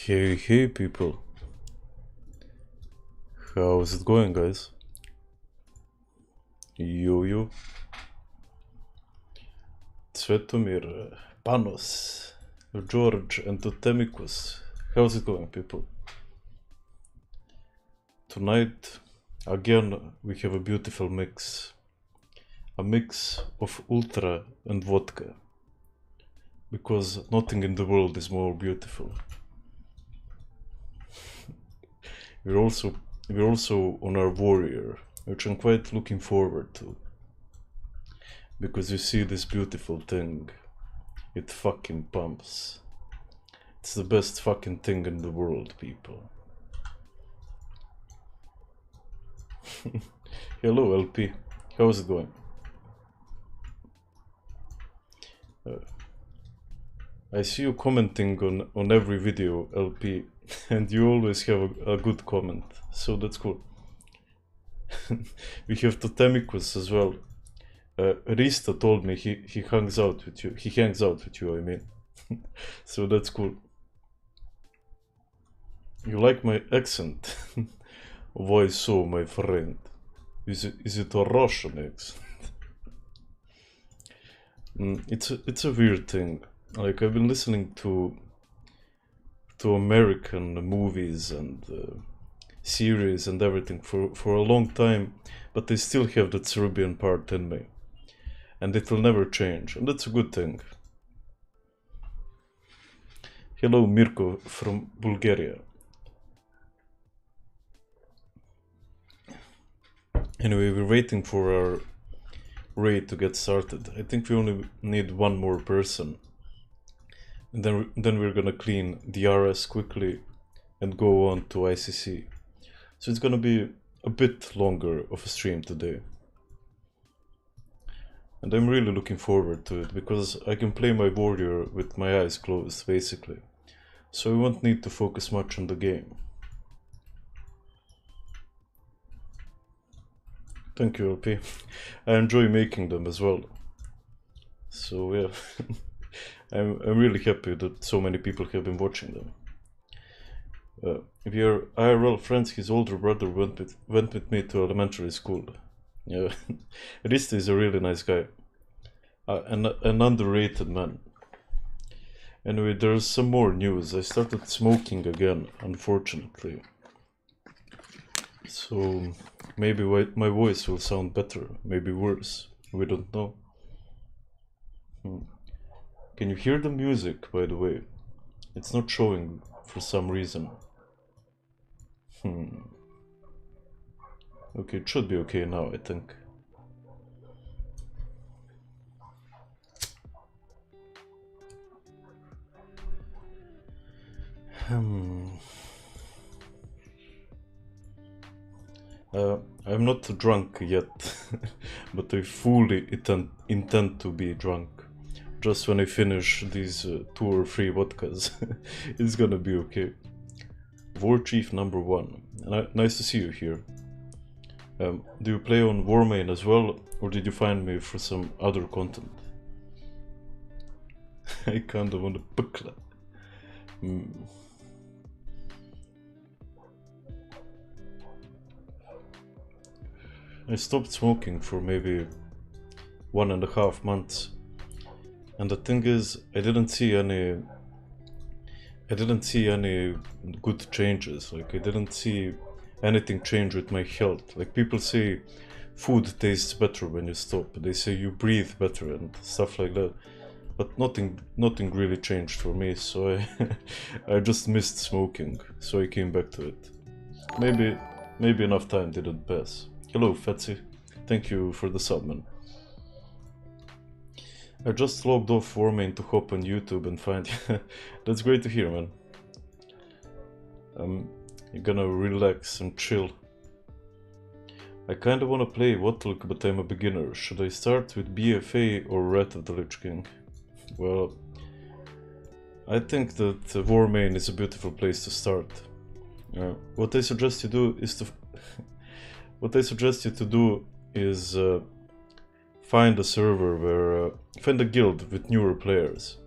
Hey people, how's it going, guys? Yo, Svetomir, Panos, George, and Totemicus. How's it going, people? Tonight, again, we have a beautiful mix. A mix of ultra and vodka. Because nothing in the world is more beautiful. We're also on our warrior, which I'm quite looking forward to. Because you see this beautiful thing, it fucking pumps. It's the best fucking thing in the world, people. Hello, LP. How's it going? I see you commenting on every video, LP, and you always have a good comment, so that's cool. We have Totemicus as well. Rista told me he hangs out with you. He hangs out with you, I mean. So that's cool. You like my accent? Why so, my friend? Is it a Russian accent? It's a weird thing. Like, I've been listening to American movies and series and everything for a long time, but I still have that Serbian part in me. And it will never change, and that's a good thing. Hello, Mirko from Bulgaria. Anyway, we're waiting for our raid to get started. I think we only need one more person. And then we're gonna clean DRS quickly and go on to ICC. So it's gonna be a bit longer of a stream today. And I'm really looking forward to it, because I can play my warrior with my eyes closed, basically. So I won't need to focus much on the game. Thank you, LP. I enjoy making them as well. So yeah, I'm really happy that so many people have been watching them. If you're IRL friends, his older brother went with me to elementary school. Yeah, Rista is a really nice guy. An underrated man. Anyway, there's some more news. I started smoking again, unfortunately. So maybe my voice will sound better, maybe worse. We don't know. Can you hear the music, by the way? It's not showing for some reason. Okay, it should be okay now, I think. I'm not drunk yet, but I fully intend to be drunk. Just when I finish these 2 or 3 vodkas, it's gonna be okay. War Chief number 1. Nice to see you here. Do you play on Warmane as well, or did you find me for some other content? I kinda want a bukla. I stopped smoking for maybe 1.5 months, and the thing is, I didn't see any good changes. Like, I didn't see anything change with my health. Like, people say food tastes better when you stop. They say you breathe better and stuff like that. But nothing really changed for me, so I just missed smoking, so I came back to it. Maybe enough time didn't pass. Hello, Fetsy. Thank you for the sub, man. I just logged off Warmane to hop on YouTube and find... That's great to hear, man. You're gonna relax and chill. I kinda wanna play Watlook, but I'm a beginner. Should I start with BFA or Wrath of the Lich King? Well, I think that Warmane is a beautiful place to start. What I suggest you do is find a server where find a guild with newer players,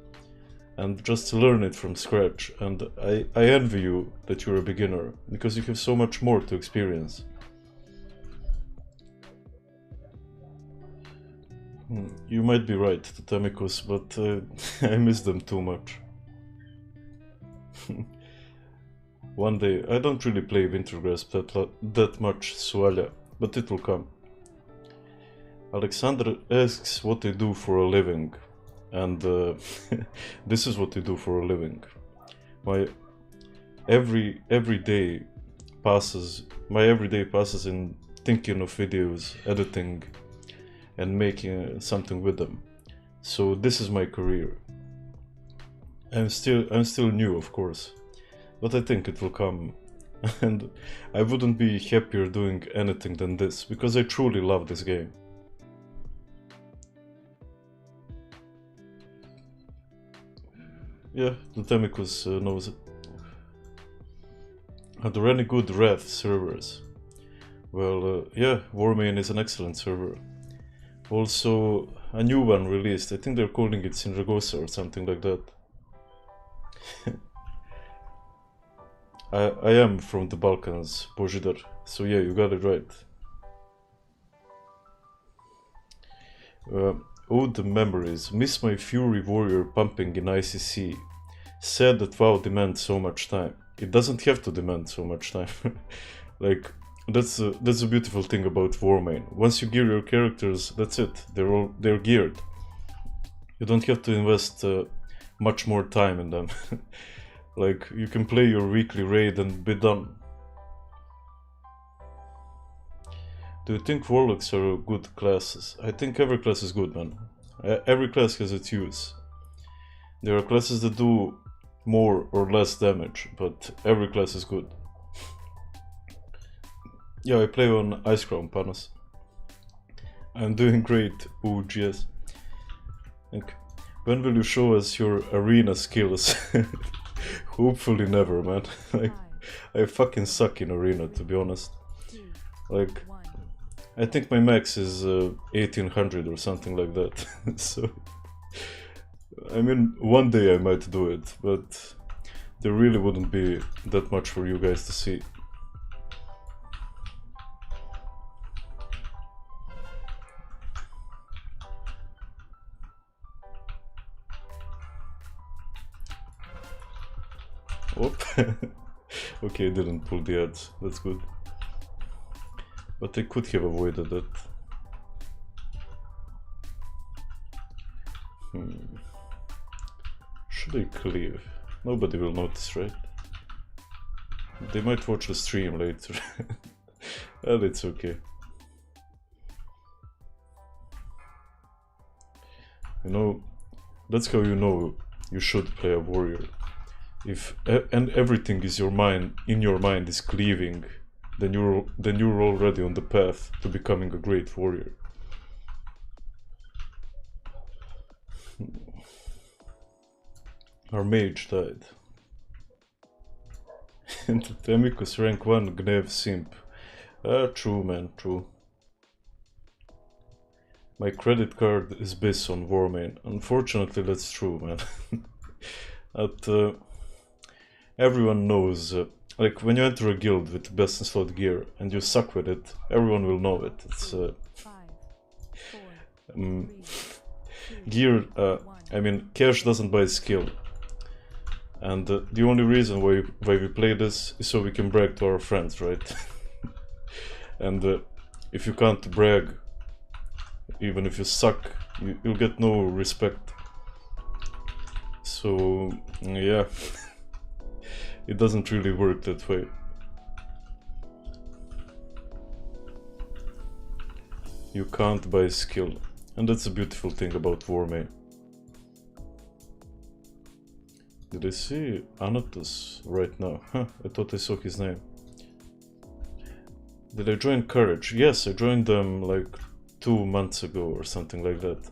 and just learn it from scratch. And I envy you that you're a beginner, because you have so much more to experience. You might be right, Tatamikos, but I miss them too much. One day, I don't really play Wintergrasp that much, Sualia, but it will come. Alexander asks what I do for a living, and this is what I do for a living. My every day passes in thinking of videos, editing, and making something with them. So this is my career. I'm still new, of course, but I think it will come, and I wouldn't be happier doing anything than this, because I truly love this game. Yeah, the Temicus knows it. Are there any good Wrath servers? Well, yeah, Warmane is an excellent server. Also, a new one released. I think they're calling it Sinragosa or something like that. I am from the Balkans, Bozhidar, so yeah, you got it right. Old memories. Miss my Fury Warrior pumping in ICC. Sad that WoW demands so much time. It doesn't have to demand so much time. Like, that's a beautiful thing about Warmane. Once you gear your characters, that's it. They're geared. You don't have to invest much more time in them. Like, you can play your weekly raid and be done. Do you think warlocks are good classes? I think every class is good, man. Every class has its use. There are classes that do more or less damage, but every class is good. Yeah, I play on Ice Crown, Panos. I'm doing great, OGS. When will you show us your arena skills? Hopefully never, man. Like, I fucking suck in arena, to be honest. Like, I think my max is 1800 or something like that. So, I mean, one day I might do it, but there really wouldn't be that much for you guys to see. Whoop. Okay, I didn't pull the ads, that's good. But I could have avoided that. Should I cleave? Nobody will notice, right? They might watch the stream later. Well, it's okay. You know, that's how you know you should play a warrior. If and everything is in your mind is cleaving, then you're already on the path to becoming a great warrior. Our mage died. And Temikos rank 1 Gnev simp. True, man, true. My credit card is based on Warmane. Unfortunately, that's true, man. Everyone knows, like, when you enter a guild with best in slot gear and you suck with it, everyone will know it. It's gear, I mean, cash doesn't buy skill. And the only reason why we play this is so we can brag to our friends, right? And if you can't brag, even if you suck, you'll get no respect. So, yeah. It doesn't really work that way. You can't buy skill. And that's a beautiful thing about Warmane. Did I see Anatus right now? Huh, I thought I saw his name. Did I join Courage? Yes, I joined them like 2 months ago or something like that.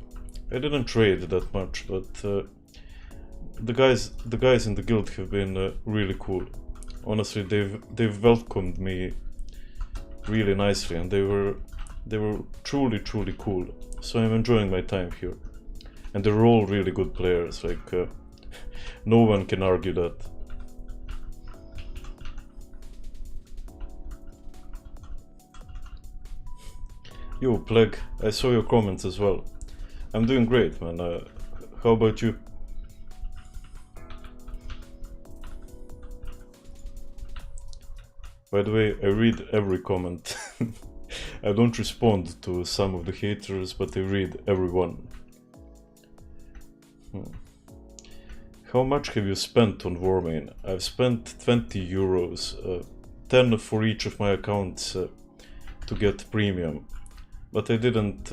I didn't trade that much, but the guys in the guild have been really cool. Honestly, they've welcomed me really nicely, and they were truly cool. So I'm enjoying my time here, and they're all really good players. Like No one can argue that. Yo, Plague, I saw your comments as well. I'm doing great, man. How about you? By the way, I read every comment. I don't respond to some of the haters, but I read everyone. How much have you spent on Warmane? I've spent 20 euros, 10 for each of my accounts to get premium. But I didn't,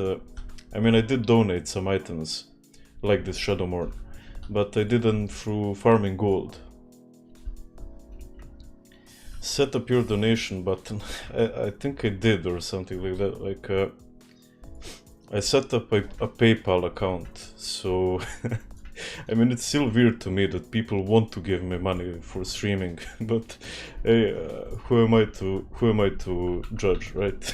I mean, I did donate some items, like this Shadowmourne, but I didn't through farming gold. Set up your donation button. I think I did, or something like that. Like, I set up a PayPal account, so I mean, it's still weird to me that people want to give me money for streaming, but hey, who am I to judge, right?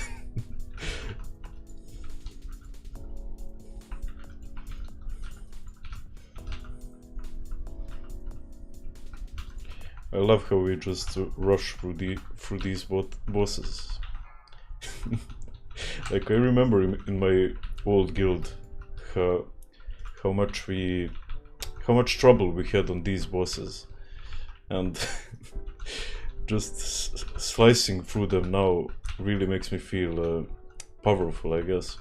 I love how we just rush through these bosses. Like, I remember in my old guild how much trouble we had on these bosses, and just slicing through them now really makes me feel powerful, I guess.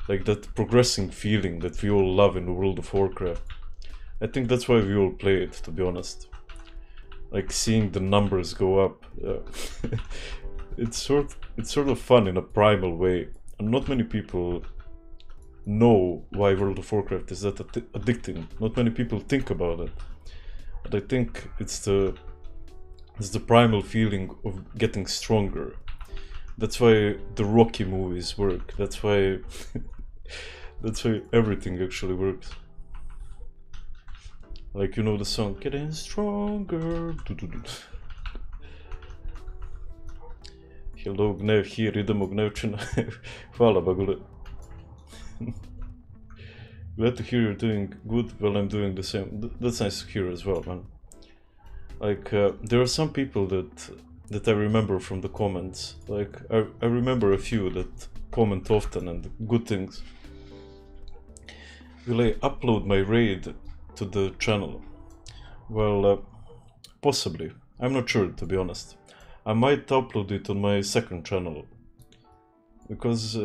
Like that progressing feeling that we all love in World of Warcraft. I think that's why we all play it, to be honest. Like seeing the numbers go up. It's sort of fun in a primal way, and not many people know why World of Warcraft is that addicting. Not many people think about it, but I think it's the primal feeling of getting stronger. That's why the Rocky movies work. That's why that's why everything actually works. Like, you know the song Getting Stronger. Hello Gnev here, idemo Gnevčina. Hvala Bagule. Glad to hear you're doing good. Well, I'm doing the same. That's nice to hear as well, man. Like, there are some people that I remember from the comments. Like, I remember a few that comment often and good things. Will I upload my raid to the channel? Well, possibly. I'm not sure, to be honest. I might upload it on my second channel, because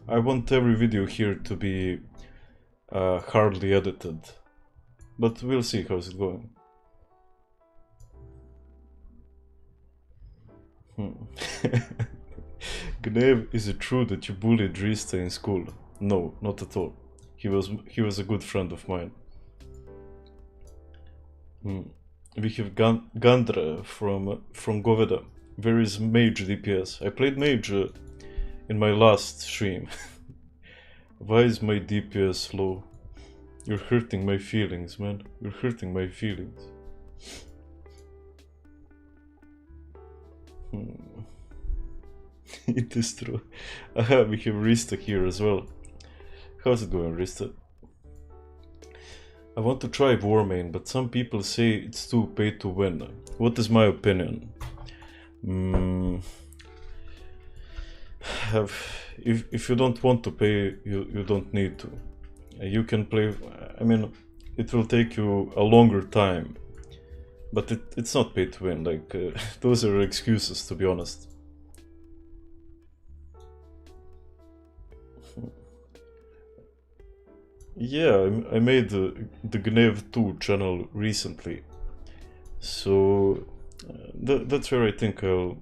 I want every video here to be hardly edited, but we'll see how's it going. Gnev, is it true that you bullied Rista in school? No, not at all. He was a good friend of mine. We have Gandra from Goveda. Where is Mage DPS? I played Mage in my last stream. Why is my DPS low? You're hurting my feelings, man. You're hurting my feelings. It is true. Aha, we have Rista here as well. How's it going, Rista? I want to try Warmane, but some people say it's too pay to win. What is my opinion? If you don't want to pay, you don't need to. You can play. I mean, it will take you a longer time, but it's not pay to win. Like, those are excuses, to be honest. Yeah, I made the Gnev 2 channel recently, so that's where I think I'll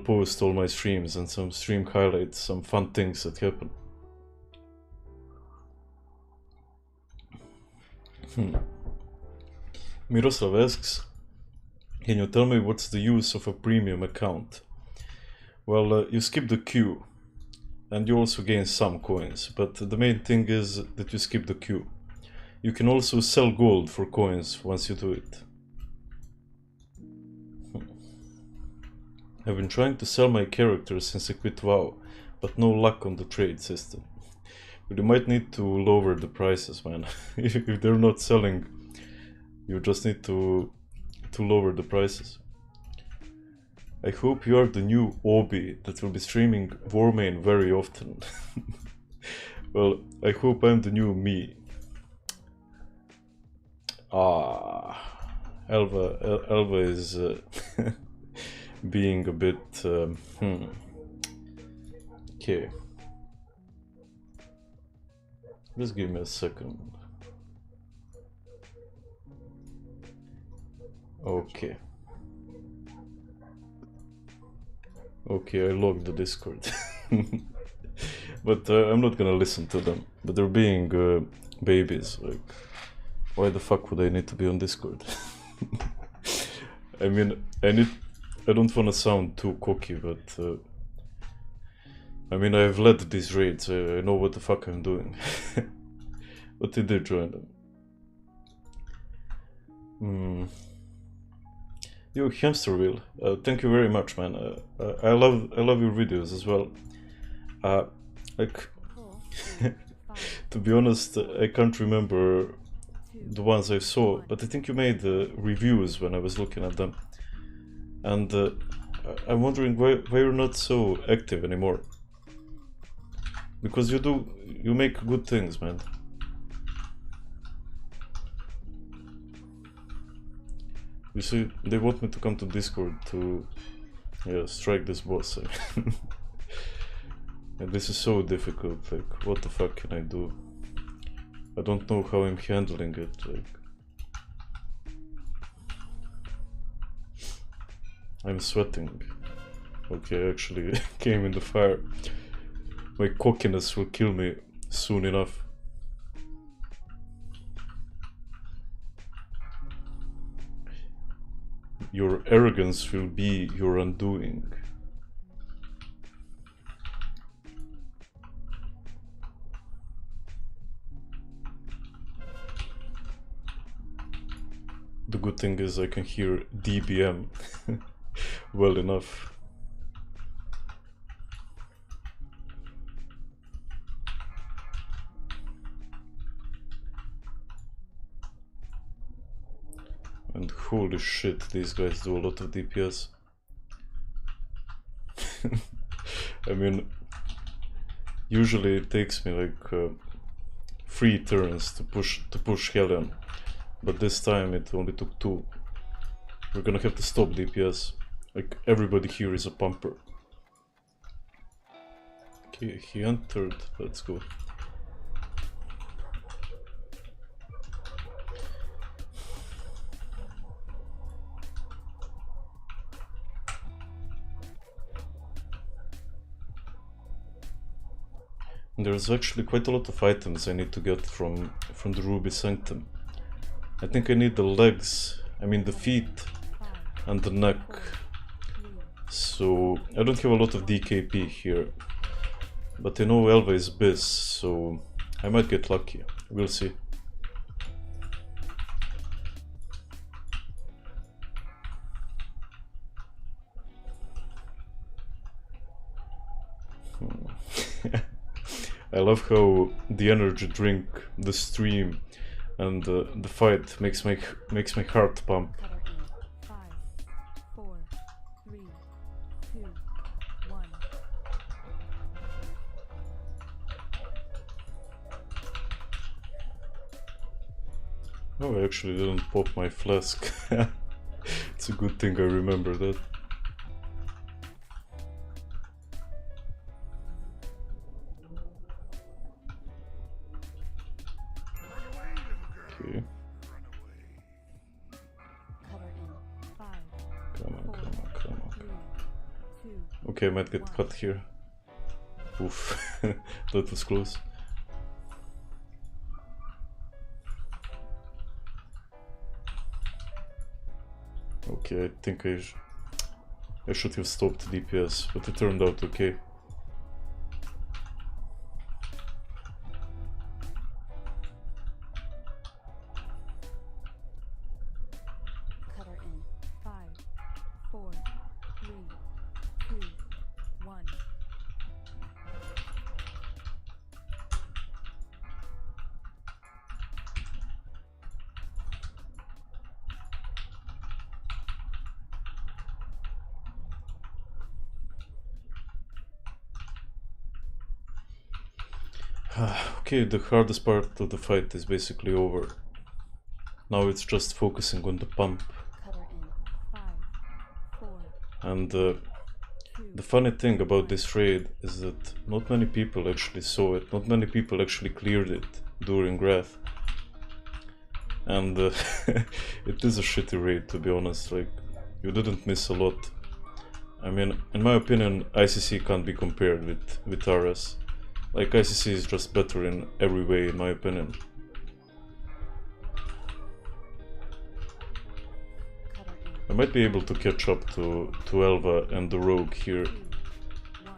post all my streams and some stream highlights, some fun things that happen. Miroslav asks, can you tell me what's the use of a premium account? Well, you skip the queue, and you also gain some coins, but the main thing is that you skip the queue. You can also sell gold for coins once you do it. I've been trying to sell my characters since I quit WoW, but no luck on the trade system. But you might need to lower the prices, man. If they're not selling You just need to lower the prices. I hope you are the new Obi that will be streaming Warmane very often. Well, I hope I'm the new me. Elva is being a bit... Okay. Just give me a second. Okay. Okay, I logged the Discord. But I'm not gonna listen to them. But they're being babies. Like, why the fuck would I need to be on Discord? I mean, I don't want to sound too cocky, but I mean, I've led these raids. I know what the fuck I'm doing. But I did join them. Yo, Hamsterville, thank you very much, man. I love your videos as well. Like, to be honest, I can't remember the ones I saw, but I think you made reviews when I was looking at them. And I'm wondering why you're not so active anymore. Because you make good things, man. You see, they want me to come to Discord to, strike this boss. And this is so difficult, like, what the fuck can I do? I don't know how I'm handling it, like... I'm sweating. Okay, I actually came in the fire. My cockiness will kill me soon enough. Your arrogance will be your undoing. The good thing is I can hear DBM well enough. And holy shit, these guys do a lot of DPS. I mean, usually it takes me like 3 turns to push Hellion, but this time it only took 2. We're gonna have to stop DPS. Like, everybody here is a pumper. Okay, he entered. Let's go. There's actually quite a lot of items I need to get from the Ruby Sanctum. I think I need the legs, I mean the feet and the neck. So I don't have a lot of DKP here. But I know Elva is Biz, so I might get lucky. We'll see. I love how the energy drink, the stream, and the fight makes my heart pump. 5, 4, 3, 2, 1. Oh, I actually didn't pop my flask. It's a good thing I remember that. Okay. Come on. Okay, I might get cut here. Oof, that was close. Okay, I think I should have stopped DPS, but it turned out okay. Cutter in 5, 4, 3, 2, 1. Okay, the hardest part of the fight is basically over. Now it's just focusing on the pump. Cutter in 5, 4, And 2, the funny thing about this raid is that not many people actually saw it, not many people actually cleared it during Wrath. And it is a shitty raid, to be honest. Like, you didn't miss a lot. I mean, in my opinion, ICC can't be compared with RS. Like, ICC is just better in every way, in my opinion. cutter in I might be able to catch up to Elva and the Rogue here. 2, 1.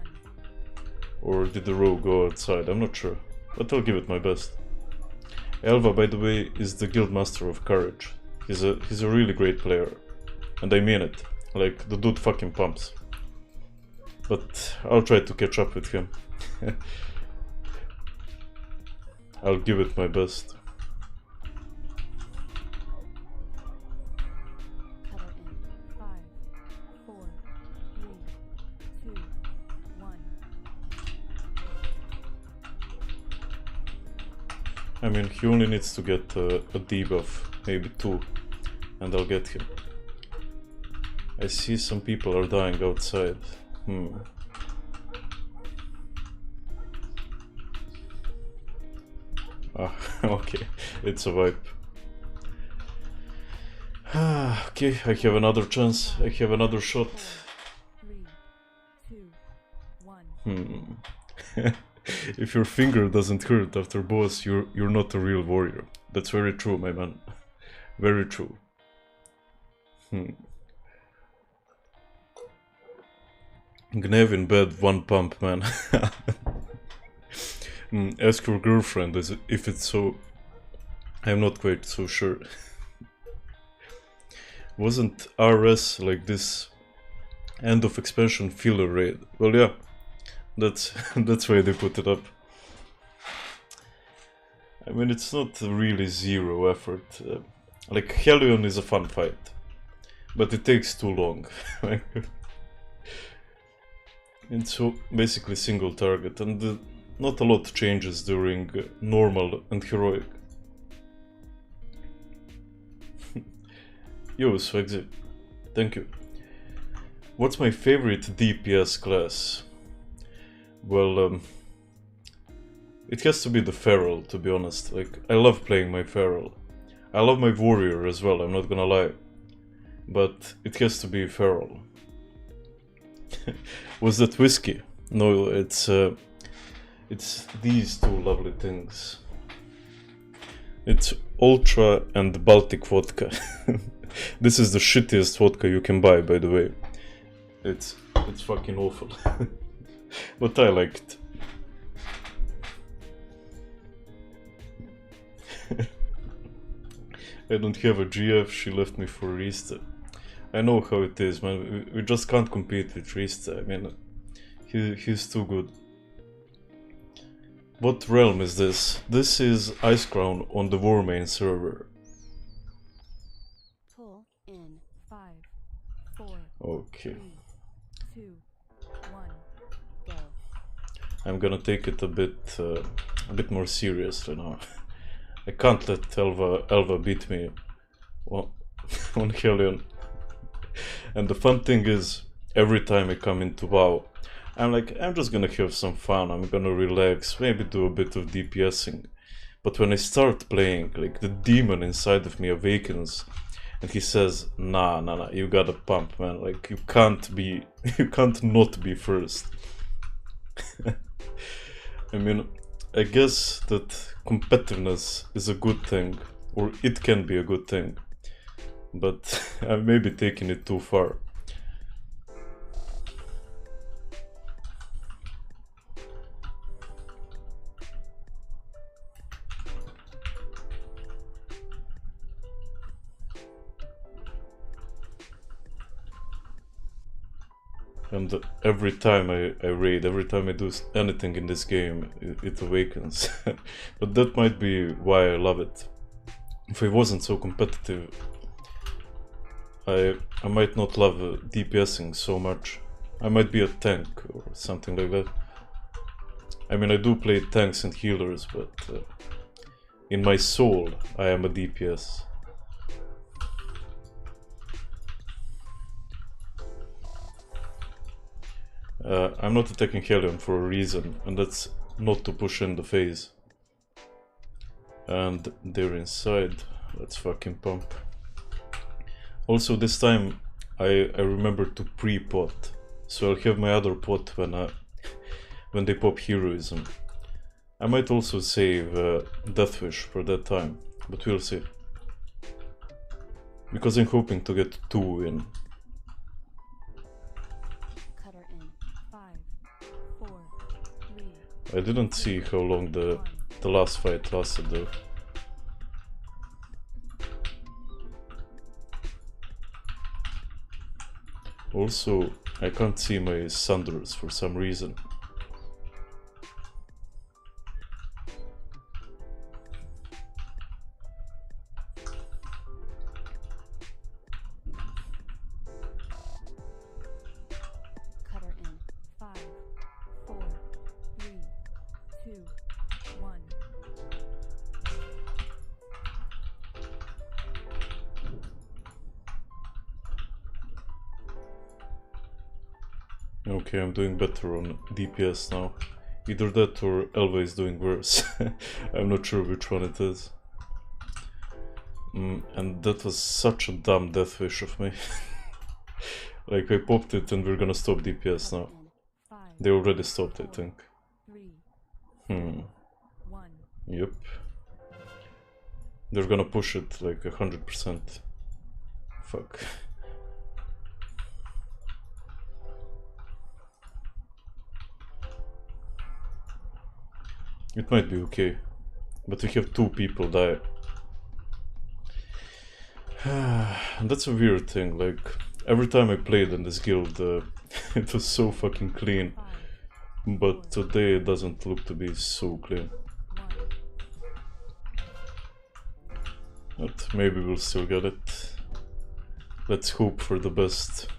Or did the Rogue go outside? I'm not sure. But I'll give it my best. Elva, by the way, is the Guildmaster of Courage. He's a really great player. And I mean it. Like, the dude fucking pumps. But I'll try to catch up with him. I'll give it my best. Cutter in 5, 4, 3, 2, 1. I mean, he only needs to get a debuff, maybe 2, and I'll get him. I see some people are dying outside. Ah, okay, it's a wipe. Okay, I have another chance, I have another shot. 3, 2, 1. If your finger doesn't hurt after boss, you're not a real warrior. That's very true, my man. Very true. Gnev in bed, 1 pump, man. Ask your girlfriend if it's so. I'm not quite so sure. Wasn't RS like this end of expansion filler raid? Well, yeah, that's why they put it up. I mean, it's not really zero effort. Like, Hellion is a fun fight, but it takes too long. It's so basically single target, and not a lot changes during normal and heroic. Yo, Swagsy, thank you. What's my favorite DPS class? Well, it has to be the Feral, to be honest. Like, I love playing my Feral. I love my Warrior as well, I'm not gonna lie. But it has to be Feral. Was that whiskey? No, it's these two lovely things. It's Ultra and Baltic vodka. This is the shittiest vodka you can buy, by the way. It's fucking awful. But I like it. I don't have a GF, she left me for Rista. I know how it is, man. We just can't compete with Rista. I mean, he's too good. What realm is this? This is Ice Crown on the Warmane server. Pull in 5, 4, Okay. 3, 2, 1. Go. I'm gonna take it a bit more seriously now. I can't let Elva beat me on Hellion. And the fun thing is, every time I come into WoW, I'm like, I'm just gonna have some fun, I'm gonna relax, maybe do a bit of DPSing. But when I start playing, like, the demon inside of me awakens, and he says, nah, you gotta pump, man, like, you can't not be first. I mean, I guess that competitiveness is a good thing, or it can be a good thing, but I may be taking it too far. And every time I raid, every time I do anything in this game, it awakens. But that might be why I love it. If I wasn't so competitive, I might not love DPSing so much. I might be a tank or something like that. I mean, I do play tanks and healers, but in my soul, I am a DPS. I'm not attacking Helion for a reason, and that's not to push in the phase. And they're inside. Let's fucking pump. Also, this time I remember to pre-pot, so I'll have my other pot when they pop heroism. I might also save Deathwish for that time, but we'll see. Because I'm hoping to get 2 in. Cutter in 5, 4, 3. I didn't see how long the last fight lasted though. Also, I can't see my Sunders for some reason. Cutter in 5, 4, 3, 2, 1. Okay, I'm doing better on DPS now. Either that or Elva is doing worse. I'm not sure which one it is. And that was such a dumb death wish of me. Like, I popped it and we're gonna stop DPS now. They already stopped, I think. 3, 1. Yep. They're gonna push it like 100%. Fuck. It might be okay, but we have 2 people die. And that's a weird thing, like, every time I played in this guild, it was so fucking clean. But today it doesn't look to be so clean. But maybe we'll still get it. Let's hope for the best.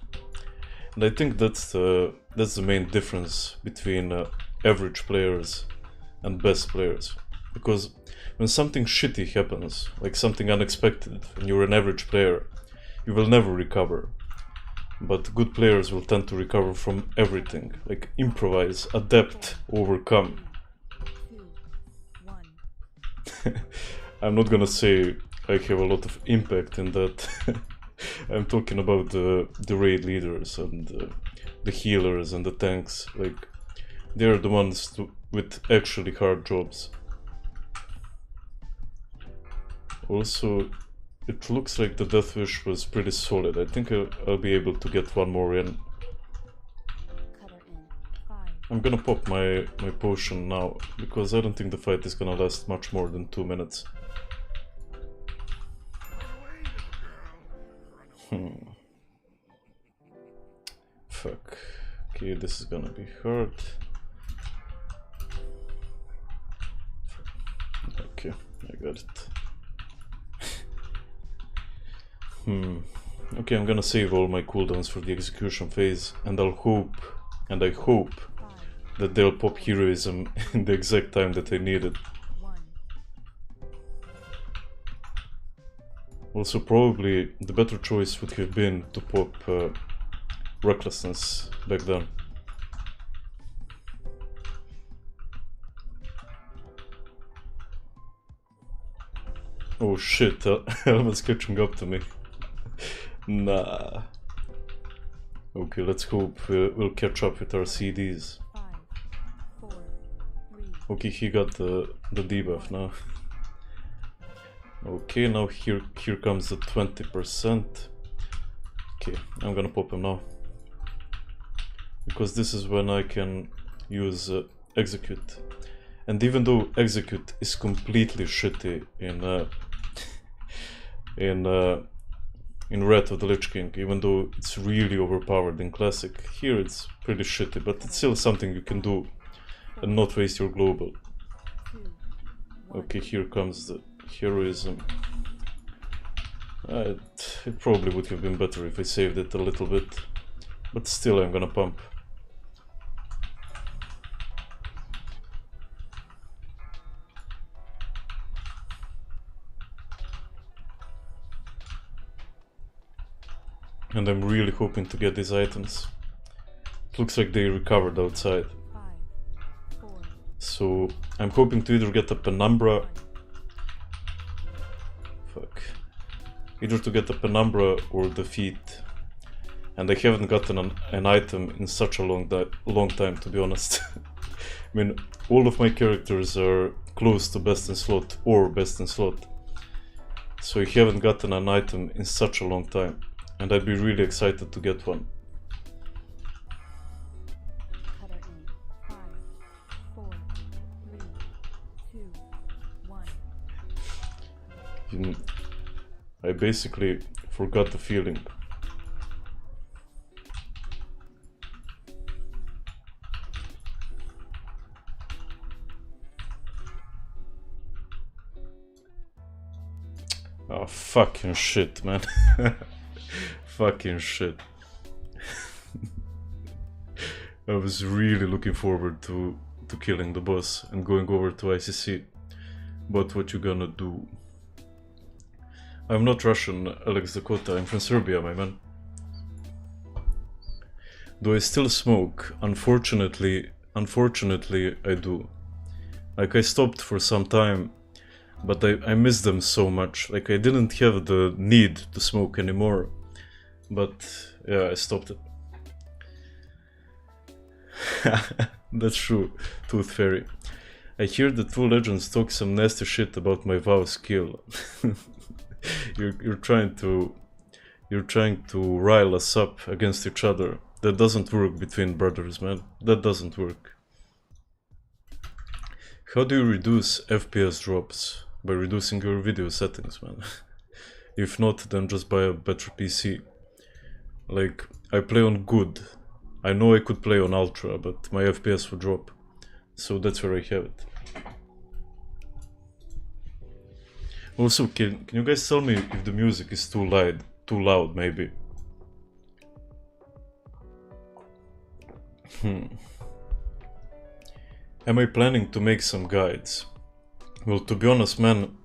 And I think that's the main difference between average players and best players, because when something shitty happens, like something unexpected, and you're an average player, you will never recover. But good players will tend to recover from everything, like improvise, adapt, overcome. 2, 1. I'm not gonna say I have a lot of impact in that. I'm talking about the raid leaders and the healers and the tanks, like they're the ones with actually hard jobs. Also, it looks like the Death Wish was pretty solid. I think I'll be able to get 1 more in. Cutter in 5. I'm gonna pop my potion now, because I don't think the fight is gonna last much more than 2 minutes. Fuck. Okay, this is gonna be hard. Okay, I got it. Okay, I'm gonna save all my cooldowns for the execution phase, and I hope that they'll pop heroism in the exact time that I need it. 1. Also, probably the better choice would have been to pop recklessness back then. Oh shit, Elva's catching up to me. Nah. Okay, let's hope we'll catch up with our CDs. 5, 4, 3. Okay, he got the debuff now. Okay, now here comes the 20%. Okay, I'm gonna pop him now. Because this is when I can use execute. And even though execute is completely shitty in Wrath of the Lich King, even though it's really overpowered in Classic, here it's pretty shitty, but it's still something you can do and not waste your global. 2, 1. Okay, here comes the heroism. It probably would have been better if I saved it a little bit, but still I'm gonna pump. and I'm really hoping to get these items. It looks like they recovered outside. 5, 4, So I'm hoping to either get a penumbra. Fuck. Either to get a penumbra or defeat. And I haven't gotten an item in such a long time, to be honest. I mean, all of my characters are close to best in slot or best in slot. So I haven't gotten an item in such a long time. And I'd be really excited to get one. cutter in 5, 4, 3, 2, 1. I basically forgot the feeling. Oh, fucking shit, man. Fucking shit. I was really looking forward to killing the boss and going over to ICC. But what you gonna do? I'm not Russian, Alex Dakota. I'm from Serbia, my man. Do I still smoke? Unfortunately, I do. Like, I stopped for some time, but I miss them so much. Like, I didn't have the need to smoke anymore. But yeah, I stopped it. That's true, Tooth Fairy. I hear that Two Legends talk some nasty shit about my WoW skill. You're trying to rile us up against each other. That doesn't work between brothers, man. That doesn't work. How do you reduce FPS drops? By reducing your video settings, man. If not, then just buy a better PC. Like, I play on good. I know I could play on ultra, but my FPS would drop. So that's where I have it. Also, can you guys tell me if the music is too loud, maybe? Am I planning to make some guides? Well, to be honest, man,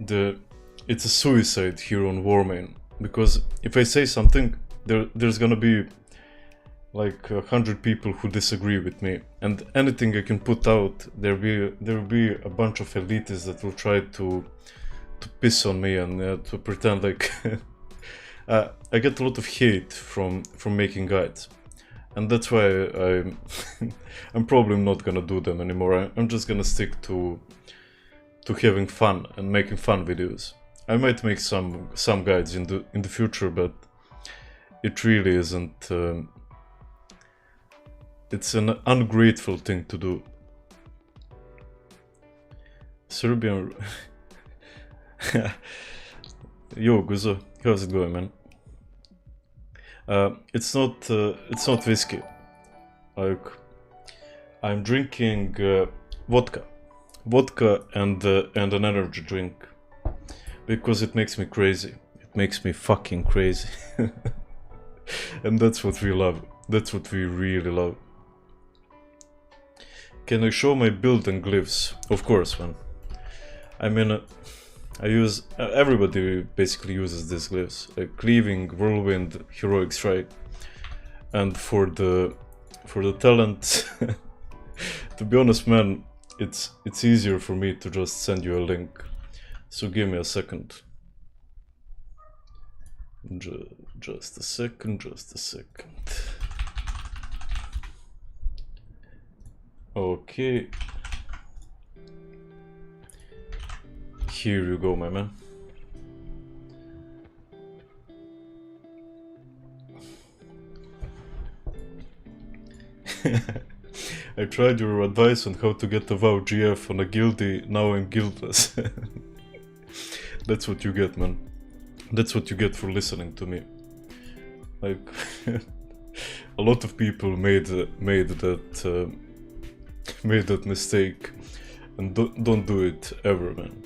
it's a suicide here on Warmane. Because if I say something, there's gonna be like 100 people who disagree with me, and anything I can put out, there will be a bunch of elitists that will try to piss on me and to pretend like I get a lot of hate from making guides, and that's why I'm probably not gonna do them anymore. I'm just gonna stick to having fun and making fun videos. I might make some guides in the future, but it really isn't. It's an ungrateful thing to do. Serbian. Yo, Guzo, how's it going, man? It's not whiskey. Like, I'm drinking vodka and an energy drink because it makes me crazy. It makes me fucking crazy, and that's what we love. That's what we really love. Can I show my build and glyphs? Of course, man. I mean, I use... everybody basically uses these glyphs. Like Cleaving, Whirlwind, Heroic Strike. And for the talent... to be honest, man, it's easier for me to just send you a link. So give me a second. Just a second. Okay. Here you go, my man. I tried your advice on how to get the WoW GF on a guildie, now I'm guildless. That's what you get, man. That's what you get for listening to me. Like, a lot of people made that mistake, and don't do it ever, man.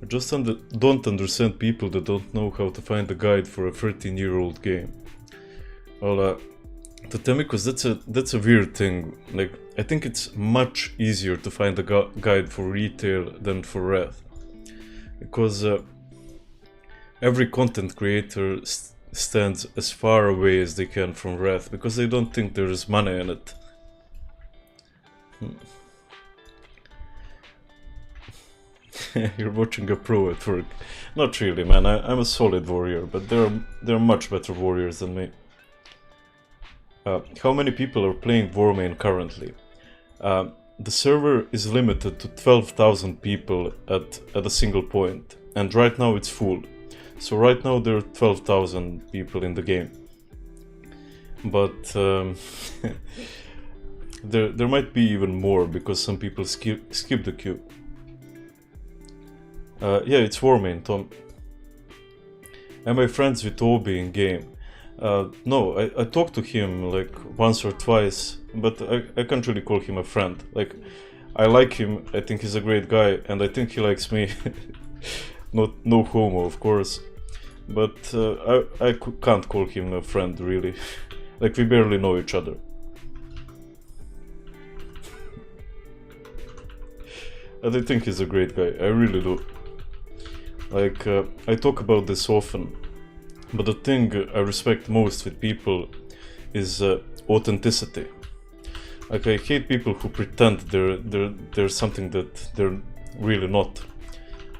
I just don't understand people that don't know how to find a guide for a 13-year-old game. Well, to tell me, because that's a weird thing. Like, I think it's much easier to find a guide for retail than for Wrath, because every content creator stands as far away as they can from Wrath because they don't think there is money in it. You're watching a pro at work. Not really, man. I'm a solid warrior, but there are much better warriors than me. How many people are playing Warmane currently? The server is limited to 12,000 people at a single point, and right now it's full. So right now there are 12,000 people in the game. But there might be even more because some people skip the queue. Yeah, it's Warmane, Tom. Am I friends with Obi in game? No, I talked to him like once or twice, but I can't really call him a friend. Like, I like him, I think he's a great guy, and I think he likes me. No homo, of course. But I can't call him a friend, really. Like, we barely know each other. And I think he's a great guy, I really do. Like, I talk about this often, but the thing I respect most with people is authenticity. Like, I hate people who pretend they're something that they're really not.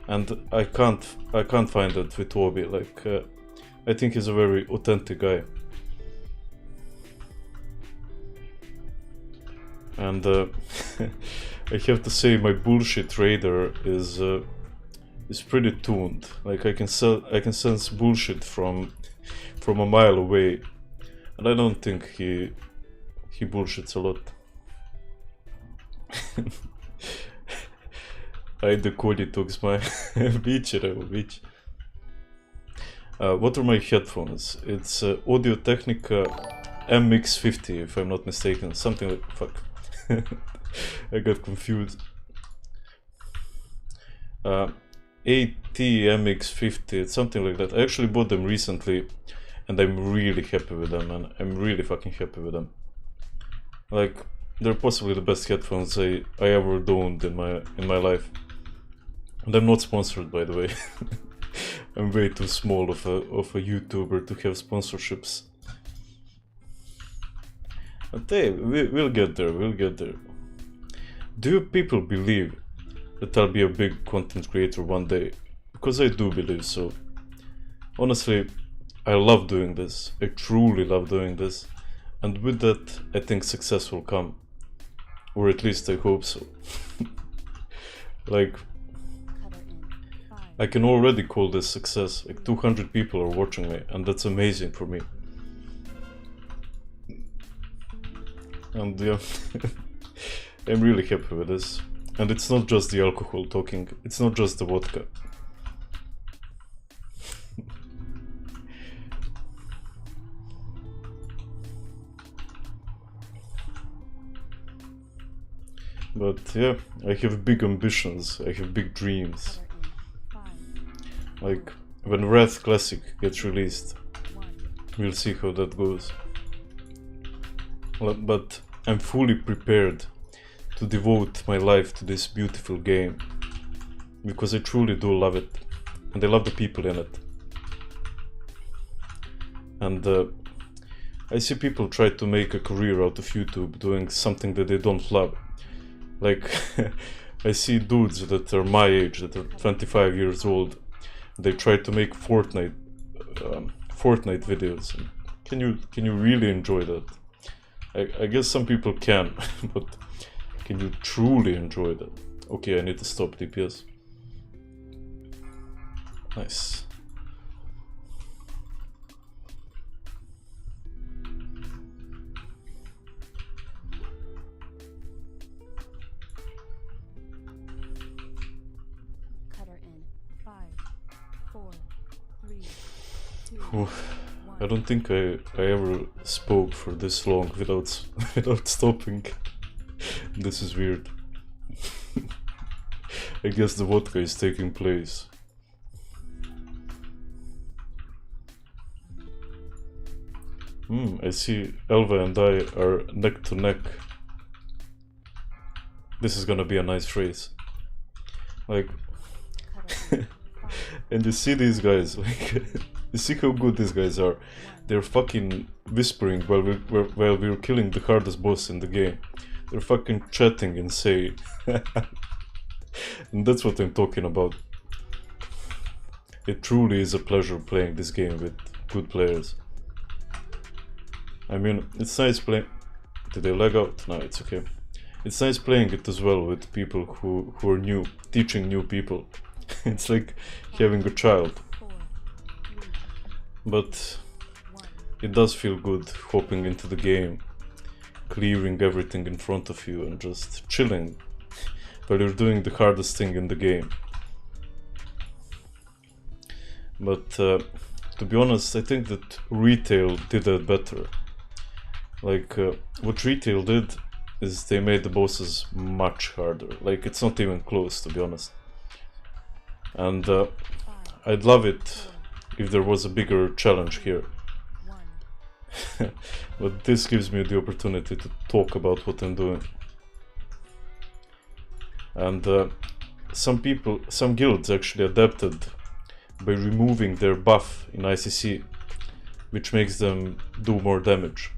And I can't find that with Obi. Like, I think he's a very authentic guy. And I have to say, my bullshit radar is pretty tuned. Like, I can sense bullshit from a mile away, and I don't think he bullshits a lot. Ajde Kolji toks my bić. What are my headphones? It's Audio Technica MX50, if I'm not mistaken. Something like... fuck. I got confused. AT-MX50, it's something like that. I actually bought them recently, and I'm really happy with them, and I'm really fucking happy with them. Like, they're possibly the best headphones I ever owned in my life. And I'm not sponsored, by the way. I'm way too small of a YouTuber to have sponsorships. But hey, we'll get there, Do you people believe that I'll be a big content creator one day? Because I do believe so. Honestly, I love doing this. I truly love doing this. And with that, I think success will come. Or at least I hope so. Like, I can already call this success. Like, 200 people are watching me, and that's amazing for me. And yeah, I'm really happy with this. And it's not just the alcohol talking, it's not just the vodka. But yeah, I have big ambitions, I have big dreams. Like, when Wrath Classic gets released, we'll see how that goes. But I'm fully prepared to devote my life to this beautiful game, because I truly do love it, and I love the people in it. And I see people try to make a career out of YouTube doing something that they don't love. Like, I see dudes that are my age, that are 25 years old, they try to make Fortnite videos. Can you really enjoy that? I guess some people can, but can you truly enjoy that? Okay, I need to stop DPS. Nice. Cutter in 5, 4, 3, 2, Oof. 1. I don't think I ever spoke for this long without stopping. This is weird. I guess the vodka is taking place. I see Elva and I are neck to neck. This is gonna be a nice race. Like, And you see these guys, like, you see how good these guys are. They're fucking whispering while we're killing the hardest boss in the game. They're fucking chatting insane. And that's what I'm talking about. It truly is a pleasure playing this game with good players. I mean, it's nice playing... Did I lag out? No, it's okay. It's nice playing it as well with people who are new, teaching new people. It's like having a child. But it does feel good hopping into the game, clearing everything in front of you and just chilling while you're doing the hardest thing in the game. But to be honest, I think that retail did that better. Like, what retail did is they made the bosses much harder. Like, it's not even close, to be honest. And I'd love it if there was a bigger challenge here. But this gives me the opportunity to talk about what I'm doing. And some guilds actually adapted by removing their buff in ICC, which makes them do more damage.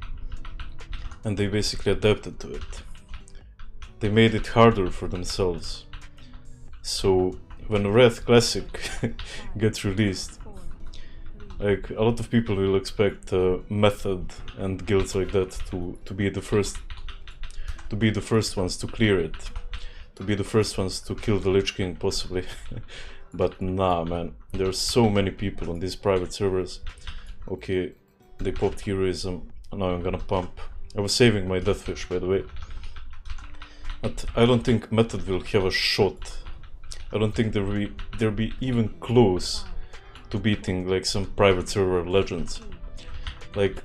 And they basically adapted to it. They made it harder for themselves. So when Wrath Classic gets released, like, a lot of people will expect Method and guilds like that to be the first ones to clear it, to be the first ones to kill the Lich King, possibly. But nah, man, there's so many people on these private servers. Okay, they popped heroism, and now I'm gonna pump. I was saving my Deathwish, by the way. But I don't think Method will have a shot. I don't think they'll be even close to beating like some private server legends. Like,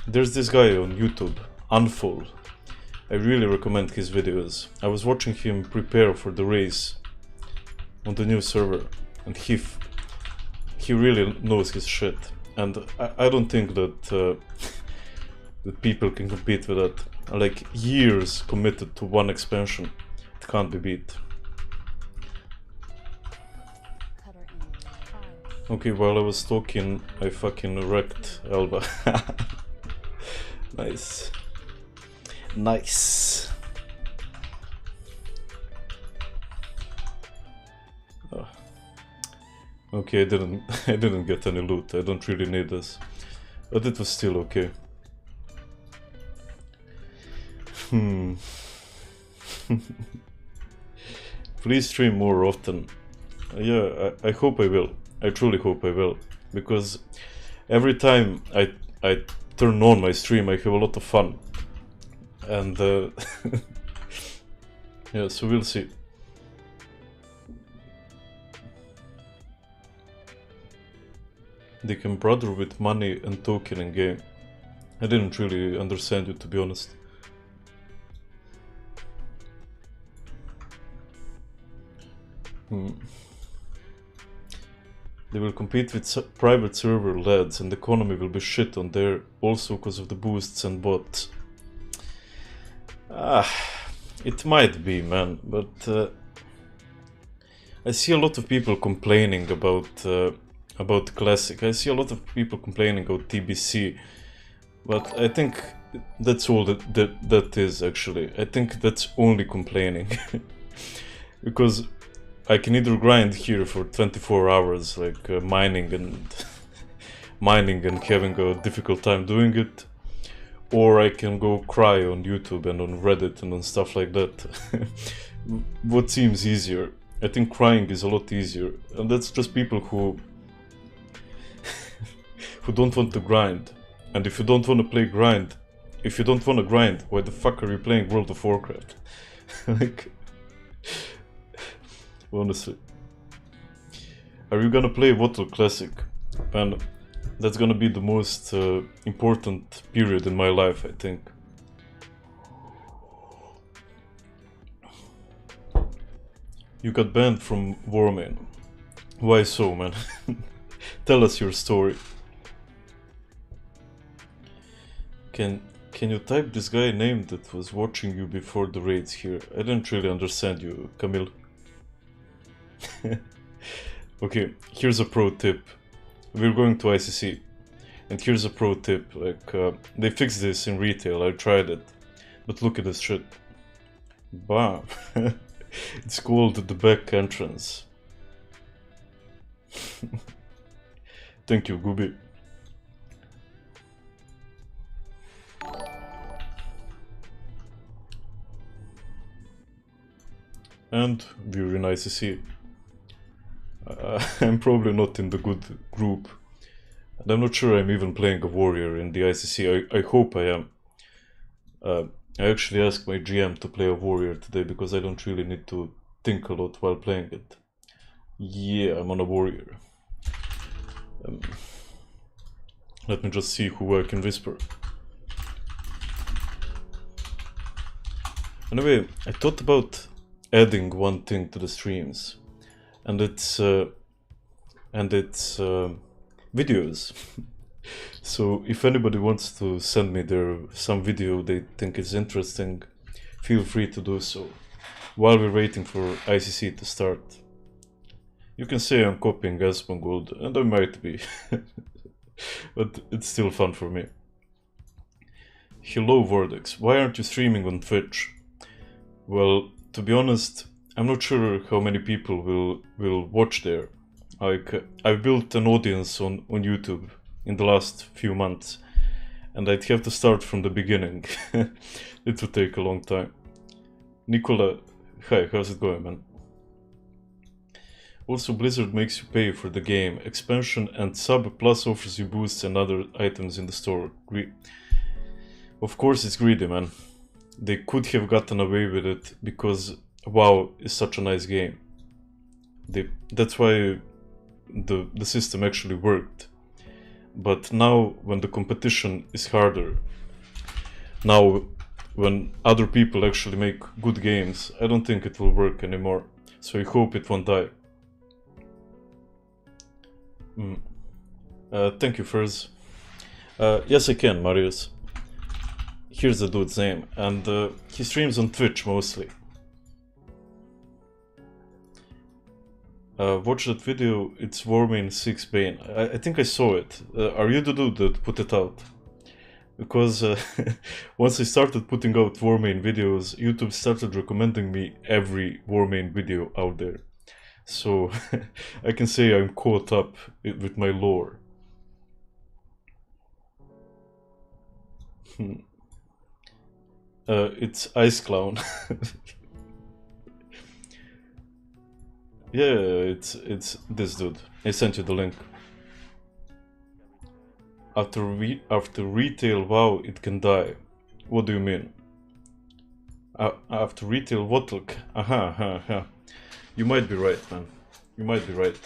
there's this guy on YouTube, Unfold. I really recommend his videos. I was watching him prepare for the race on the new server, and he really knows his shit. And I don't think that that people can compete with that. Like, years committed to one expansion, it can't be beat. Okay, while I was talking, I fucking wrecked Elba. Nice. Nice. Oh. Okay, I didn't get any loot. I don't really need this, but it was still okay. Please stream more often. Yeah, I hope I will. I truly hope I will, because every time I turn on my stream, I have a lot of fun, and yeah, so we'll see. They can brother with money and token in game. I didn't really understand you, to be honest. They will compete with private server lads, and the economy will be shit on there, also because of the boosts and bots. It might be, man, but I see a lot of people complaining about Classic. I see a lot of people complaining about TBC, but I think that's all that is, actually. I think that's only complaining. Because I can either grind here for 24 hours, like mining and having a difficult time doing it, or I can go cry on YouTube and on Reddit and on stuff like that. What seems easier? I think crying is a lot easier, and that's just people who don't want to grind. And if you don't want to grind, why the fuck are you playing World of Warcraft? Like, honestly, are you gonna play Water Classic? Man, that's gonna be the most important period in my life, I think. You got banned from Warmane. Why so, man? Tell us your story. Can you type this guy name that was watching you before the raids here? I didn't really understand you, Camille. Okay, here's a pro tip. We're going to ICC. And here's a pro tip. Like, they fixed this in retail. I tried it. But look at this shit. Bam. It's called the back entrance. Thank you, Gooby. And we're in ICC. I'm probably not in the good group. And I'm not sure I'm even playing a warrior in the ICC. I hope I am. I actually asked my GM to play a warrior today because I don't really need to think a lot while playing it. Yeah, I'm on a warrior. Let me just see who I can whisper. Anyway, I thought about adding one thing to the streams, and it's videos. So if anybody wants to send me some video they think is interesting, feel free to do so while we're waiting for ICC to start. You can say I'm copying Asmongold, and I might be, but it's still fun for me. Hello Vortex, why aren't you streaming on Twitch? Well, to be honest, I'm not sure how many people will watch there. Like, I've built an audience on YouTube in the last few months, and I'd have to start from the beginning. It would take a long time. Nicola, hi, how's it going, man? Also, Blizzard makes you pay for the game, expansion and sub, plus offers you boosts and other items in the store. Of course it's greedy, man. They could have gotten away with it because WoW is such a nice game. That's why the system actually worked. But now, when the competition is harder, now when other people actually make good games, I don't think it will work anymore. So I hope it won't die. Thank you, Furs. Yes, I can, Marius. Here's the dude's name, and he streams on Twitch mostly. Watch that video, it's Warmane 6 Bane. I think I saw it. Are you the dude that put it out? Because once I started putting out Warmane videos, YouTube started recommending me every Warmane video out there. So I can say I'm caught up with my lore. It's Ice Clown. Yeah, it's this dude. I sent you the link. After retail WoW, it can die. What do you mean? After retail Wotlk? Aha. You might be right, man. You might be right.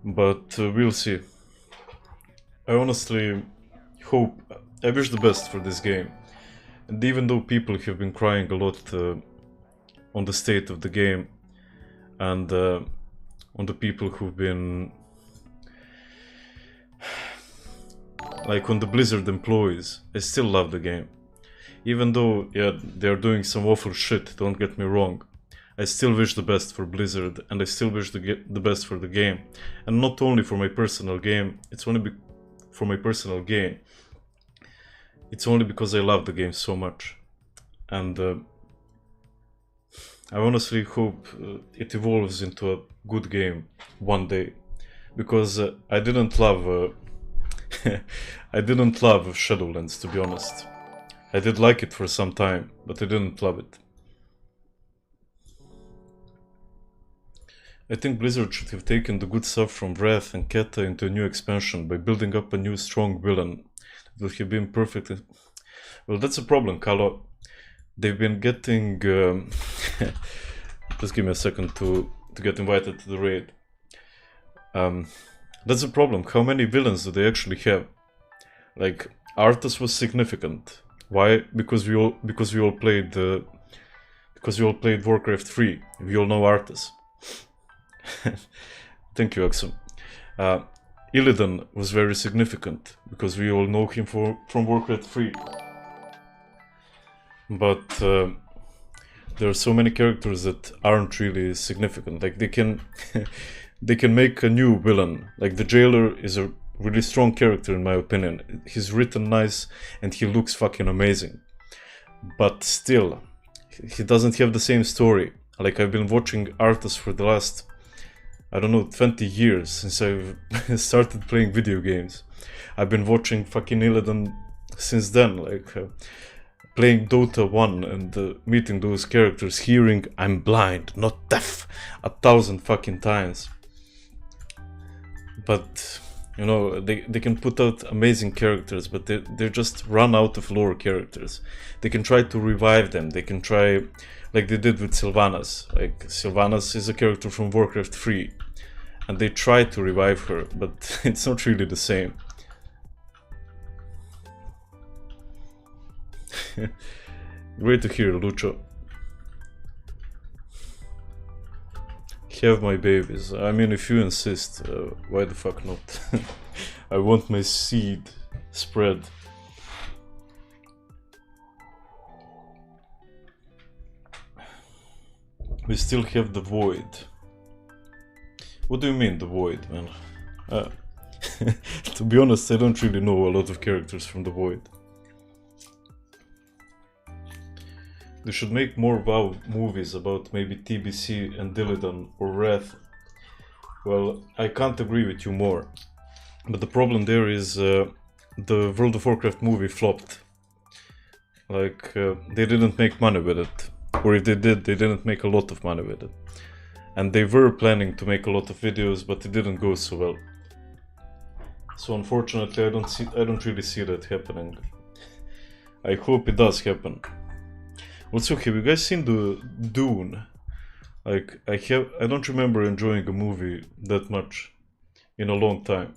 But we'll see. I honestly hope... I wish the best for this game. And even though people have been crying a lot on the state of the game, and on the people who've been... like on the Blizzard employees, I still love the game. Even though, yeah, they're doing some awful shit, don't get me wrong. I still wish the best for Blizzard, and I still wish the best for the game. And not only for my personal game, it's only for my personal gain. It's only because I love the game so much. And I honestly hope it evolves into a good game one day. Because I didn't love... I didn't love Shadowlands, to be honest. I did like it for some time, but I didn't love it. I think Blizzard should have taken the good stuff from Wrath and Keta into a new expansion by building up a new strong villain. It would have been perfect. Well, that's a problem, Kalo. They've been getting... Just give me a second to get invited to the raid. That's a problem. How many villains do they actually have? Like, Arthas was significant. Why? Because we all played Warcraft 3. We all know Arthas. Thank you, Axum. Illidan was very significant because we all know him from Warcraft 3. But there are so many characters that aren't really significant. Like, they can they can make a new villain. Like the jailer is a really strong character in my opinion. He's written nice and he looks fucking amazing. But still, he doesn't have the same story. Like I've been watching artists for the last, I don't know, 20 years since I've started playing video games. I've been watching fucking Illidan since then, like playing Dota 1 and meeting those characters, hearing I'm blind, not deaf, 1,000 fucking times. But, you know, they can put out amazing characters, but they just run out of lore characters. They can try to revive them, they can try, like they did with Sylvanas. Like, Sylvanas is a character from Warcraft 3, and they try to revive her, but it's not really the same. Great to hear, Lucho. Have my babies. I mean, if you insist, why the fuck not? I want my seed spread. We still have the void. What do you mean, the void, man? To be honest, I don't really know a lot of characters from the void. They should make more WoW movies about maybe TBC and Illidan or Wrath. Well, I can't agree with you more. But the problem there is the World of Warcraft movie flopped. Like, they didn't make money with it. Or if they did, they didn't make a lot of money with it. And they were planning to make a lot of videos, but it didn't go so well. So unfortunately, I don't really see that happening. I hope it does happen. Also, have you guys seen the Dune? Like, I don't remember enjoying a movie that much in a long time.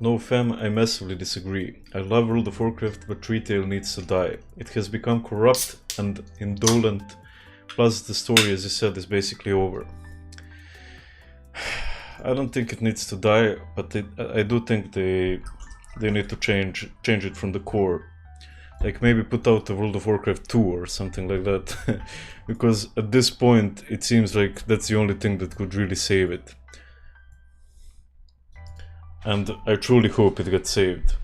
No fam, I massively disagree. I love World of Warcraft, but retail needs to die. It has become corrupt and indolent, plus the story, as you said, is basically over. I don't think it needs to die, but I do think they need to change it from the core. Like maybe put out a World of Warcraft 2 or something like that. Because at this point it seems like that's the only thing that could really save it. And I truly hope it gets saved.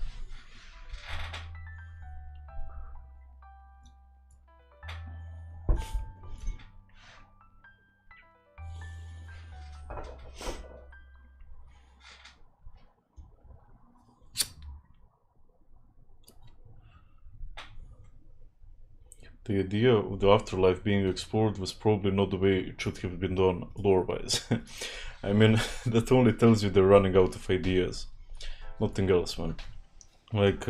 The idea of the afterlife being explored was probably not the way it should have been done lore-wise. I mean, that only tells you they're running out of ideas. Nothing else, man. Like,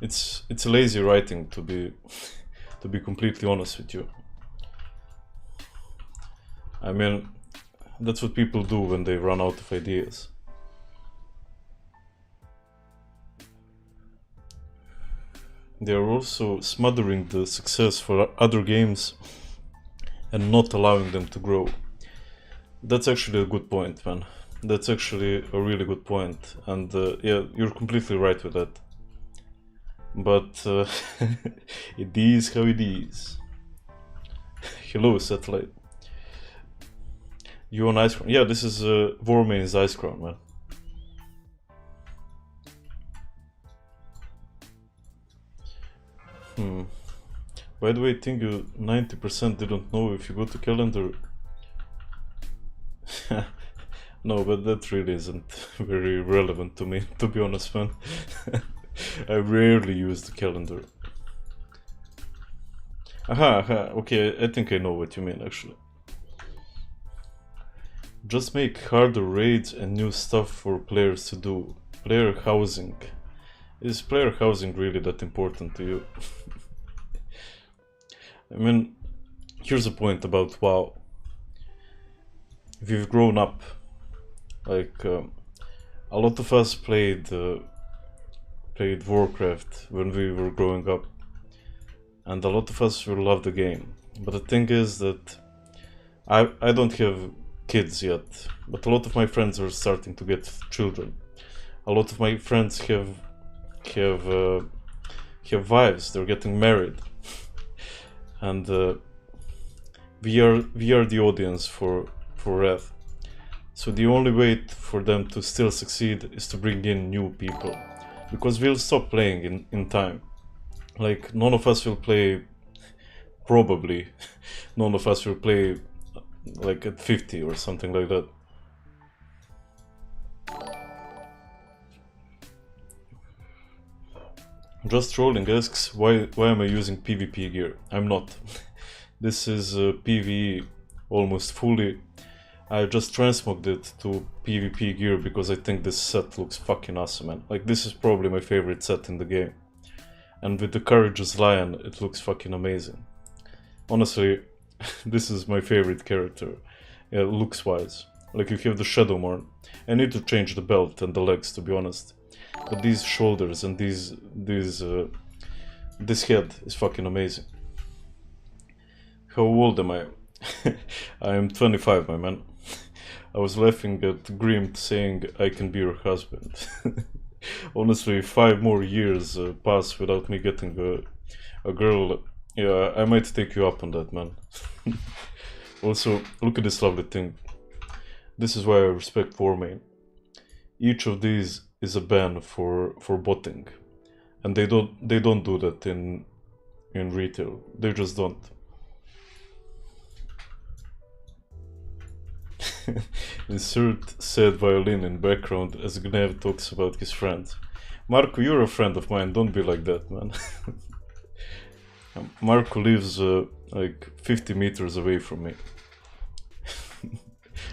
it's lazy writing, to be completely honest with you. I mean, that's what people do when they run out of ideas. They are also smothering the success for other games and not allowing them to grow. That's actually a good point, man. That's actually a really good point. And yeah, you're completely right with that. But it is how it is. Hello, Satellite. You on Ice Crown? Yeah, this is Warmane's Ice Crown, man. By the way, I think 90% didn't know if you go to calendar. No, but that really isn't very relevant to me, to be honest, man. I rarely use the calendar. Aha, okay, I think I know what you mean, actually. Just make harder raids and new stuff for players to do. Player housing. Is player housing really that important to you? I mean, here's a point about WoW. We've grown up. Like, a lot of us played Warcraft when we were growing up. And a lot of us will love the game. But the thing is that I don't have kids yet. But a lot of my friends are starting to get children. A lot of my friends have wives, they're getting married. And we are the audience for Wrath. So the only way for them to still succeed is to bring in new people, because we'll stop playing in time. Like, none of us will play, probably, none of us will play like at 50 or something like that. Just Rolling asks, why am I using PvP gear? I'm not. This is PvE almost fully. I just transmogged it to PvP gear because I think this set looks fucking awesome, man. Like, this is probably my favorite set in the game. And with the Courageous Lion, it looks fucking amazing. Honestly, this is my favorite character, looks-wise. Like, you have the Shadowmourne. I need to change the belt and the legs, to be honest. But these shoulders and this head is fucking amazing. How old am I? I am 25, my man. I was laughing at Grim saying I can be your husband. Honestly, 5 more years pass without me getting a girl. Yeah, I might take you up on that, man. Also, look at this lovely thing. This is why I respect Warmane. Each of these is a ban for botting, and they don't do that in retail. They just don't. Insert sad violin in background as Gnev talks about his friends. Marco, you're a friend of mine, don't be like that, man. Marco lives like 50 meters away from me.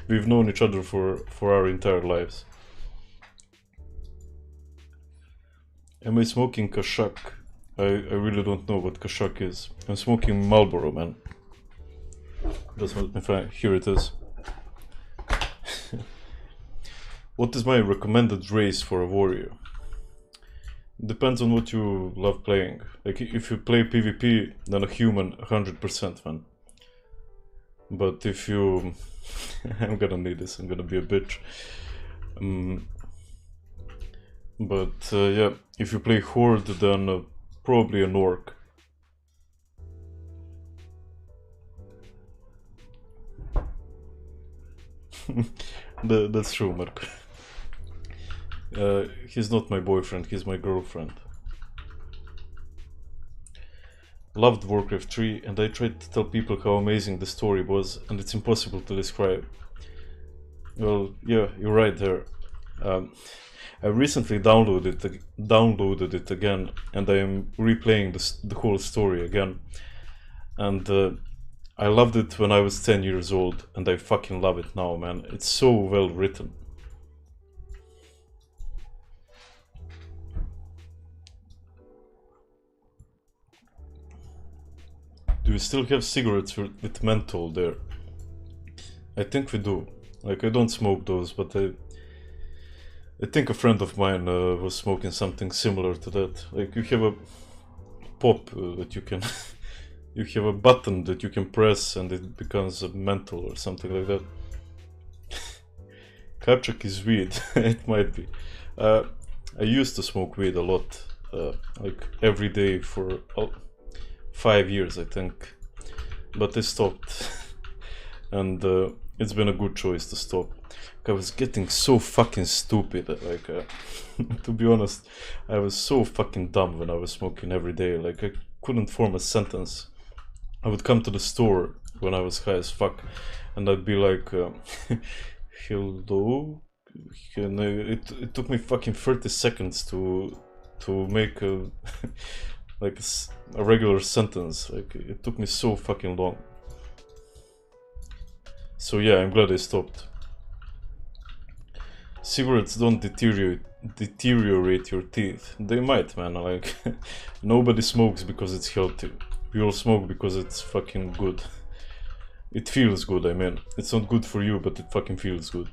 We've known each other for our entire lives. Am I smoking Kashak? I really don't know what Kashak is. I'm smoking Marlboro, man. Just let me find. Here it is. What is my recommended race for a warrior? Depends on what you love playing. Like, if you play PvP, then a human 100%, man. But if you... I'm gonna need this, I'm gonna be a bitch. Yeah, if you play Horde, then probably an orc. That's true, Mark. He's not my boyfriend, he's my girlfriend. Loved Warcraft 3, and I tried to tell people how amazing the story was, and it's impossible to describe. Well, yeah, you're right there. I recently downloaded it again, and I am replaying the whole story again. And I loved it when I was 10 years old, and I fucking love it now, man. It's so well written. Do we still have cigarettes with menthol there? I think we do. Like, I don't smoke those, but I think a friend of mine was smoking something similar to that. Like, you have a pop that you can... you have a button that you can press and it becomes a menthol or something like that. Kapchak is weed. It might be. I used to smoke weed a lot. Like, every day for 5 years, I think. But I stopped. And it's been a good choice to stop. I was getting so fucking stupid. Like, to be honest, I was so fucking dumb when I was smoking every day. Like, I couldn't form a sentence. I would come to the store when I was high as fuck, and I'd be like, hello? It took me fucking 30 seconds to make a like a regular sentence. Like, it took me so fucking long. So yeah, I'm glad I stopped. Cigarettes don't deteriorate your teeth. They might, man. Like, nobody smokes because it's healthy. We all smoke because it's fucking good. It feels good, I mean. It's not good for you, but it fucking feels good.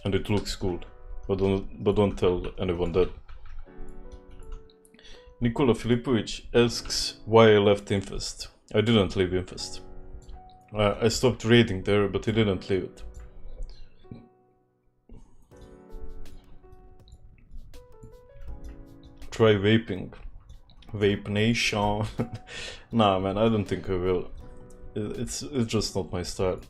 And it looks cool. But don't tell anyone that. Nikola Filipovic asks why I left Infest. I didn't leave Infest. I stopped raiding there, but I didn't leave it. Try vaping. Vape Nation. Nah, man, I don't think I will. It's just not my style.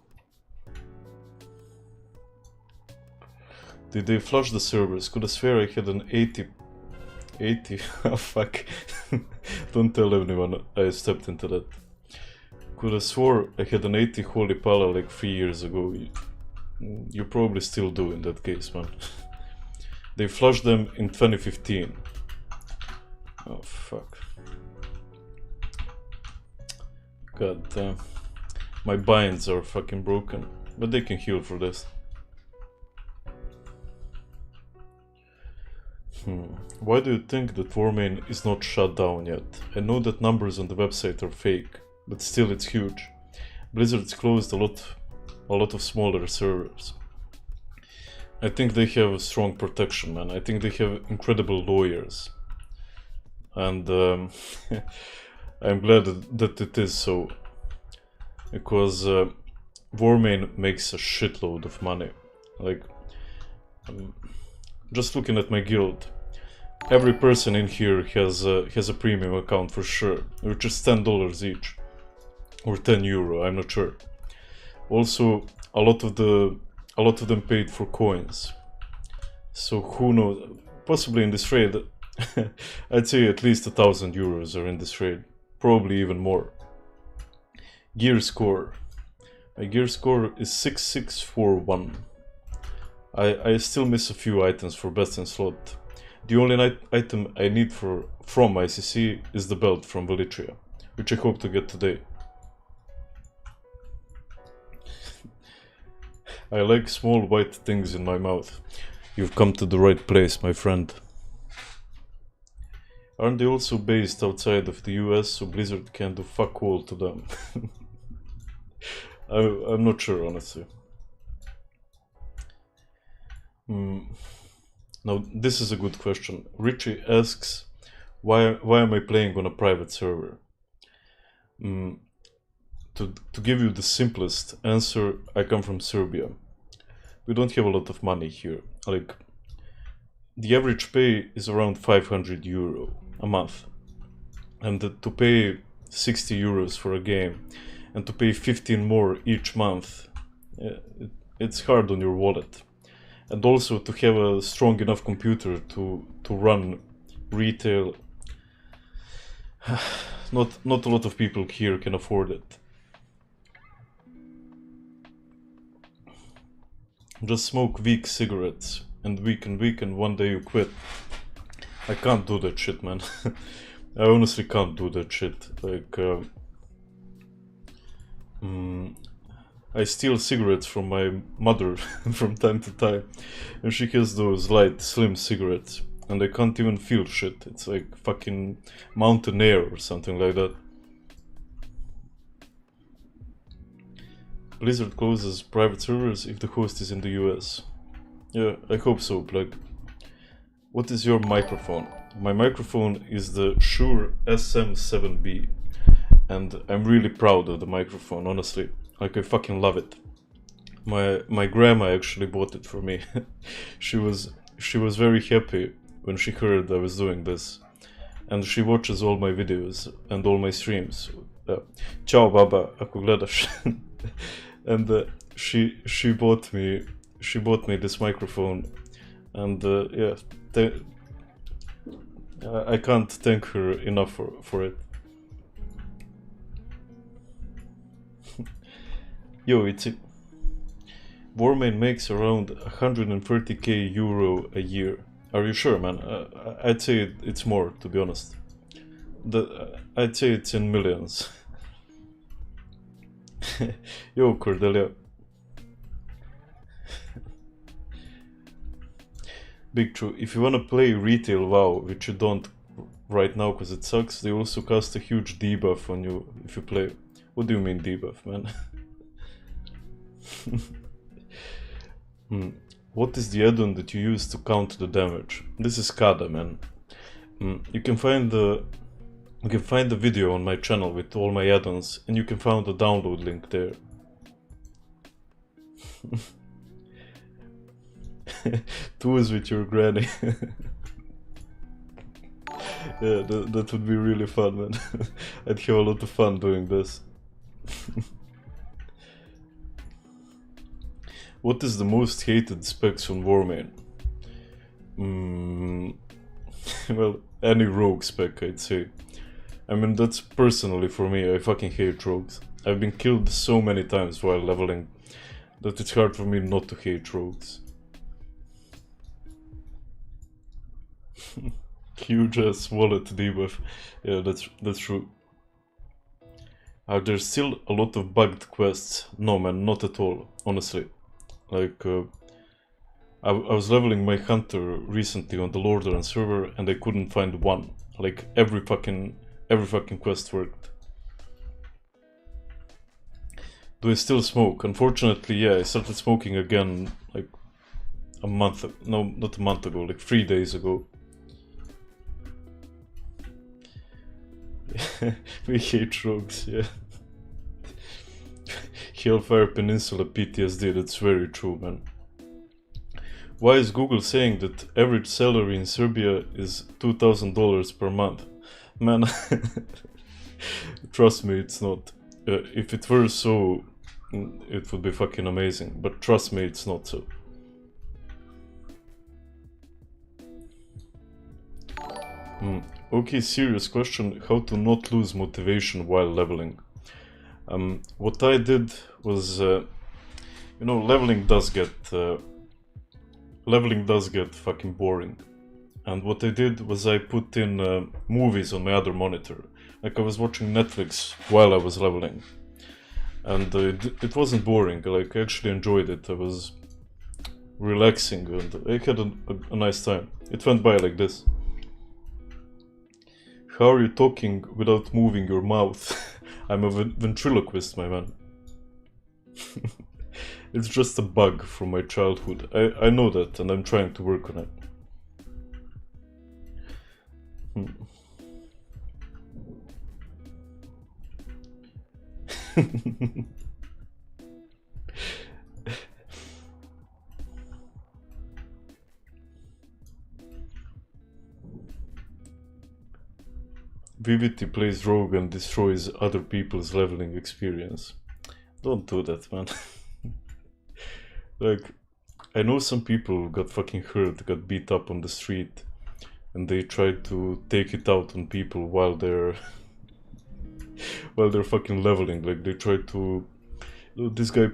Did they flush the servers? Could I swear I had an 80... oh fuck. Don't tell anyone I stepped into that. Could have swore I had an 80 Holy Pala like 3 years ago. You probably still do in that case, man. They flushed them in 2015. Oh fuck. God damn. My binds are fucking broken, but they can heal for this. Why do you think that Warmane is not shut down yet? I know that numbers on the website are fake, but still it's huge. Blizzard's closed a lot of smaller servers. I think they have strong protection, man. I think they have incredible lawyers. And I'm glad that it is so. Because Warmane makes a shitload of money. Like, just looking at my guild, every person in here has a premium account for sure, which is $10 each, or €10, I'm not sure. Also, a lot of them paid for coins. So who knows? Possibly in this raid, I'd say at least €1,000 are in this raid, probably even more. Gear score. My gear score is 6641. I still miss a few items for best in slot. The only item I need from ICC is the belt from Velitria, which I hope to get today. I like small white things in my mouth. You've come to the right place, my friend. Aren't they also based outside of the US, so Blizzard can do fuck all to them? I'm not sure, honestly. Now, this is a good question. Richie asks, why am I playing on a private server? To give you the simplest answer, I come from Serbia. We don't have a lot of money here. Like, the average pay is around €500 a month. And to pay €60 for a game and to pay 15 more each month, it's hard on your wallet. And also to have a strong enough computer to run retail. Not a lot of people here can afford it. Just smoke weak cigarettes and week and one day you quit. I can't do that shit, man. I honestly can't do that shit. Like, I steal cigarettes from my mother from time to time, and she has those light, slim cigarettes, and I can't even feel shit. It's like fucking mountain air or something like that. Blizzard closes private servers if the host is in the US. Yeah, I hope so, Plug. What is your microphone? My microphone is the Shure SM7B, and I'm really proud of the microphone, honestly. Like, I fucking love it. My grandma actually bought it for me. She was very happy when she heard I was doing this, and she watches all my videos and all my streams. Ciao baba, ako gledaš. And she bought me this microphone, and yeah, I can't thank her enough for it. Yo, Warmane makes around €130k a year. Are you sure, man? I'd say it's more, to be honest. I'd say it's in millions. Yo, Cordelia. Big True. If you wanna play retail WoW, which you don't right now because it sucks, they also cast a huge debuff on you if you play. What do you mean debuff, man? What is the add-on that you use to count the damage? This is Kada, man. You can find the video on my channel with all my add-ons, and you can find the download link there. Tours with your granny. Yeah, that would be really fun, man. I'd have a lot of fun doing this. What is the most hated specs on Warmane? Well, any rogue spec, I'd say. I mean, that's personally for me, I fucking hate rogues. I've been killed so many times while leveling that it's hard for me not to hate rogues. Huge ass wallet debuff. Yeah, that's true. Are there still a lot of bugged quests? No man, not at all, honestly. Like, I was leveling my hunter recently on the Lordaeron server and I couldn't find one. Like, every fucking quest worked. Do I still smoke? Unfortunately, yeah, I started smoking again, like, a month ago. No, not a month ago, like 3 days ago. We hate rogues, yeah. Hellfire Peninsula PTSD, that's very true, man. Why is Google saying that average salary in Serbia is $2,000 per month? Man, trust me, it's not. If it were so, it would be fucking amazing, but trust me, it's not so. Okay, serious question. How to not lose motivation while leveling? What I did was, you know, leveling does get fucking boring. And what I did was I put in movies on my other monitor. Like I was watching Netflix while I was leveling. And it wasn't boring, like I actually enjoyed it. I was relaxing and I had a nice time. It went by like this. How are you talking without moving your mouth? I'm a ventriloquist, my man. It's just a bug from my childhood. I know that and I'm trying to work on it. VVT plays rogue and destroys other people's leveling experience. Don't do that, man. Like, I know some people got fucking hurt, got beat up on the street, and they tried to take it out on people while they're fucking leveling. Like they tried to, oh, this guy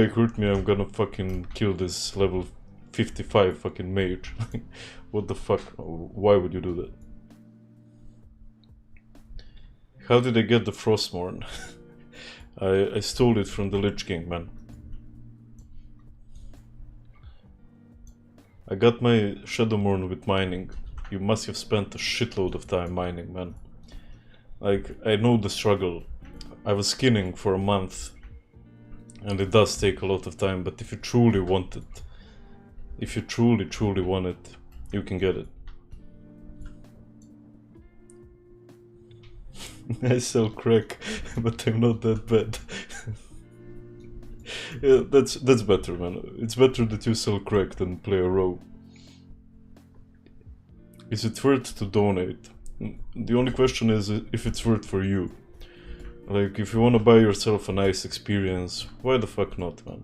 hurt me, I'm gonna fucking kill this level 55 fucking mage. What the fuck? Why would you do that? How did I get the Frostmourne? I stole it from the Lich King, man. I got my Shadowmourne with mining. You must have spent a shitload of time mining, man. Like, I know the struggle. I was skinning for a month. And it does take a lot of time, but if you truly want it, if you truly want it, you can get it. I sell crack, but I'm not that bad. Yeah, that's better, man. It's better that you sell crack than play a rogue. Is it worth to donate? The only question is if it's worth for you. Like, if you want to buy yourself a nice experience, why the fuck not, man?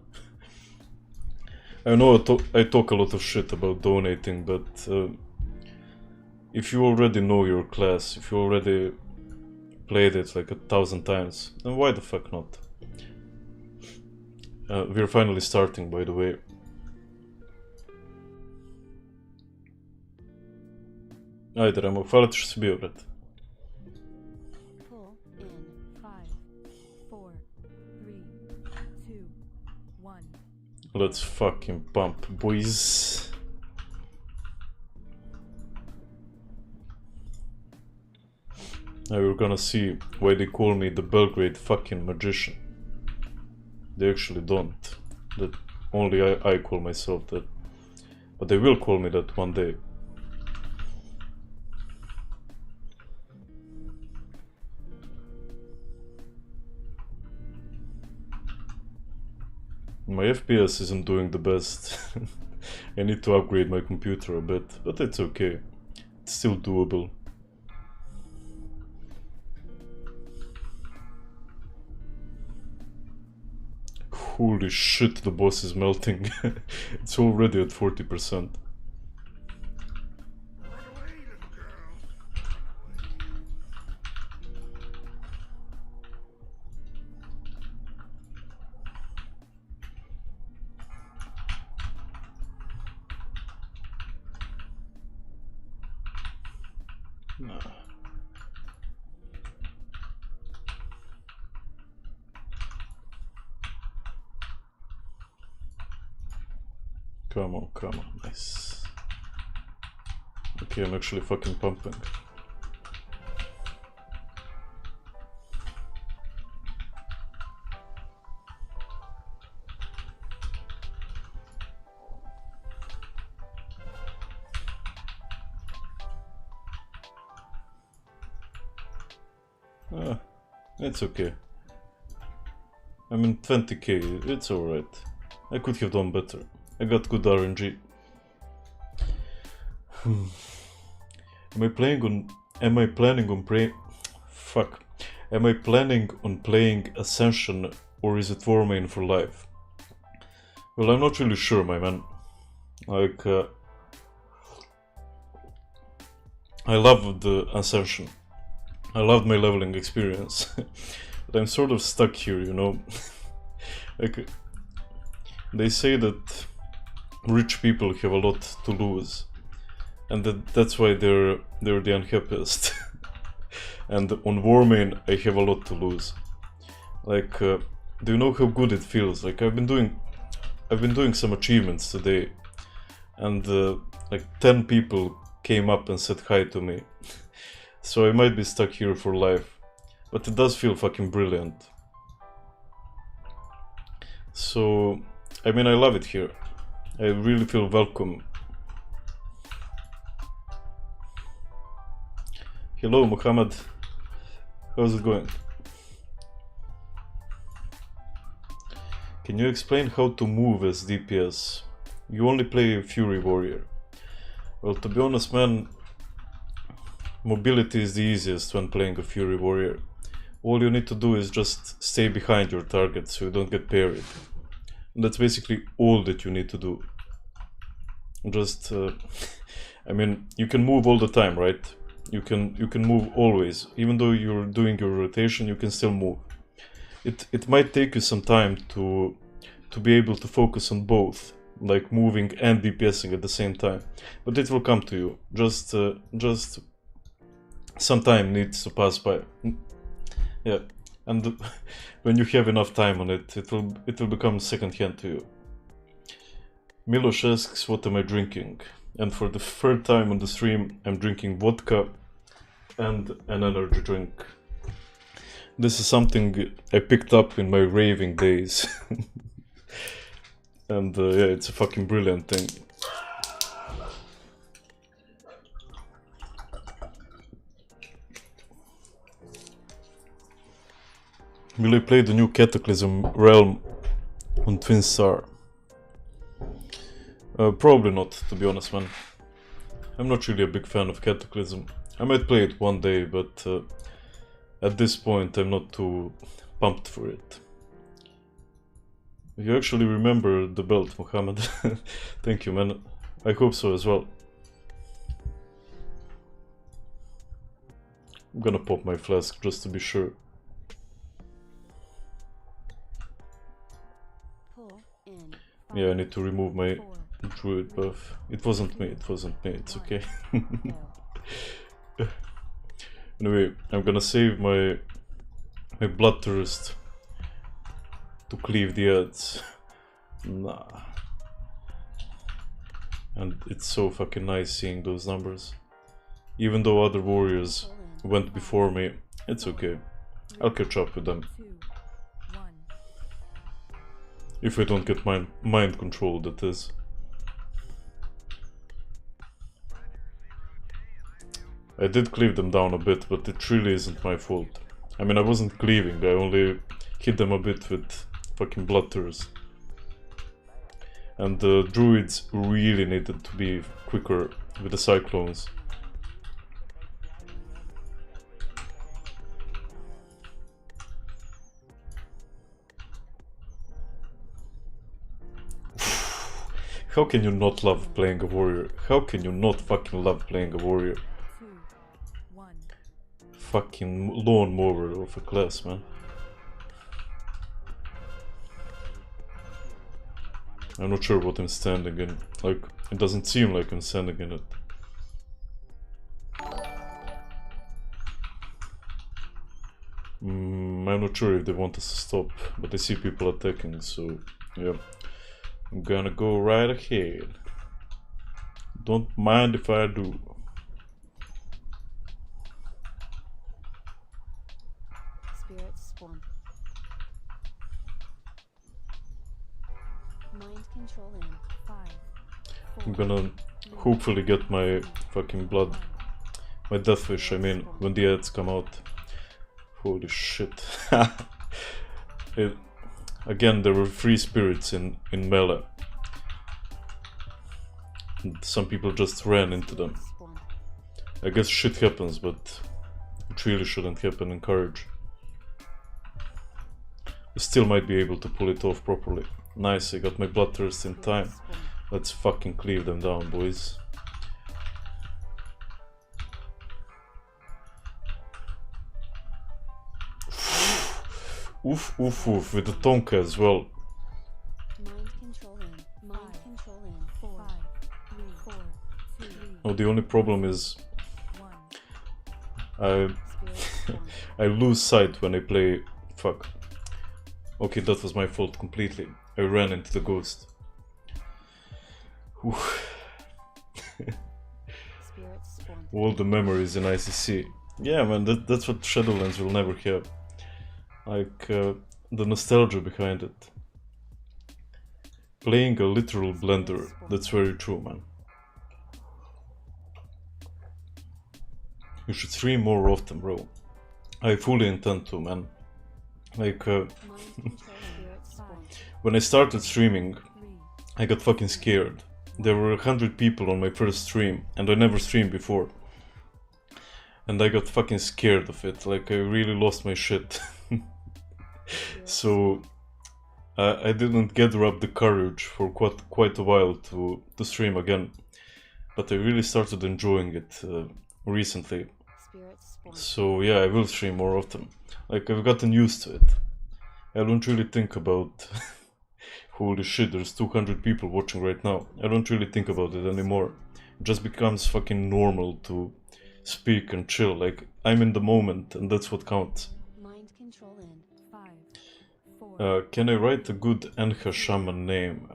I know I talk a lot of shit about donating, but if you already know your class, if you already played it like 1,000 times, then why the fuck not? We're finally starting, by the way. Ajde, Remo, hvala ti što si bio, brate. Pull in 5, 4, 3, 2, 1. Let's fucking pump, boys. Now we're gonna see why they call me the Belgrade fucking magician. They actually don't. That only I call myself that. But they will call me that one day. My FPS isn't doing the best. I need to upgrade my computer a bit, but it's okay. It's still doable. Holy shit, the boss is melting. It's already at 40%. Nah. Come on, nice. Okay, I'm actually fucking pumping. It's okay. I'm in 20k, it's alright. I could have done better. I got good RNG. Am I planning on playing Ascension or is it Warmane for life? Well, I'm not really sure, my man. Like, I loved the Ascension. I loved my leveling experience. But I'm sort of stuck here, you know? Like, they say that rich people have a lot to lose. And that's why they're the unhappiest. And on Warmane, I have a lot to lose. Like, do you know how good it feels? Like, I've been doing some achievements today, and like 10 people came up and said hi to me. So I might be stuck here for life, but it does feel fucking brilliant. So, I mean, I love it here. I really feel welcome. Hello, Muhammad. How's it going? Can you explain how to move as DPS? You only play Fury Warrior. Well, to be honest, man, mobility is the easiest when playing a Fury Warrior. All you need to do is just stay behind your target so you don't get parried. And that's basically all that you need to do. Just, I mean, you can move all the time, right? You can move always. Even though you're doing your rotation, you can still move. It might take you some time to be able to focus on both, like moving and DPSing at the same time. But it will come to you. Just some time needs to pass by. Yeah, and when you have enough time on it, it will become second hand to you. Milosh asks, what am I drinking? And for the third time on the stream, I'm drinking vodka and an energy drink. This is something I picked up in my raving days. And yeah, it's a fucking brilliant thing. Will I play the new Cataclysm Realm on Twin Star? Probably not, to be honest, man. I'm not really a big fan of Cataclysm. I might play it one day, but at this point I'm not too pumped for it. You actually remember the belt, Mohammed. Thank you, man. I hope so as well. I'm gonna pop my flask just to be sure. Yeah, I need to remove my druid buff. It wasn't me, it's okay. Anyway, I'm gonna save my bloodthirst to cleave the ads. Nah. And it's so fucking nice seeing those numbers. Even though other warriors went before me, it's okay. I'll catch up with them. If I don't get mind control, that is. I did cleave them down a bit, but it really isn't my fault. I mean, I wasn't cleaving, I only hit them a bit with fucking bloodthirst. And the druids really needed to be quicker with the cyclones. How can you not love playing a warrior? How can you not fucking love playing a warrior? 2, 1. Fucking lawnmower of a class, man. I'm not sure what I'm standing in. Like, it doesn't seem like I'm standing in it. I'm not sure if they want us to stop, but I see people attacking, so yeah. I'm gonna go right ahead. Don't mind if I do. Spirits spawn. Mind control in 5, 4, I'm gonna hopefully get my fucking blood, my death wish, I mean, when the ads come out. Holy shit. Again, there were 3 spirits in melee. And some people just ran into them. spawn. I guess shit happens, but it really shouldn't happen in Courage. We still might be able to pull it off properly. Nice, I got my bloodthirst in time. Spawn. Let's fucking cleave them down, boys. Oof, oof, oof, with the Tonka as well. Mind control in. Mind control in 4, 3, 4, 2, Oh, the only problem is 1. I Spirits spawn. I lose sight when I play. Fuck. Okay, that was my fault completely. I ran into the ghost. Oof. Spirits spawn. All the memories in ICC. Yeah, man, that's what Shadowlands will never have. Like, the nostalgia behind it. Playing a literal blender, that's very true, man. You should stream more often, bro. I fully intend to, man. Like, Mind control spirits spawn. when I started streaming, 3, I got fucking scared. There were 100 people on my first stream, and I never streamed before. And I got fucking scared of it, like I really lost my shit. So I didn't gather up the courage for quite a while to stream again. But I really started enjoying it recently. Spirits spawn. So yeah, I will stream more often. Like, I've gotten used to it. I don't really think about... Holy shit, there's 200 people watching right now. I don't really think about it anymore. It just becomes fucking normal to speak and chill. Like, I'm in the moment, and that's what counts. Mind control in 5, 4, Can I write a good Enha shaman name?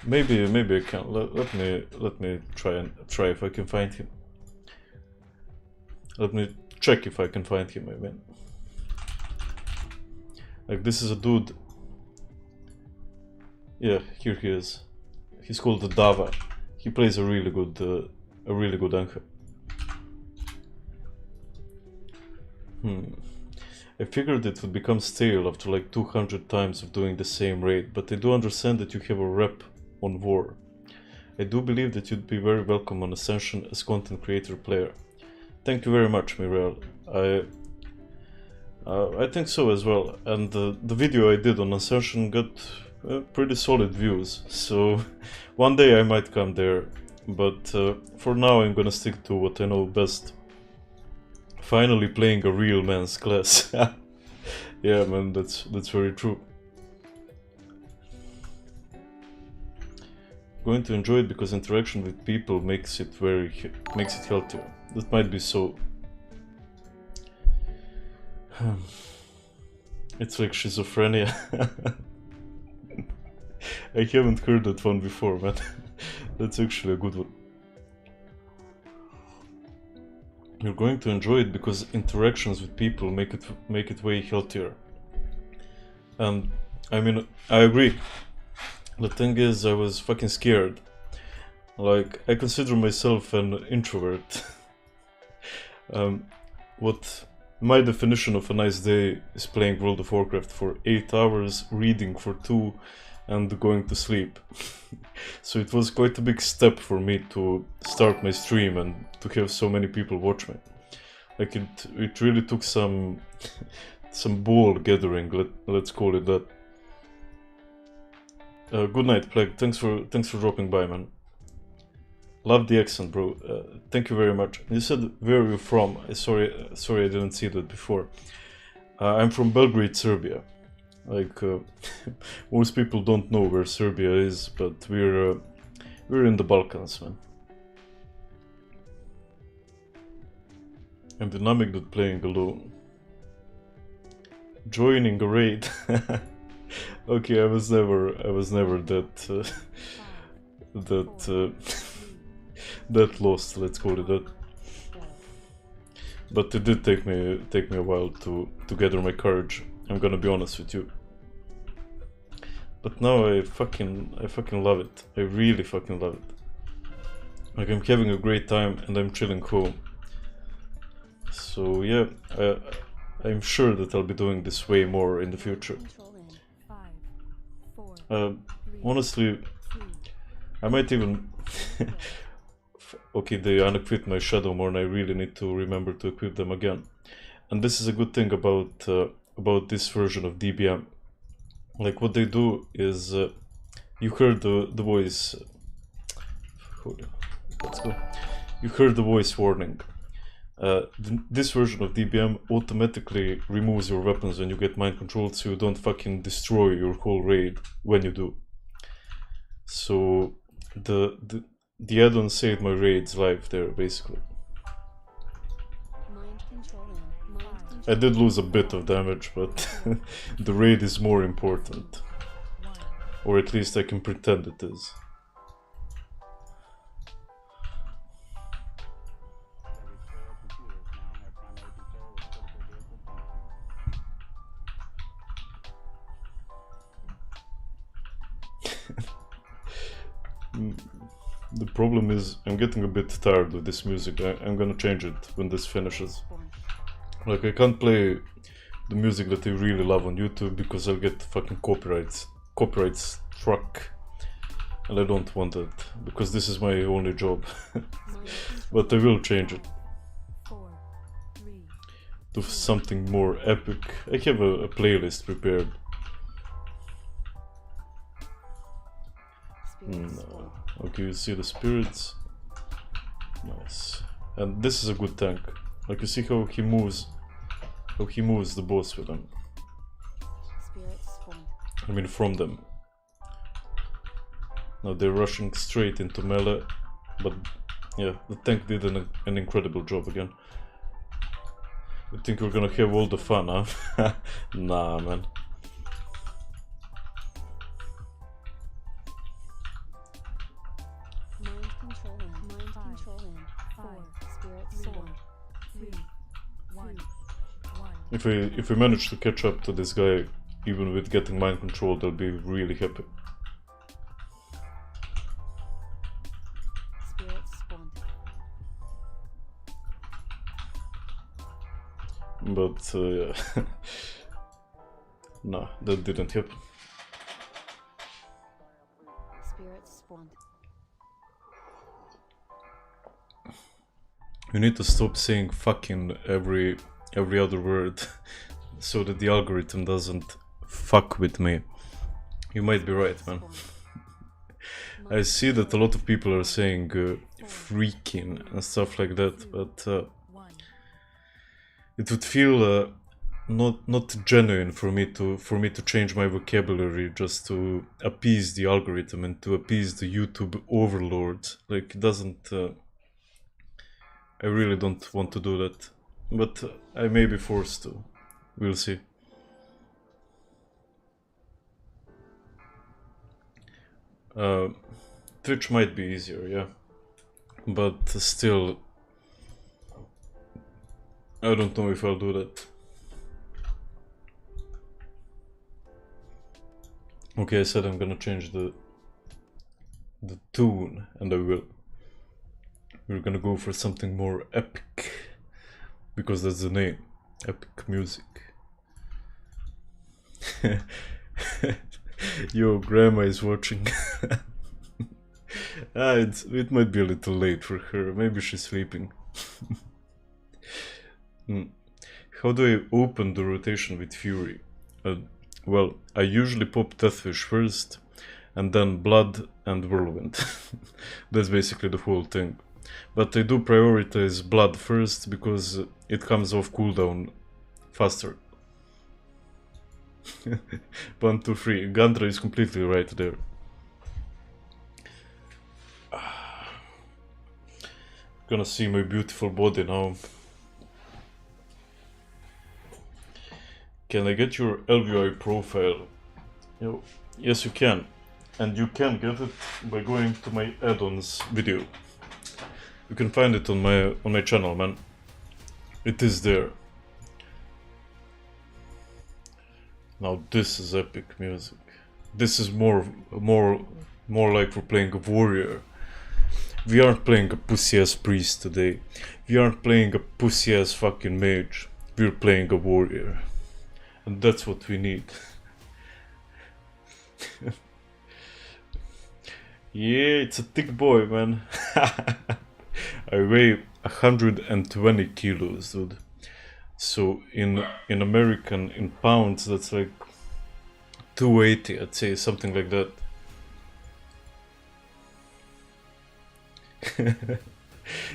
Maybe I can. Let me try if I can find him. Let me check if I can find him. I mean, like, this is a dude. Yeah, here he is. He's called the Dava. He plays a really good Enha. I figured it would become stale after like 200 times of doing the same raid, but I do understand that you have a rep on War. I do believe that you'd be very welcome on Ascension as content creator player. Thank you very much, Mirel. I think so as well, and the video I did on Ascension got pretty solid views, so one day I might come there, but for now I'm gonna stick to what I know best. Finally playing a real man's class. Yeah, man, that's very true. Going to enjoy it because interaction with people makes it healthier. That might be so. It's like schizophrenia. I haven't heard that one before, man. That's actually a good one. You're going to enjoy it because interactions with people make it way healthier. And I mean, I agree. The thing is, I was fucking scared. Like, I consider myself an introvert. What my definition of a nice day is playing World of Warcraft for 8 hours, reading for 2, and going to sleep. So it was quite a big step for me to start my stream and to have so many people watch me. Like, it really took some ball gathering, let's call it that. Good night, Plague. Thanks for dropping by, man. Love the accent, bro. Thank you very much. You said where are you from? Sorry, I didn't see that before. I'm from Belgrade, Serbia. Like most people don't know where Serbia is, but we're in the Balkans, man. I'm dynamic not playing alone. Joining a raid. Okay, I was never that that lost. Let's call it that. But it did take me a while to gather my courage. I'm gonna be honest with you. But now I fucking love it. I really fucking love it. Like I'm having a great time and I'm chilling home. So yeah, I'm sure that I'll be doing this way more in the future. Control in. Honestly, I might even... Okay, they unequipped my Shadowmourne. I really need to remember to equip them again. And this is a good thing about this version of DBM. Like what they do is, you heard the voice. Hold on, let's go. You heard the voice warning. This version of DBM automatically removes your weapons when you get mind controlled, so you don't fucking destroy your whole raid when you do. So the add-on saved my raid's life there, basically. Mind control in. Mind control. I did lose a bit of damage, but the raid is more important. Or at least I can pretend it is. The problem is, I'm getting a bit tired of this music. I'm gonna change it when this finishes. Like, I can't play the music that I really love on YouTube because I'll get fucking copyright struck. And I don't want that, because this is my only job. But I will change it to something more epic. I have a playlist prepared. Okay, you see the spirits. Nice. And this is a good tank. Like, you see how he moves the boss with them. Spirits spawned. I mean, from them. Now they're rushing straight into melee, but yeah, the tank did an incredible job again. You think we're gonna have all the fun, huh? Nah, man. Mind control in. Mind control in. 4. Spirits spawned. 3. 1. If we manage to catch up to this guy, even with getting mind control, I'll be really happy. Spirits spawned. But yeah. Nah, that didn't happen. Spirits spawned. You need to stop saying fucking every other word so that the algorithm doesn't fuck with me. You might be right, man. I see that a lot of people are saying freaking and stuff like that, but it would feel not genuine for me to change my vocabulary just to appease the algorithm and to appease the YouTube overlords. Like, it doesn't. I really don't want to do that, but I may be forced to. We'll see. Twitch might be easier, yeah, but still, I don't know if I'll do that. Okay, I said I'm gonna change the tune, and I will. We're gonna go for something more epic, because that's the name, epic music. Yo, grandma is watching. It might be a little late for her, maybe she's sleeping. How do I open the rotation with Fury? Well, I usually pop Deathwish first, and then blood and whirlwind. That's basically the whole thing. But I do prioritize blood first because it comes off cooldown faster. 1, 2, 3. Gandra is completely right there. Gonna see my beautiful body now. Can I get your LVI profile? Yes, you can. And you can get it by going to my add-ons video. You can find it on my channel, man. It is there. Now this is epic music. This is more like we're playing a warrior. We aren't playing a pussy-ass priest today. We aren't playing a pussy-ass fucking mage. We're playing a warrior. And that's what we need. Yeah, it's a thick boy, man. I weigh 120 kilos, dude. So in American, in pounds, that's like 280, I'd say, something like that.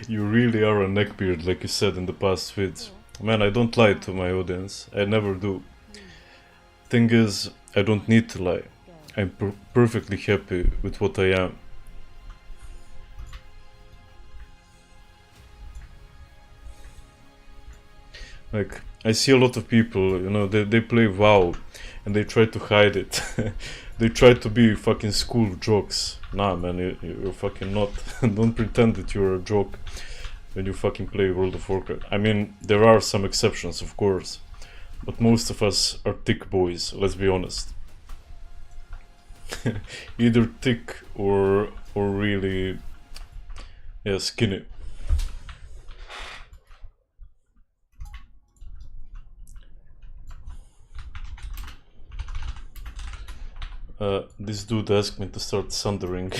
You really are a neckbeard, like you said in the past vids. Man, I don't lie to my audience. I never do. Thing is, I don't need to lie. I'm perfectly happy with what I am. Like, I see a lot of people, you know, they play WoW and they try to hide it. They try to be fucking school jokes. Nah, man, you're fucking not. Don't pretend that you're a joke when you fucking play World of Warcraft. I mean, there are some exceptions, of course, but most of us are thick boys, let's be honest. Either thick or really, yeah, skinny. This dude asked me to start sundering.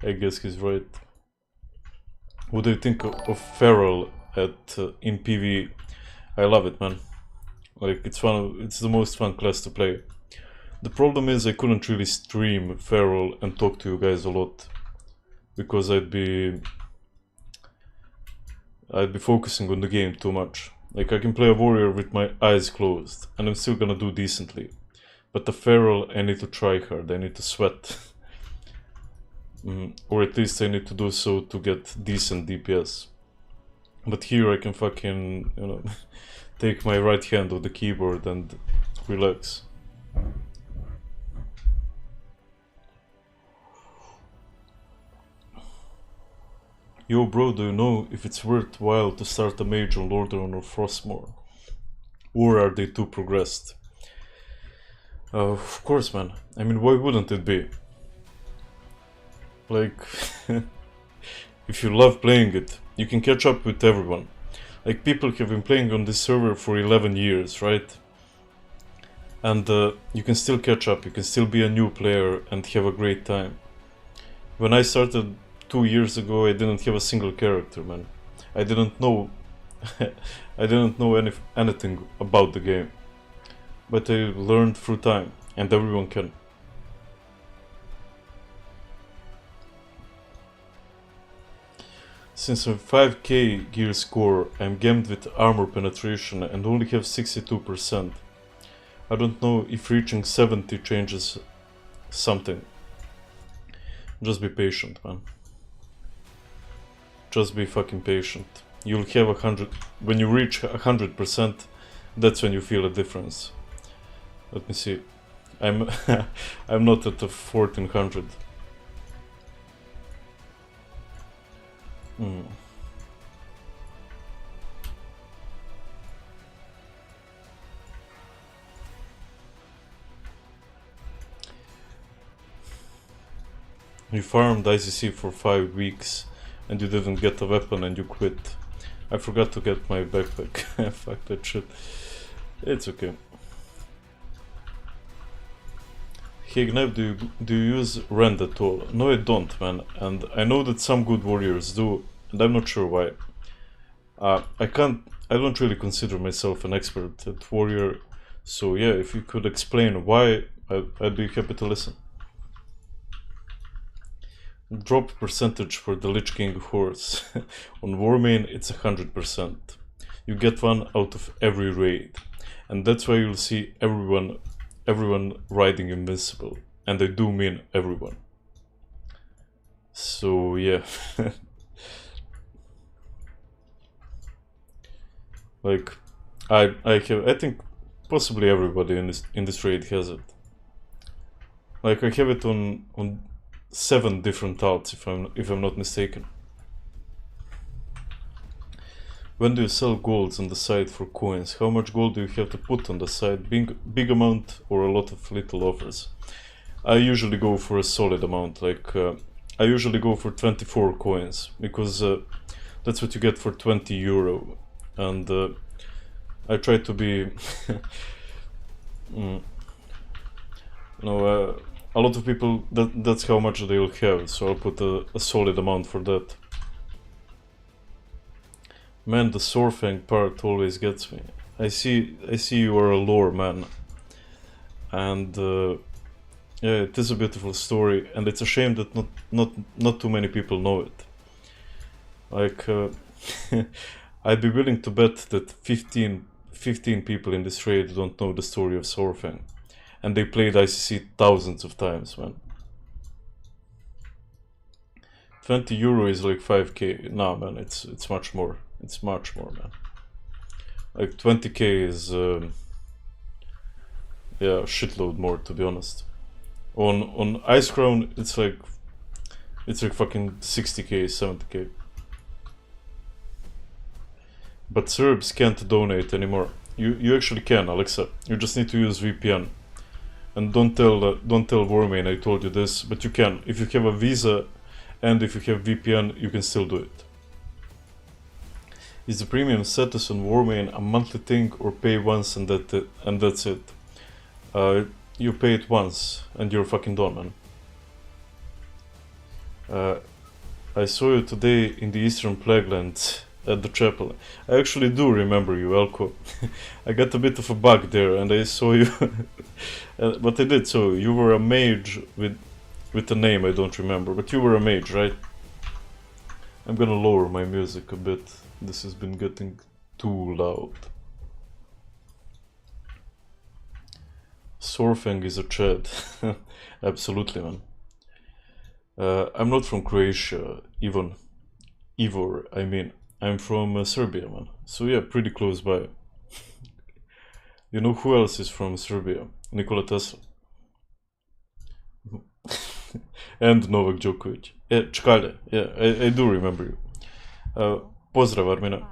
I guess he's right. What do you think of Feral in PvE? I love it, man. Like, it's fun. It's the most fun class to play. The problem is I couldn't really stream Feral and talk to you guys a lot because I'd be focusing on the game too much. Like, I can play a warrior with my eyes closed and I'm still gonna do decently. But the Feral, I need to try hard, I need to sweat. Or at least I need to do so to get decent DPS. But here I can fucking, you know, take my right hand off the keyboard and relax. Yo bro, do you know if it's worthwhile to start a mage on Lordaeron or Frostmourne? Or are they too progressed? Of course, man. I mean, why wouldn't it be? Like, if you love playing it, you can catch up with everyone. Like, people have been playing on this server for 11 years, right? And you can still catch up, you can still be a new player and have a great time. When I started 2 years ago, I didn't have a single character, man. I didn't know anything about the game. But I learned through time, and everyone can. Since I'm 5k gear score, I'm gemmed with armor penetration and only have 62%. I don't know if reaching 70 changes something. Just be patient, man. Just be fucking patient. You'll have 100. When you reach 100%, that's when you feel a difference. Let me see. I'm I'm not at the 1400. You farmed ICC for 5 weeks and you didn't get a weapon and you quit. I forgot to get my backpack. Fuck that shit. It's okay. Hey Gnev, do you use Rend at all? No, I don't, man, and I know that some good warriors do, and I'm not sure why. I don't really consider myself an expert at warrior, so yeah, if you could explain why, I'd be happy to listen. drop percentage for the Lich King horse. On Warmane it's 100%. You get one out of every raid. And that's why you'll see everyone riding invincible. And I do mean everyone. So yeah. Like I think possibly everybody in this raid has it. Like I have it on 7 different alts if I'm not mistaken. When do you sell golds on the side for coins? How much gold do you have to put on the side? Big amount or a lot of little offers? I usually go for a solid amount. Like I usually go for 24 coins because that's what you get for 20 euro. And I try to be no, a lot of people that's how much they'll have, so I'll put a solid amount for that. Man, the Sorfang part always gets me. I see you are a lore man, and yeah, it is a beautiful story, and it's a shame that not too many people know it. Like I'd be willing to bet that 15 people in this raid don't know the story of Sorfang, and they played ICC thousands of times, man. 20 euro is like 5k. Nah, man, it's much more. It's much more, man. Like 20k is yeah, a shitload more, to be honest. On Ice Crown it's like fucking 60k, 70k. But Serbs can't donate anymore. You actually can, Alexa. You just need to use VPN. And don't tell Warmane I told you this, but you can. If you have a Visa and if you have VPN, you can still do it. Is the premium status on Warmane a monthly thing or pay once and that's it? You pay it once and you're fucking done, man. I saw you today in the Eastern Plaguelands at the chapel. I actually do remember you, Elko. I got a bit of a bug there and I saw you. But I did, so you were a mage with a name I don't remember, but you were a mage, right? I'm gonna lower my music a bit. This has been getting too loud. Sorfang is a Chad. Absolutely, man. I'm not from Croatia, Ivor, I mean. I'm from Serbia, man. So yeah, pretty close by. You know who else is from Serbia? Nikola Tesla. And Novak Djokovic. Yeah, Čkalja. Yeah, I do remember you. Pozdrav, Armina. 5,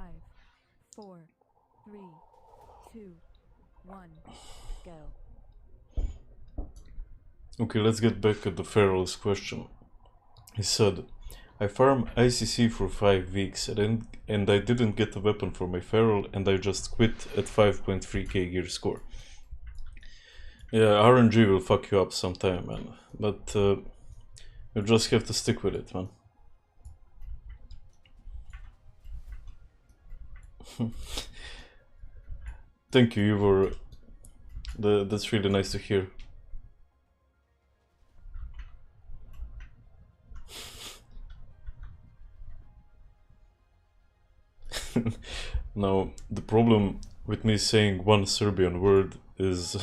4, 3, 2, 1, go. Okay, let's get back at the Feral's question. He said, I farm ICC for 5 weeks and I didn't get a weapon for my Feral and I just quit at 5.3k gear score. Yeah, RNG will fuck you up sometime, man. But you just have to stick with it, man. Thank you, Ivor. That's really nice to hear. Now, the problem with me saying one Serbian word is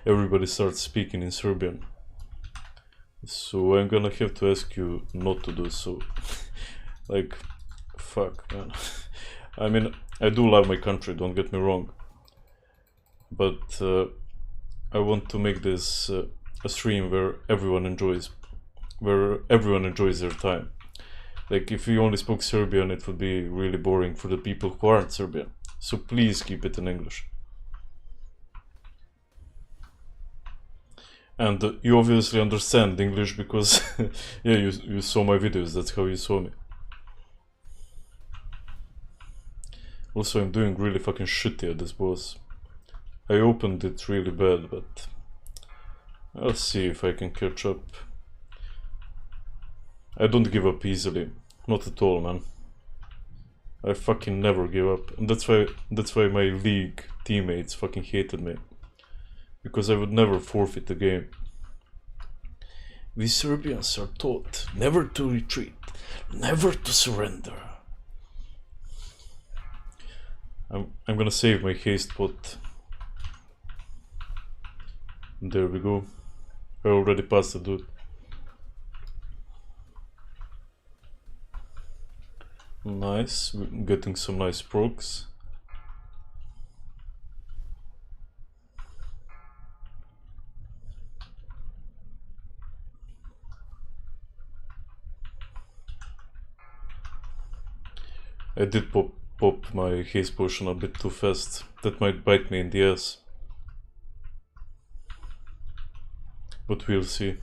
everybody starts speaking in Serbian. So I'm gonna have to ask you not to do so. Like, fuck, man. I mean, I do love my country, don't get me wrong. But I want to make this a stream where everyone enjoys their time. Like, if we only spoke Serbian, it would be really boring for the people who aren't Serbian. So please keep it in English. And you obviously understand English because, yeah, you saw my videos, that's how you saw me. Also, I'm doing really fucking shitty at this boss. I opened it really bad, but I'll see if I can catch up. I don't give up easily. Not at all, man. I fucking never give up. And that's why my league teammates fucking hated me. Because I would never forfeit the game. We Serbians are taught never to retreat, never to surrender. I'm gonna save my haste pot. There we go. I already passed the dude. Nice, getting some nice procs. I did pop my haste potion a bit too fast. That might bite me in the ass. But we'll see.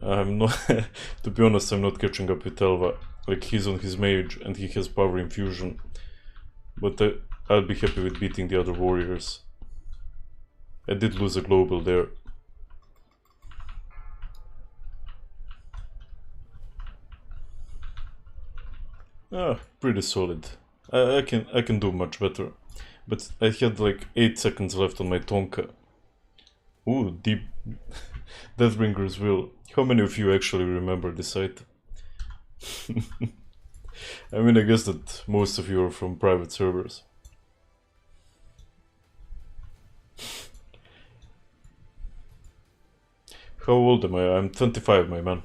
I'm not, to be honest, I'm not catching up with Elva. Like, he's on his mage and he has power infusion. But I'll be happy with beating the other warriors. I did lose a global there. Pretty solid. I can do much better. But I had like 8 seconds left on my Tonka. Ooh, deep. Deathbringer's Will. How many of you actually remember this site? I mean, I guess that most of you are from private servers. How old am I? I'm 25, my man.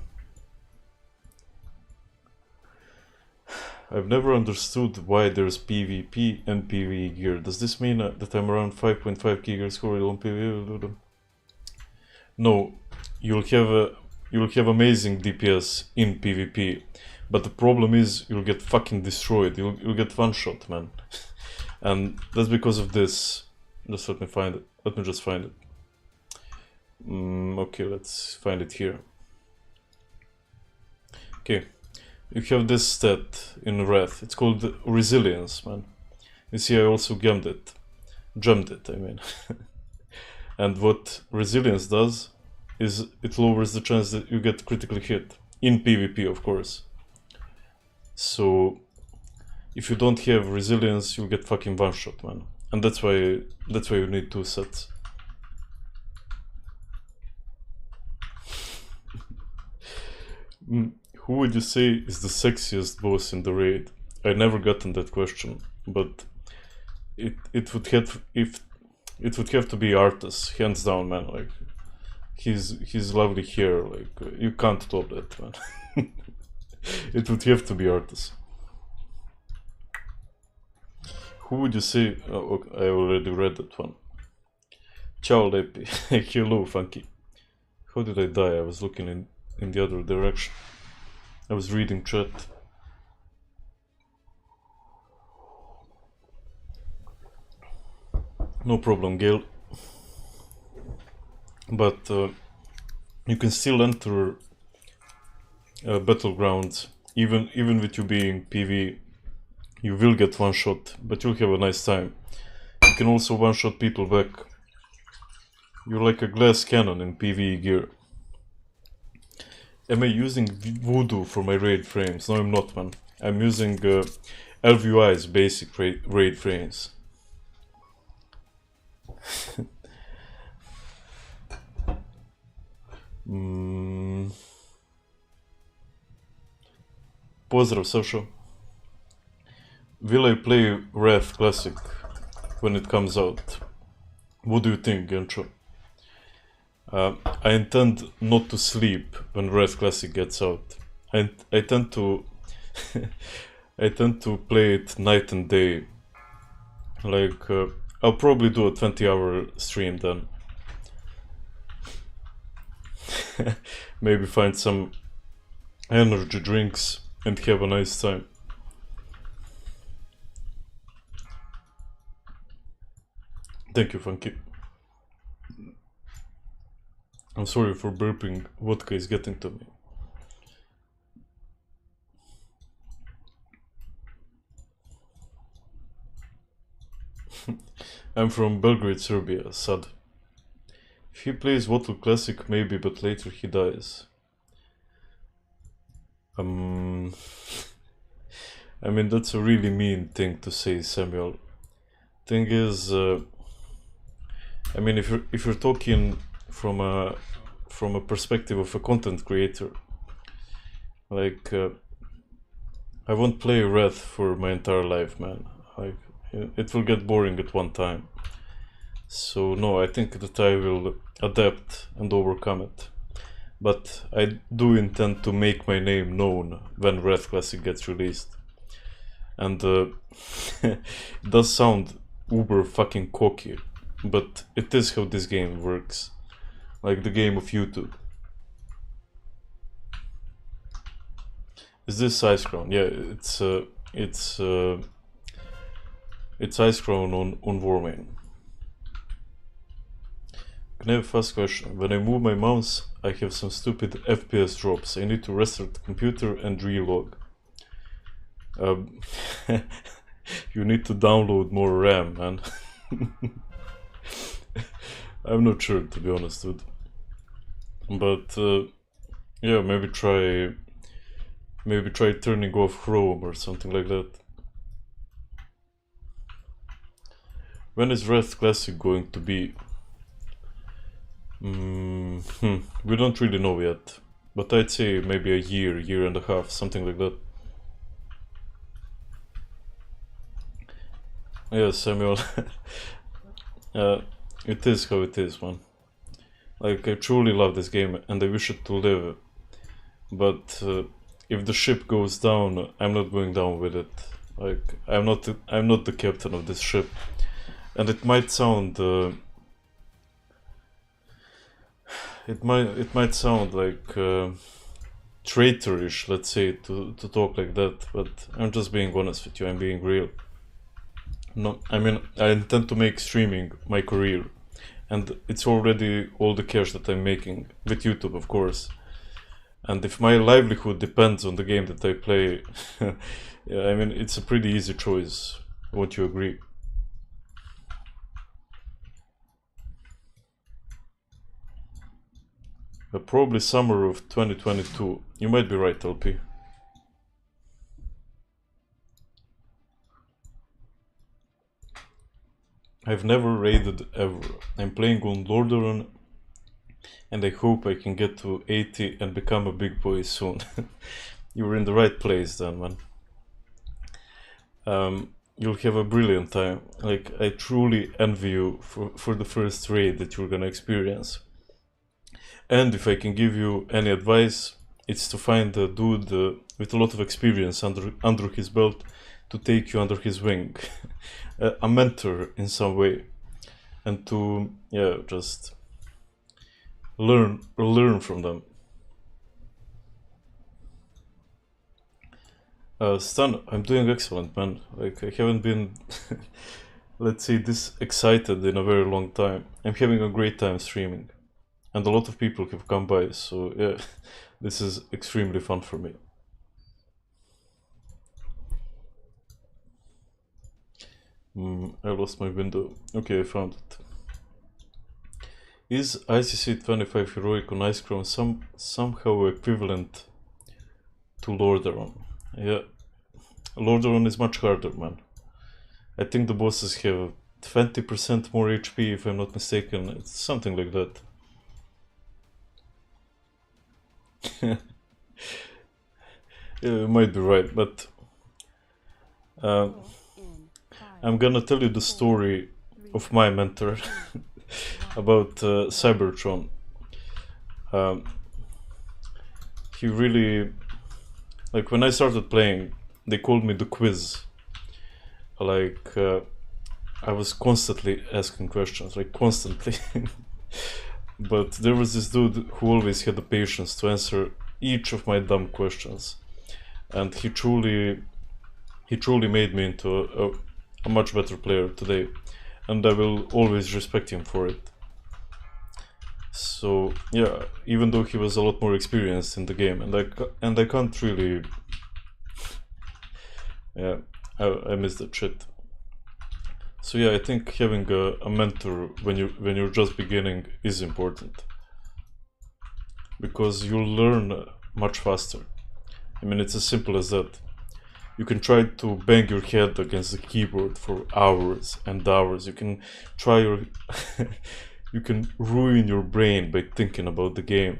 I've never understood why there's PvP and PvE gear. Does this mean that I'm around 5.5 gigahertz score on PvE? No, you'll have amazing DPS in PvP, but the problem is you'll get fucking destroyed. You'll get one shot, man, and that's because of this. Just let me find it. Let me just find it. Okay, let's find it here. Okay. You have this stat in Wrath. It's called Resilience, man. You see, I also gemmed it. I mean. And what Resilience does is it lowers the chance that you get critically hit. In PvP, of course. So, if you don't have Resilience, you'll get fucking one-shot, man. And that's why you need 2 sets. Who would you say is the sexiest boss in the raid? I never gotten that question, but it would have to be Arthas, hands down, man. Like his lovely hair, like you can't top that, man. It would have to be Arthas. Who would you say? Oh, okay, I already read that one. Ciao, Lepi. Hello, Funky. How did I die? I was looking in the other direction. I was reading chat. No problem, Gale. But you can still enter battlegrounds, even with you being PV. You will get one shot, but you'll have a nice time. You can also one shot people back. You're like a glass cannon in PvE gear. Am I using Voodoo for my raid frames? No, I'm not, man. I'm using LVUI's basic raid frames. Pozdrav, Sasha. Will I play Wrath Classic when it comes out? What do you think, Gencho? I intend not to sleep when Wrath Classic gets out. I tend to I tend to play it night and day. Like I'll probably do a 20-hour stream then. Maybe find some energy drinks and have a nice time. Thank you, Funky. I'm sorry for burping, vodka is getting to me. I'm from Belgrade, Serbia, sad. If he plays Wattle Classic, maybe, but later he dies. I mean, that's a really mean thing to say, Samuel. Thing is, I mean, if you're talking from a perspective of a content creator, like I won't play Red for my entire life, man. Like it will get boring at one time. So no, I think that I will adapt and overcome it. But I do intend to make my name known when Red Classic gets released. And it does sound uber fucking cocky, but it is how this game works. Like the game of YouTube. Is this Ice Crown? Yeah, it's Ice Crown on Warmane. Can I have a fast question? When I move my mouse, I have some stupid FPS drops. I need to restart the computer and relog. You need to download more RAM, man. I'm not sure, to be honest, dude. But yeah, maybe try turning off Chrome or something like that. When is Red Classic going to be? We don't really know yet, but I'd say maybe a year and a half, something like that. Yeah, Samuel. It is how it is, man. Like, I truly love this game and I wish it to live, but if the ship goes down, I'm not going down with it. Like, I'm not the captain of this ship, and it might sound it might sound like traitorish, let's say, to talk like that, but I'm just being honest with you. I'm being real. No, I mean, I intend to make streaming my career, and it's already all the cash that I'm making with YouTube, of course. And if my livelihood depends on the game that I play, yeah, I mean, it's a pretty easy choice. Won't you agree? Probably summer of 2022. You might be right, LP. I've never raided ever. I'm playing on Lordaeron, and I hope I can get to 80 and become a big boy soon. You're in the right place then, man. You'll have a brilliant time. Like, I truly envy you for the first raid that you're gonna experience. And if I can give you any advice, it's to find a dude with a lot of experience under his belt to take you under his wing. A mentor in some way. And to, yeah, just learn from them. Stan, I'm doing excellent, man. Like, I haven't been, let's say, this excited in a very long time. I'm having a great time streaming. And a lot of people have come by, so yeah, this is extremely fun for me. I lost my window. Okay, I found it. Is ICC 25 Heroic on Ice Crown somehow equivalent to Lordaeron? Yeah, Lordaeron is much harder, man. I think the bosses have 20% more HP, if I'm not mistaken. It's something like that. Yeah, you might be right, but I'm gonna tell you the story of my mentor about Cybertron. He really, like, when I started playing, they called me the quiz. Like, I was constantly asking questions, like constantly. But there was this dude who always had the patience to answer each of my dumb questions, and he truly made me into a much better player today, and I will always respect him for it. So yeah, even though he was a lot more experienced in the game, and I can't really, yeah, I miss that shit. So yeah, I think having a mentor when you're just beginning is important, because you'll learn much faster. I mean, it's as simple as that. You can try to bang your head against the keyboard for hours and hours. You can try your you can ruin your brain by thinking about the game.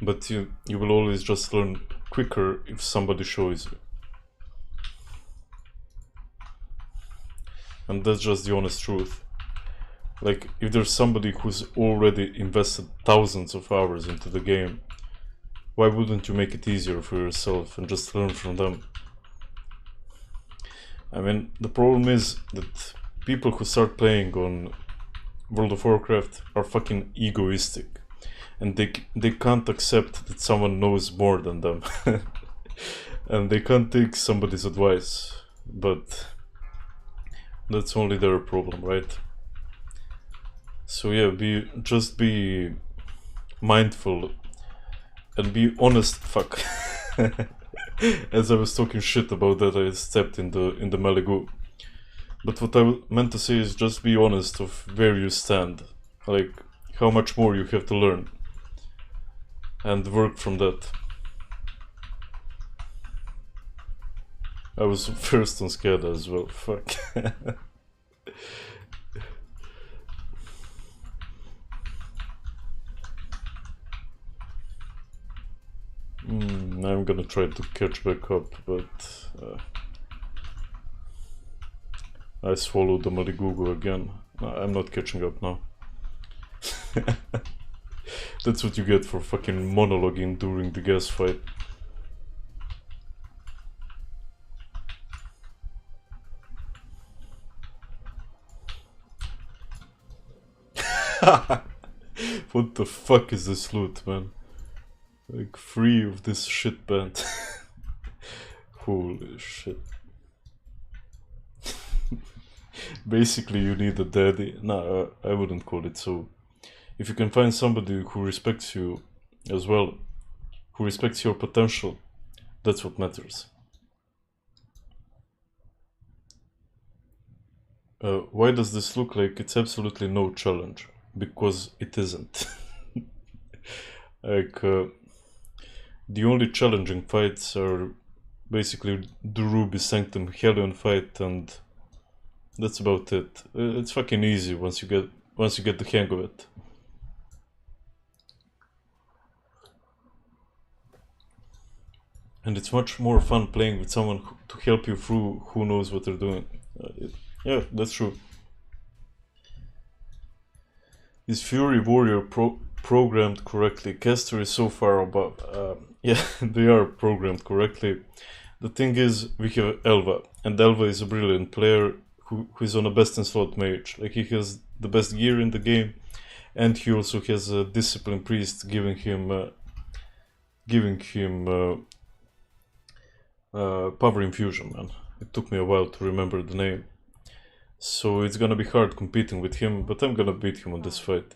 But you will always just learn quicker if somebody shows you. And that's just the honest truth. Like, if there's somebody who's already invested thousands of hours into the game, why wouldn't you make it easier for yourself and just learn from them? I mean, the problem is that people who start playing on World of Warcraft are fucking egoistic. And they can't accept that someone knows more than them. And they can't take somebody's advice. But that's only their problem, right? So yeah, just be mindful and be honest. Fuck. As I was talking shit about that, I stepped in the melee goo. But what I meant to say is just be honest of where you stand, like how much more you have to learn, and work from that. I was first on SCADA as well. Fuck. I'm gonna try to catch back up, but I swallowed the Maligugu again. I'm not catching up now. That's what you get for fucking monologuing during the gas fight. What the fuck is this loot, man? Like, free of this shit band. Holy shit. Basically, you need a daddy. Nah, I wouldn't call it so. If you can find somebody who respects you as well, who respects your potential, that's what matters. Why does this look like it's absolutely no challenge? Because it isn't. Like, the only challenging fights are basically the Ruby Sanctum Hellion fight, and that's about it. It's fucking easy once you get the hang of it. And it's much more fun playing with someone to help you through who knows what they're doing. Yeah, that's true. Is Fury Warrior programmed correctly? Caster is so far above. Yeah, they are programmed correctly. The thing is, we have Elva, and Elva is a brilliant player who is on a best in slot mage. Like, he has the best gear in the game, and he also has a discipline priest giving him power infusion, man. It took me a while to remember the name. So it's gonna be hard competing with him, but I'm gonna beat him on this fight.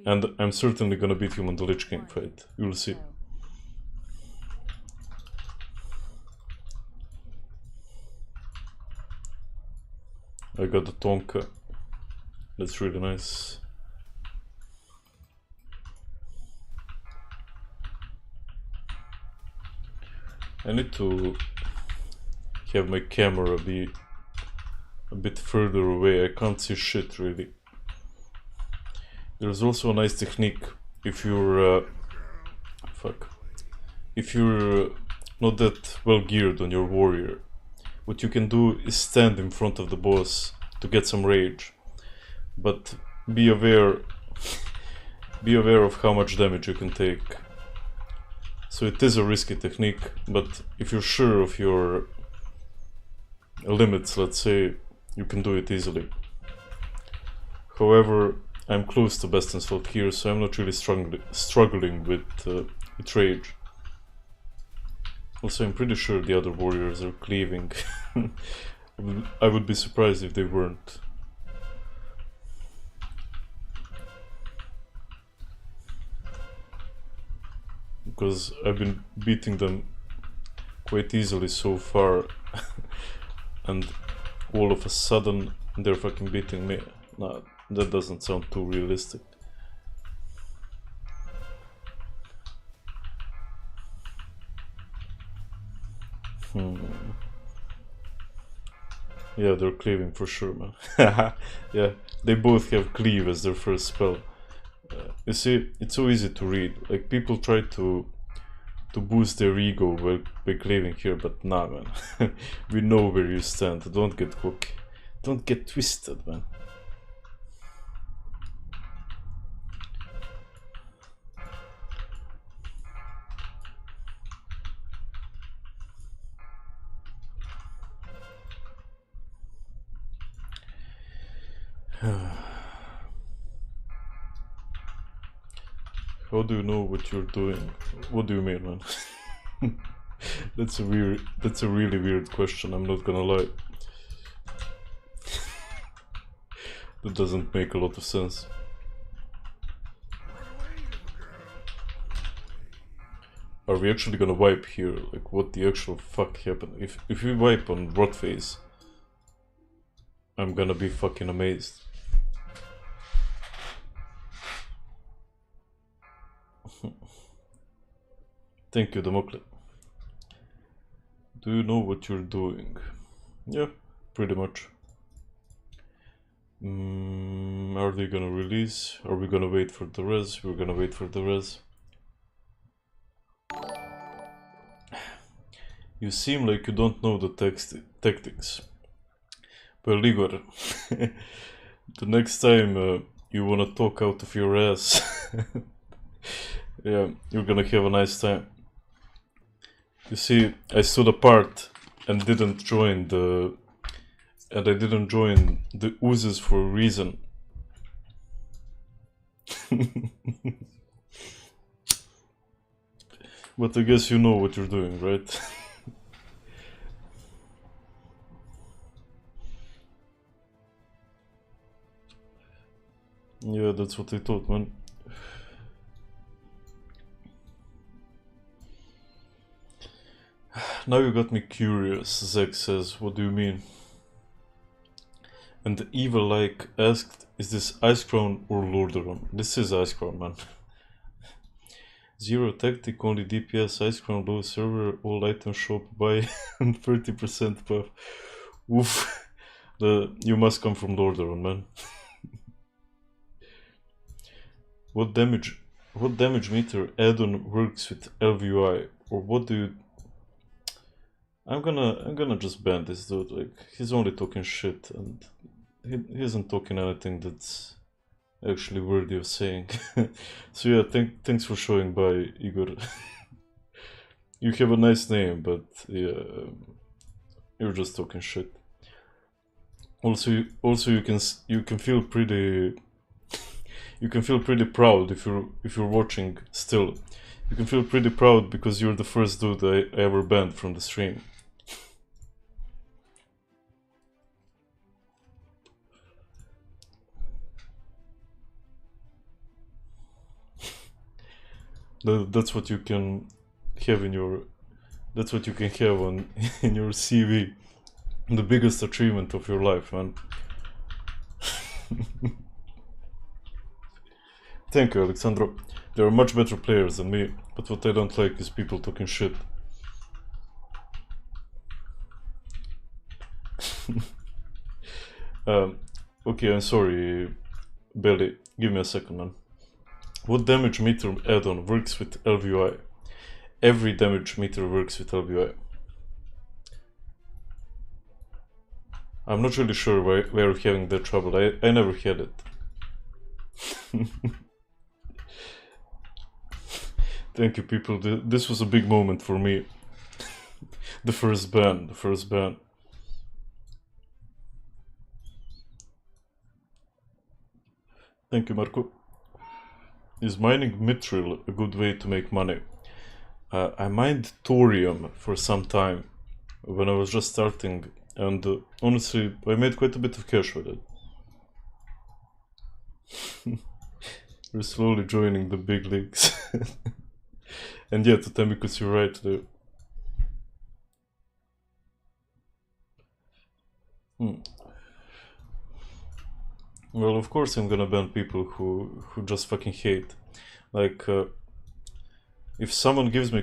And I'm certainly gonna beat him on the Lich King fight. You'll see. I got the Tonka. That's really nice. I need to have my camera be a bit further away. I can't see shit really. There's also a nice technique if you're if you're not that well geared on your warrior. What you can do is stand in front of the boss to get some rage, but be aware of how much damage you can take. So it is a risky technique, but if you're sure of your limits, let's say, you can do it easily. However, I'm close to best in slot here, so I'm not really struggling with rage. Also, I'm pretty sure the other warriors are cleaving. I would be surprised if they weren't. Because I've been beating them quite easily so far. And all of a sudden they're fucking beating me. Nah, that doesn't sound too realistic. Yeah, they're cleaving for sure, man. Yeah, they both have cleave as their first spell. You see, it's so easy to read. Like, people try to boost their ego by cleaving here, but nah, man. We know where you stand. Don't get cocky. Don't get twisted, man. How do you know what you're doing? What do you mean, man? That's a really weird question, I'm not gonna lie. That doesn't make a lot of sense. Are we actually gonna wipe here? Like, what the actual fuck happened? If we wipe on rot phase, I'm gonna be fucking amazed. Thank you, Democlet. Do you know what you're doing? Yeah, pretty much. Are they gonna release? Are we gonna wait for the res? We're gonna wait for the res. You seem like you don't know the tactics. Well, Igor, the next time you wanna talk out of your ass, yeah, you're gonna have a nice time. You see, I stood apart and didn't join the oozes for a reason. But I guess you know what you're doing, right? Yeah, that's what I thought, man. Now you got me curious, Zek says. What do you mean? And the evil like asked, is this Ice Crown or Lordaeron? This is Ice Crown, man. Zero tactic, only DPS, Ice Crown, low server, all items shop buy and 30% buff. Oof. You must come from Lordaeron, man. What damage meter add-on works with LVUI? Or what do you... I'm gonna just ban this dude. Like, he's only talking shit and he isn't talking anything that's actually worthy of saying. So yeah, thanks for showing by, Igor. You have a nice name, but yeah, you're just talking shit. Also you can feel pretty proud if you're watching still. You can feel pretty proud because you're the first dude I ever banned from the stream. That's what you can have in your in your CV. The biggest achievement of your life, man. Thank you, Alexandro. There are much better players than me, but what I don't like is people talking shit. Okay, I'm sorry, Belly. Give me a second, man. What damage meter add-on works with LVUI? Every damage meter works with LVUI. I'm not really sure why we're having that trouble. I never had it. Thank you, people. This was a big moment for me. The first ban. Thank you, Marco. Is mining mithril a good way to make money? I mined thorium for some time when I was just starting, and honestly, I made quite a bit of cash with it. We're slowly joining the big leagues. And yeah, Totemicus, you're right there. Well, of course I'm gonna ban people who just fucking hate. Like, if someone gives me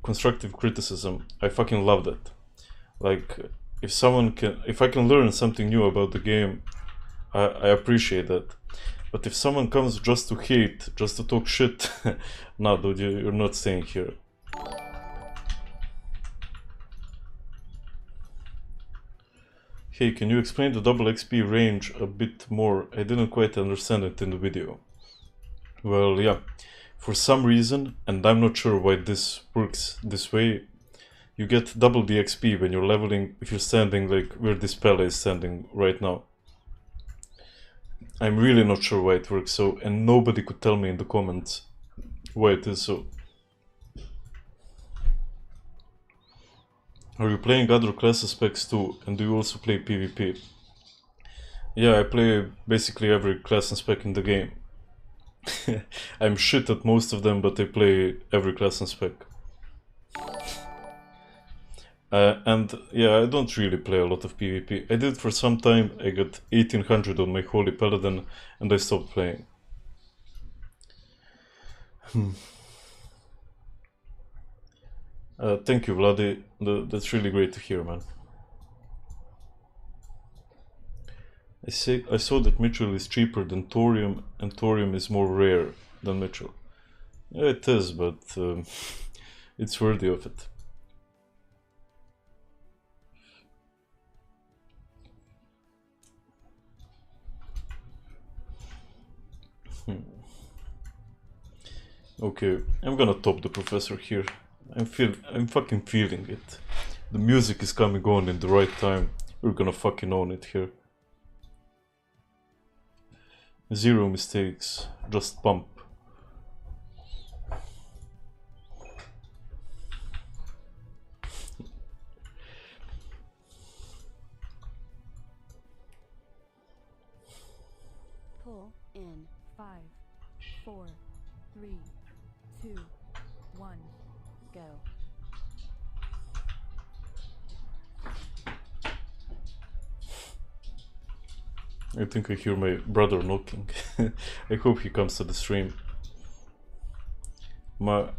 constructive criticism, I fucking love that. Like, if I can learn something new about the game, I appreciate that. But if someone comes just to hate, just to talk shit, nah, dude, you're not staying here. Hey, can you explain the double XP range a bit more? I didn't quite understand it in the video. Well, yeah, for some reason, and I'm not sure why this works this way, you get double the XP when you're leveling, if you're standing like where this Pele is standing right now. I'm really not sure why it works so, and nobody could tell me in the comments why it is so. Are you playing other class specs too, and do you also play PvP? Yeah, I play basically every class and spec in the game. I'm shit at most of them, but I play every class and spec. And yeah, I don't really play a lot of PvP. I did for some time, I got 1800 on my Holy Paladin, and I stopped playing. Thank you, Vladi. That's really great to hear, man. I saw that Mitchell is cheaper than Thorium, and Thorium is more rare than Mitchell. Yeah, it is, but it's worthy of it. Okay, I'm gonna top the professor here. I'm fucking feeling it. The music is coming on in the right time. We're gonna fucking own it here. 0 mistakes, just pump. Pull in. 5, 4, 3, 2, 1. Go. I think I hear my brother knocking. I hope he comes to the stream. Like,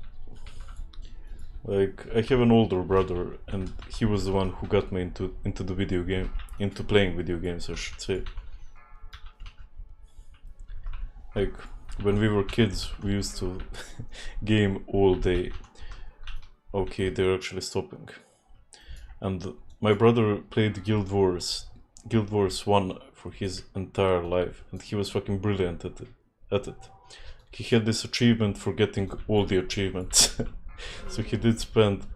I have an older brother, and he was the one who got me into the video game, into playing video games, I should say. Like, when we were kids, we used to game all day. Okay, they're actually stopping. And my brother played Guild Wars 1 for his entire life, and he was fucking brilliant at it. He had this achievement for getting all the achievements. So he did spend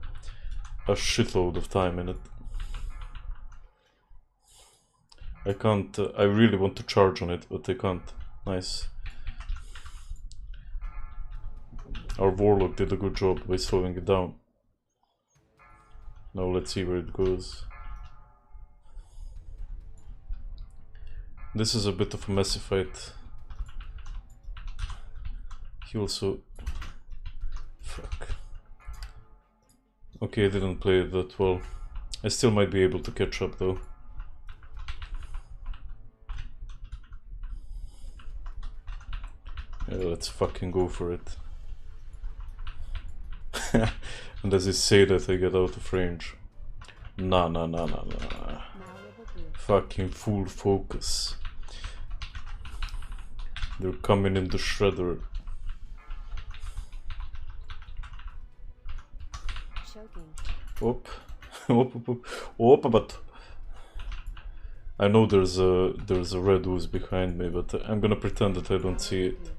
a shitload of time in it. I can't, I really want to charge on it, but I can't. Nice. Our Warlock did a good job by slowing it down. Now let's see where it goes. This is a bit of a messy fight. He also... Fuck. Okay, I didn't play it that well. I still might be able to catch up though. Yeah, let's fucking go for it. And as I say that, I get out of range. Nah. Fucking full focus. They're coming in the shredder. Op. But I know there's a red ooze behind me, but I'm gonna pretend that I don't see it.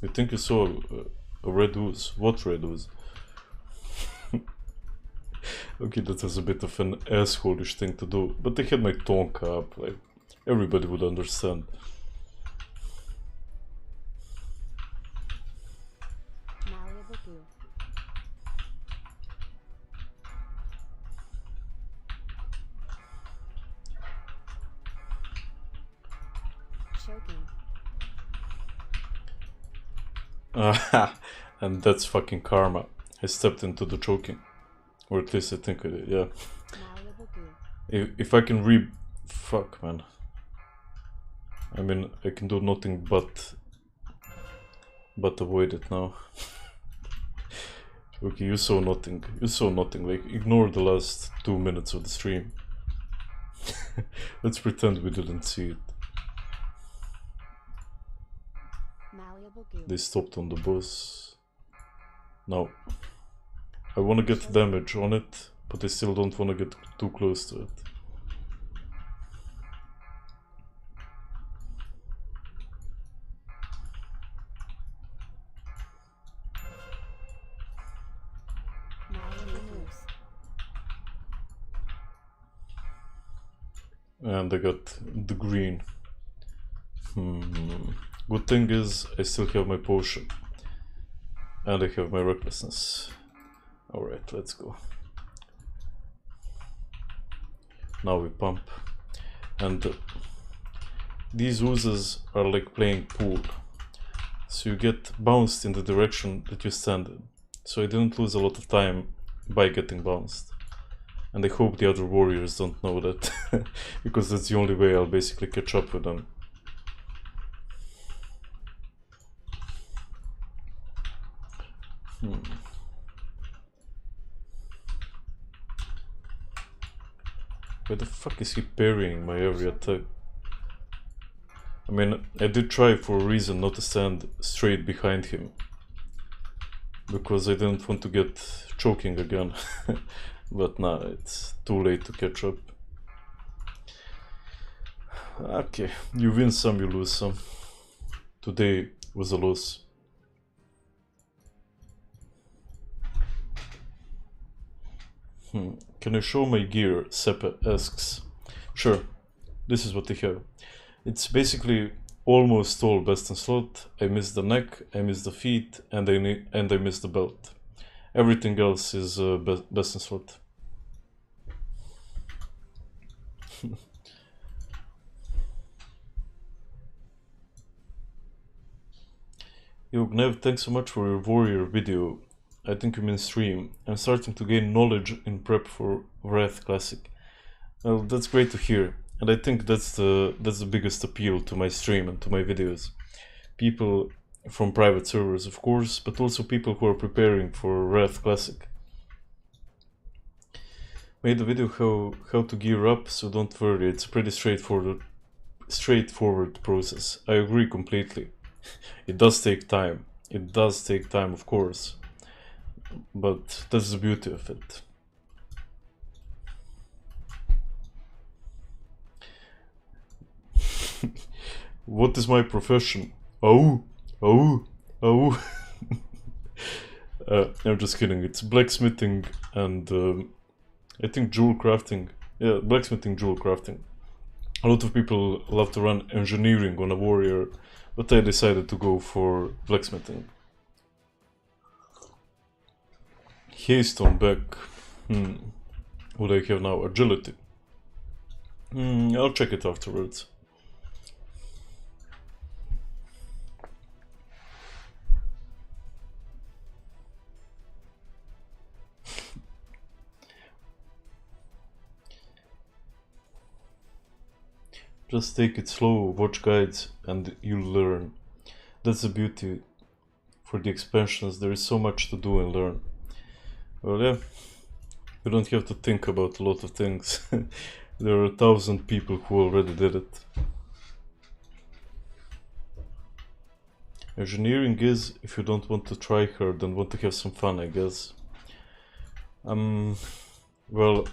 You think you saw a red ooze? What red ooze? Okay, that was a bit of an asshole-ish thing to do, but I had my tonka up, like, everybody would understand. And that's fucking karma. I stepped into the choking. Or at least I think I did, yeah. If I can fuck, man. I mean, I can do nothing but avoid it now. Okay, you saw nothing. You saw nothing. Like, ignore the last 2 minutes of the stream. Let's pretend we didn't see it. Malleable goo. They stopped on the boss. Now, I want to get damage on it, but I still don't want to get too close to it. Malleable goose. And I got the green. Good thing is I still have my potion. And I have my recklessness. Alright, let's go. Now we pump. And these oozes are like playing pool. So you get bounced in the direction that you stand in. So I didn't lose a lot of time by getting bounced. And I hope the other warriors don't know that, because that's the only way I'll basically catch up with them. Why the fuck is he parrying my every attack? I mean, I did try for a reason not to stand straight behind him. Because I didn't want to get choking again. But nah, it's too late to catch up. Okay, you win some, you lose some. Today was a loss. Can I show my gear? Sepa asks. Sure, this is what I have. It's basically almost all best in slot. I missed the neck, I missed the feet, and I missed the belt. Everything else is best in slot. Yo, Gnev, thanks so much for your warrior video. I think you mean stream. I'm starting to gain knowledge in prep for Wrath Classic. Well, that's great to hear, and I think that's the biggest appeal to my stream and to my videos. People from private servers, of course, but also people who are preparing for Wrath Classic. Made a video how to gear up, so don't worry, it's a pretty straightforward process. I agree completely. It does take time. It does take time, of course. But that's the beauty of it. What is my profession? Oh. I'm just kidding. It's blacksmithing and I think jewel crafting. Yeah, blacksmithing, jewel crafting. A lot of people love to run engineering on a warrior, but I decided to go for blacksmithing. Haste on back. What do I have now? Agility. I'll check it afterwards. Just take it slow, watch guides, and you'll learn. That's the beauty for the expansions. There is so much to do and learn. Well, yeah, you don't have to think about a lot of things. There are 1,000 people who already did it. Engineering is if you don't want to try hard and want to have some fun, I guess. Well,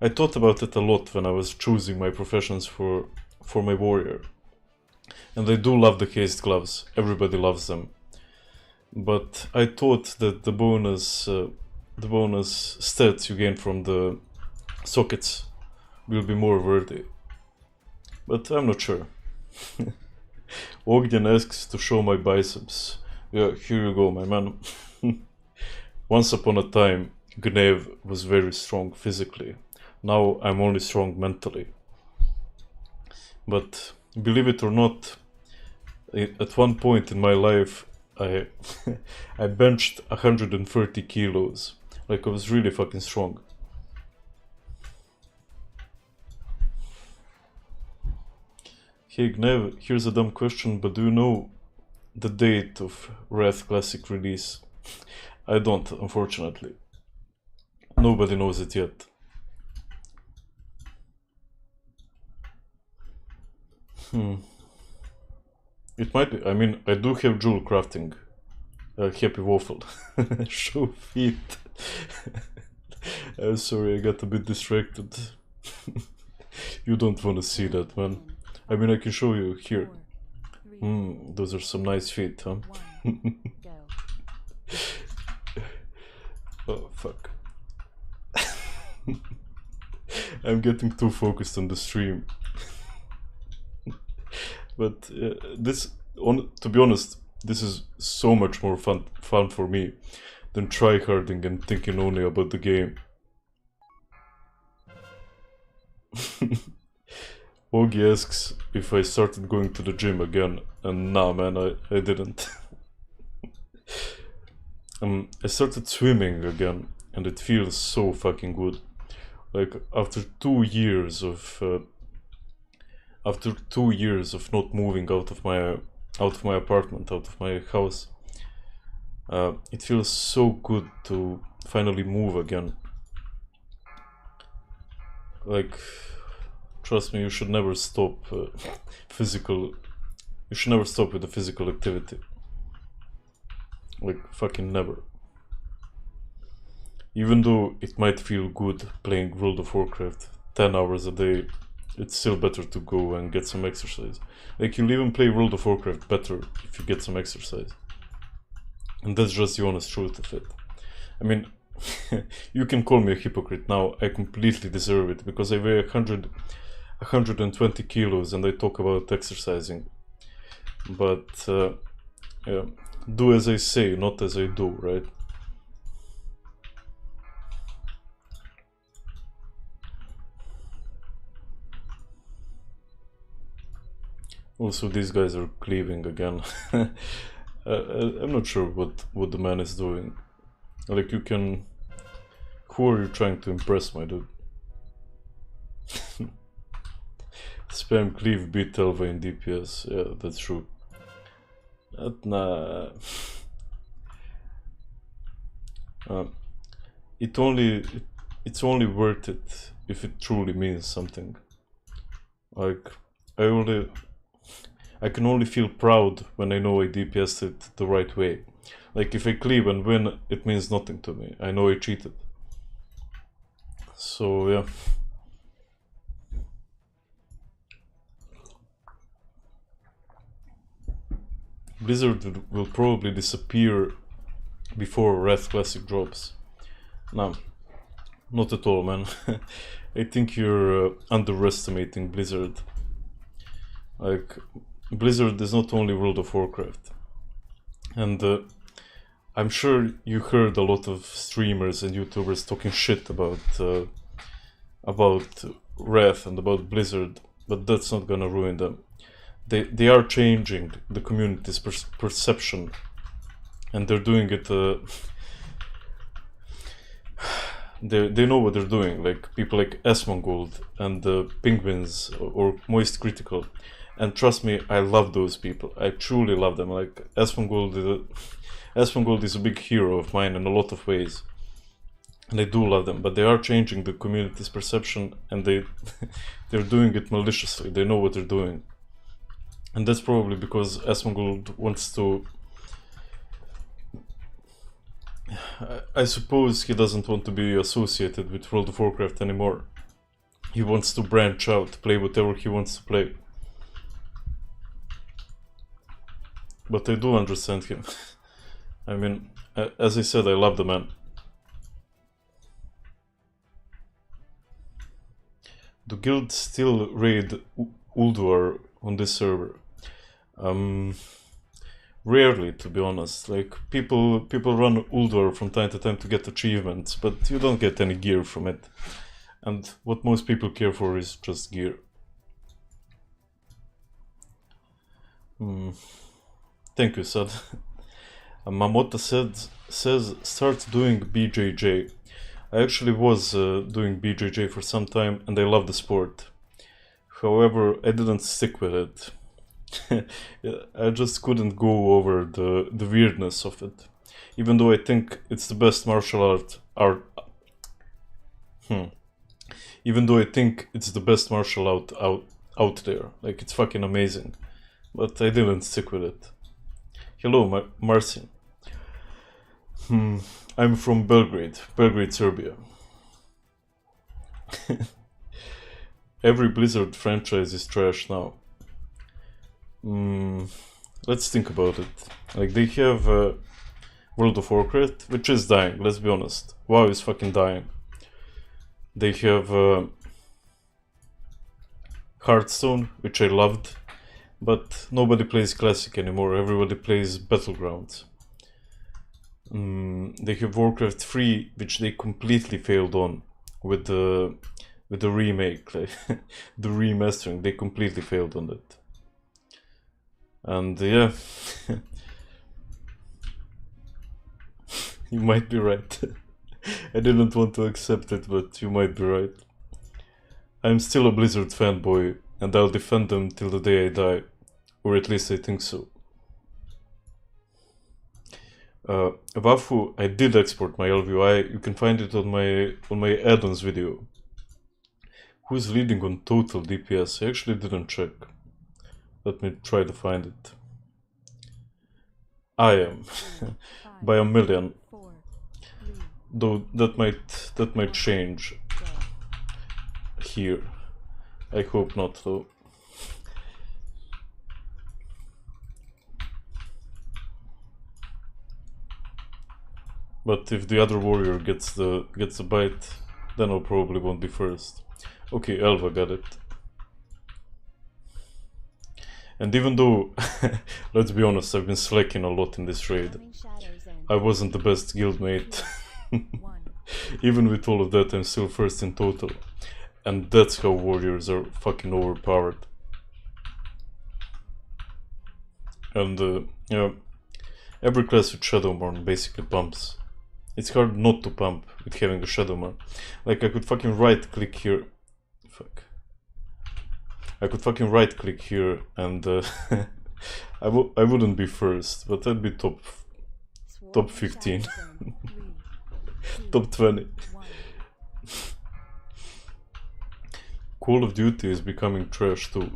I thought about it a lot when I was choosing my professions for my warrior. And I do love the haste gloves, everybody loves them. But I thought that the bonus stats you gain from the sockets will be more worthy. But I'm not sure. Ogden asks to show my biceps. Yeah, here you go, my man. Once upon a time, Gnev was very strong physically. Now I'm only strong mentally. But believe it or not, at one point in my life, I benched 130 kilos. Like, I was really fucking strong. Hey Gnev, here's a dumb question, but do you know the date of Wrath Classic release? I don't, unfortunately. Nobody knows it yet. It might be. I mean, I do have jewel crafting. Happy waffle. Show feet. Sorry, I got a bit distracted. You don't want to see that, man. I mean, I can show you here. Those are some nice feet, huh? Oh, fuck. I'm getting too focused on the stream. But to be honest, this is so much more fun for me than tryharding and thinking only about the game. Ogie asks if I started going to the gym again, and nah, man, I didn't. I started swimming again, and it feels so fucking good. Like after 2 years of not moving out of my apartment, out of my house, it feels so good to finally move again. Like, trust me, you should never stop You should never stop with the physical activity. Like, fucking never. Even though it might feel good playing World of Warcraft 10 hours a day, it's still better to go and get some exercise. Like, you'll even play World of Warcraft better if you get some exercise. And that's just the honest truth of it. I mean, you can call me a hypocrite now, I completely deserve it, because I weigh 120 kilos and I talk about exercising. But, yeah, do as I say, not as I do, right? Also, these guys are cleaving again. I'm not sure what the man is doing. Like, you can... Who are you trying to impress, my dude? Spam cleave beat Elva in DPS. Yeah, that's true. Nah. It's only worth it if it truly means something. Like, I can only feel proud when I know I DPS'd it the right way. Like, if I cleave and win, it means nothing to me. I know I cheated. So, yeah. Blizzard will probably disappear before Wrath Classic drops. No, not at all, man. I think you're underestimating Blizzard. Like, Blizzard is not only World of Warcraft. And I'm sure you heard a lot of streamers and YouTubers talking shit about Wrath and about Blizzard, but that's not gonna ruin them. They are changing the community's perception, and they're doing it. They know what they're doing. Like people like Asmongold and Penguins or Moist Critical, and trust me, I love those people. I truly love them. Like Asmongold is a big hero of mine in a lot of ways, and I do love them. But they are changing the community's perception, and they're doing it maliciously. They know what they're doing. And that's probably because Asmongold wants to... I suppose he doesn't want to be associated with World of Warcraft anymore. He wants to branch out, play whatever he wants to play. But I do understand him. I mean, as I said, I love the man. Do guilds still raid Ulduar on this server? Rarely, to be honest. Like, people run Ulduar from time to time to get achievements, but you don't get any gear from it. And what most people care for is just gear. Thank you, Sad. Mamota says start doing BJJ. I actually was doing BJJ for some time, and I love the sport. However, I didn't stick with it. I just couldn't go over the weirdness of it. Even though I think it's the best martial art. Even though I think it's the best martial out there. Like, it's fucking amazing. But I didn't stick with it. Hello, Marcin. I'm from Belgrade, Serbia. Every Blizzard franchise is trash now. Let's think about it. Like, they have World of Warcraft, which is dying, let's be honest. WoW is fucking dying. They have Hearthstone, which I loved, but nobody plays Classic anymore, everybody plays Battlegrounds. They have Warcraft 3, which they completely failed on with the remake, like, the remastering. They completely failed on it. And yeah, you might be right. I didn't want to accept it, but you might be right. I'm still a Blizzard fanboy, and I'll defend them till the day I die, or at least I think so. Wafu, I did export my LVI. You can find it on my add-ons video. Who's leading on total DPS? I actually didn't check. Let me try to find it. I am by a million. Though that might change here. I hope not though. But if the other warrior gets the bite, then I'll probably won't be first. Okay, Elva got it. And even though, let's be honest, I've been slacking a lot in this raid, I wasn't the best guildmate. Even with all of that, I'm still first in total. And that's how warriors are fucking overpowered. And yeah, every class with Shadowmourne basically pumps. It's hard not to pump with having a Shadowmourne. Like, I could fucking right click here. Fuck. I could fucking right click here and I wouldn't be first, but I'd be top 15. Top 20. Call of Duty is becoming trash too.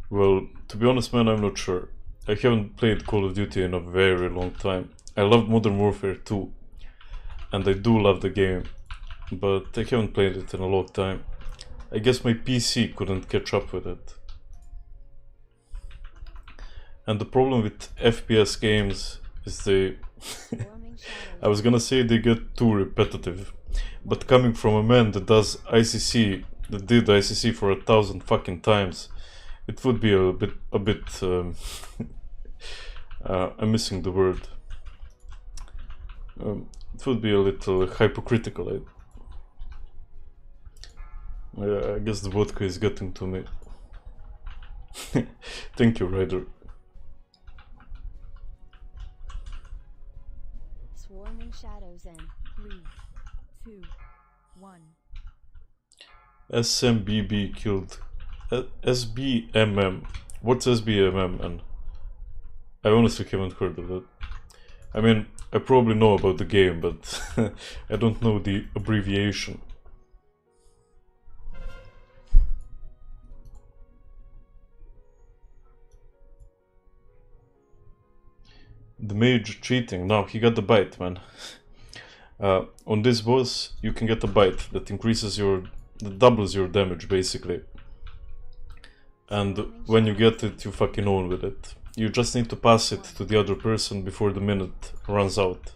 Well, to be honest, man, I'm not sure. I haven't played Call of Duty in a very long time. I love Modern Warfare 2, and I do love the game, but I haven't played it in a long time. I guess my PC couldn't catch up with it. And the problem with FPS games is they... I was gonna say they get too repetitive, but coming from a man that does ICC, that did ICC for 1,000 fucking times, it would be a bit I'm missing the word. It would be a little hypocritical. I guess the vodka is getting to me. Thank you, Ryder. Swarming shadows in 3, 2, 1. SMBB killed SBMM. What's SBMM? And I honestly haven't heard of it. I mean, I probably know about the game, but I don't know the abbreviation. The mage cheating. No, he got the bite, man. On this boss, you can get a bite that that doubles your damage, basically. And when you get it, you fucking own with it. You just need to pass it to the other person before the minute runs out.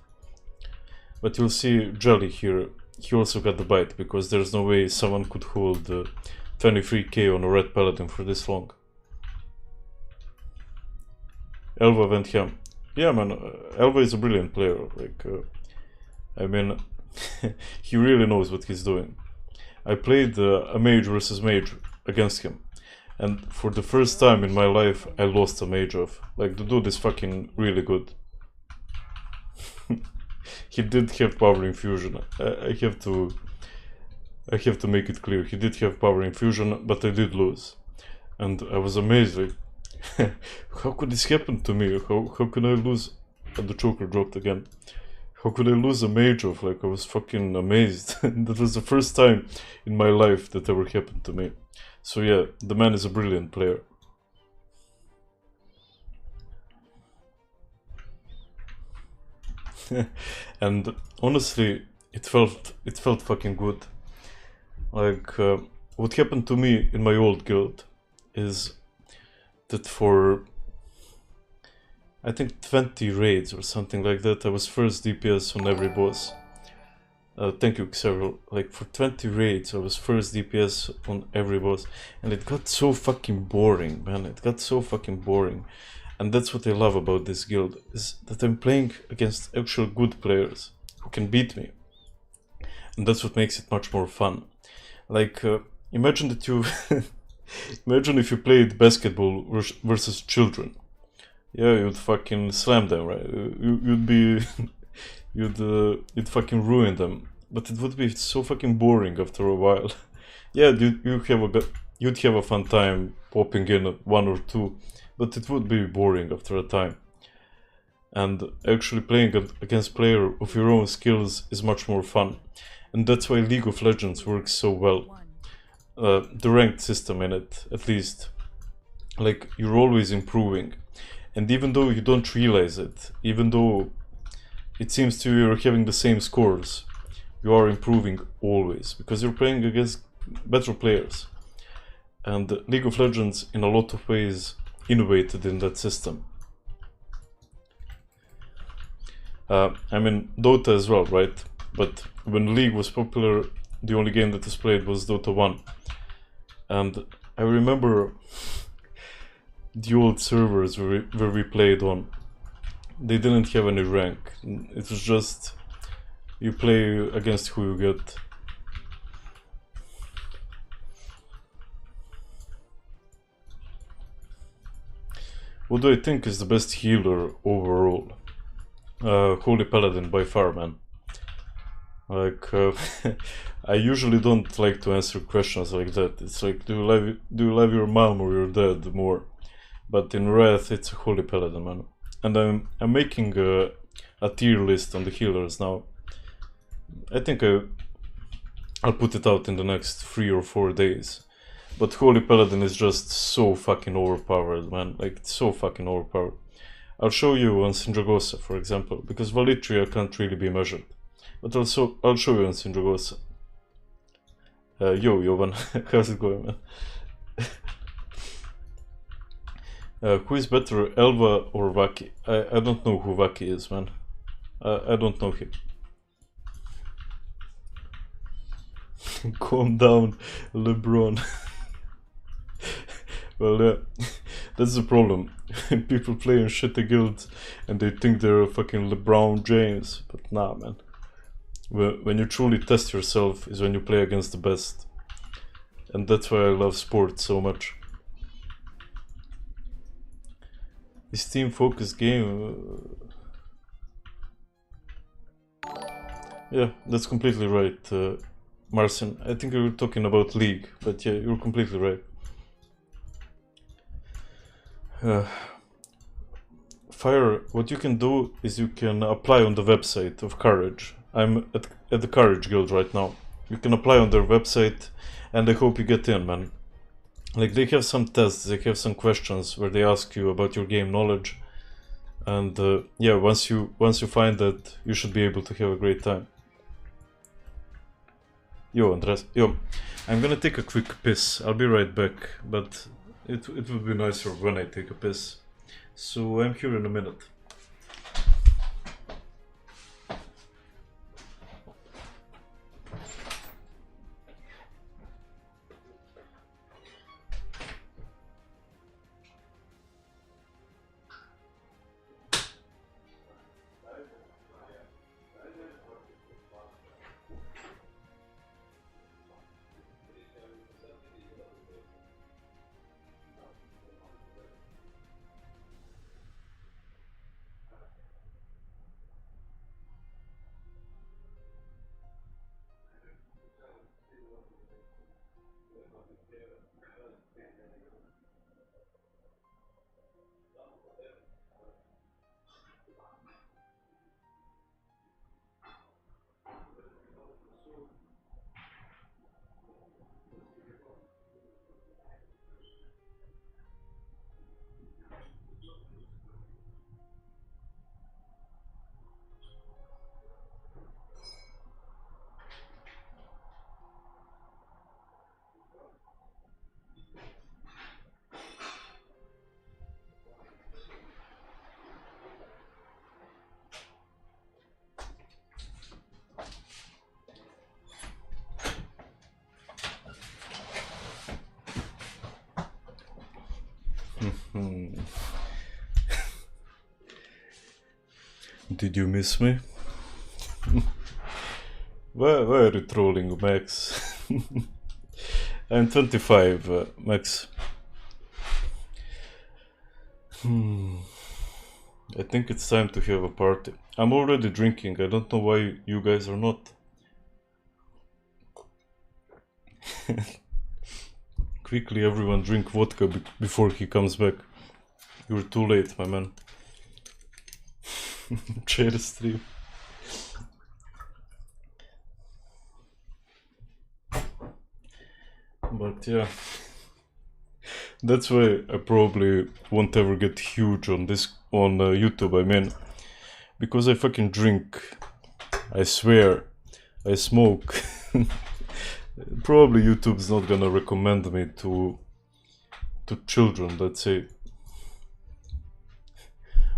But you'll see Jelly here, he also got the bite, because there's no way someone could hold 23k on a red paladin for this long. Elva went ham. Yeah, man, Elva is a brilliant player. Like, I mean, he really knows what he's doing. I played a mage versus mage against him, and for the first time in my life, I lost a mage off. Like, the dude is fucking really good. He did have power infusion. I have to make it clear. He did have power infusion, but I did lose, and I was amazed. Like, how could this happen to me? How can I lose and the choker dropped again. How could I lose a mage off? Like, I was fucking amazed. That was the first time in my life that ever happened to me. So yeah, the man is a brilliant player. And honestly, it felt fucking good. Like, what happened to me in my old guild is that for, I think, 20 raids or something like that, I was first DPS on every boss. Thank you, Xeril. Like, for 20 raids, I was first DPS on every boss. And it got so fucking boring, man. It got so fucking boring. And that's what I love about this guild, is that I'm playing against actual good players who can beat me. And that's what makes it much more fun. Like, imagine that you... imagine if you played basketball versus children. Yeah, you'd fucking slam them, right? You'd be... you'd fucking ruin them. But it would be so fucking boring after a while. Yeah, you'd have a fun time popping in one or two, but it would be boring after a time. And actually playing against player of your own skills is much more fun. And that's why League of Legends works so well. The ranked system in it, at least. Like, you're always improving. And even though you don't realize it, even though it seems to you you're having the same scores, you are improving always, because you're playing against better players. And League of Legends, in a lot of ways, innovated in that system. I mean, Dota as well, right? But when League was popular, the only game that was played was Dota 1. And I remember the old servers where we played on, they didn't have any rank. It was just, you play against who you get. What do I think is the best healer overall? Holy Paladin by far, man. Like, I usually don't like to answer questions like that. It's like, do you love your mom or your dad more? But in Wrath, it's a Holy Paladin, man. And I'm making a tier list on the healers now. I think I'll put it out in the next 3 or 4 days. But Holy Paladin is just so fucking overpowered, man. Like, it's so fucking overpowered. I'll show you on Sindragosa, for example, because Valitria can't really be measured. But also, I'll show you on Sindragosa. Yo, Jovan, how's it going, man? Who is better, Elva or Vaki? I don't know who Vaki is, man. I don't know him. Calm down, LeBron. Well, yeah, that's the problem. People play in shitty guilds and they think they're fucking LeBron James. But nah, man. When you truly test yourself is when you play against the best. And that's why I love sports so much. This team-focused game... Yeah, that's completely right, Marcin. I think we were talking about League, but yeah, you're completely right. Fire, what you can do is you can apply on the website of Courage. I'm at the Courage Guild right now. You can apply on their website, and I hope you get in, man. Like, they have some tests, they have some questions where they ask you about your game knowledge. And yeah, once you find that, you should be able to have a great time. Yo, Andres, yo, I'm gonna take a quick piss. I'll be right back, but it would be nicer when I take a piss. So I'm here in a minute. Did you miss me? Why are you trolling, Max? I'm 25, Max. I think it's time to have a party. I'm already drinking, I don't know why you guys are not. Quickly everyone drink vodka before he comes back. You're too late, my man. Share the stream. But yeah, that's why I probably won't ever get huge on this on YouTube. I mean, because I fucking drink, I swear, I smoke. Probably YouTube's not gonna recommend me to children. Let's say.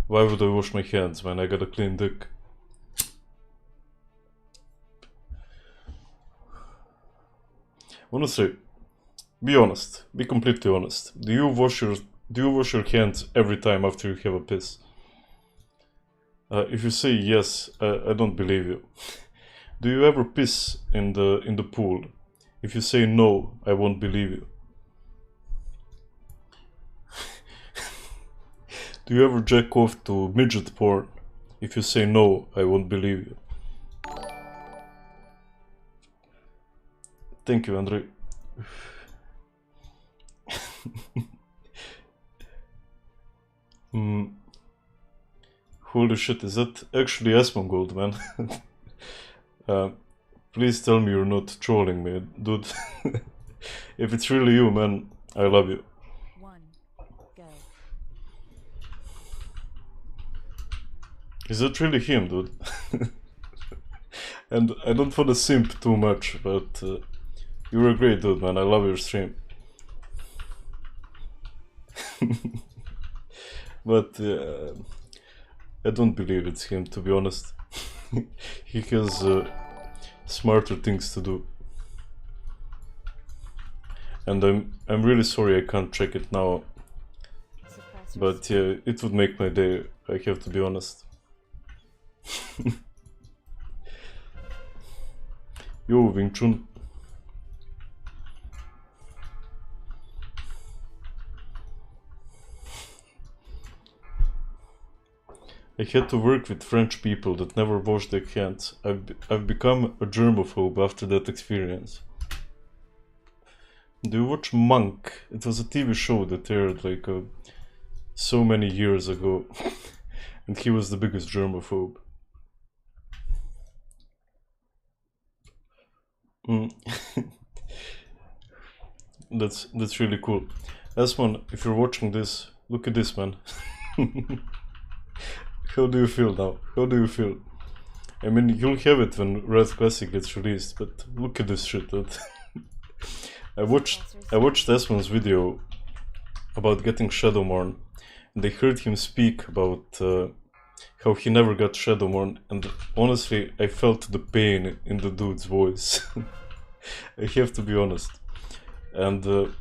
Why would I wash my hands when I got a clean dick? Honestly, be honest. Be completely honest. Do you wash your hands every time after you have a piss? If you say yes, I don't believe you. Do you ever piss in the pool? If you say no, I won't believe you. Do you ever jack off to midget porn? If you say no, I won't believe you. Thank you, Andrei. Holy shit, is that actually Asmongold, man? Please tell me you're not trolling me, dude. If it's really you, man, I love you. One, go. Is that really him, dude? And I don't want to simp too much, but you're a great dude, man. I love your stream. But I don't believe it's him, to be honest. He has smarter things to do. And I'm really sorry I can't check it now. But yeah, it would make my day, I have to be honest. Yo, Wing Chun. I had to work with French people that never wash their hands. I've become a germaphobe after that experience. Do you watch Monk? It was a TV show that aired like so many years ago. And he was the biggest germaphobe. That's really cool. Asmon, if you're watching this, look at this, man. How do you feel now? How do you feel? I mean, you'll have it when Red Classic gets released, but look at this shit. I watched Asmon's video about getting Shadowmourne, and I heard him speak about how he never got Shadowmourne, and honestly, I felt the pain in the dude's voice. I have to be honest. And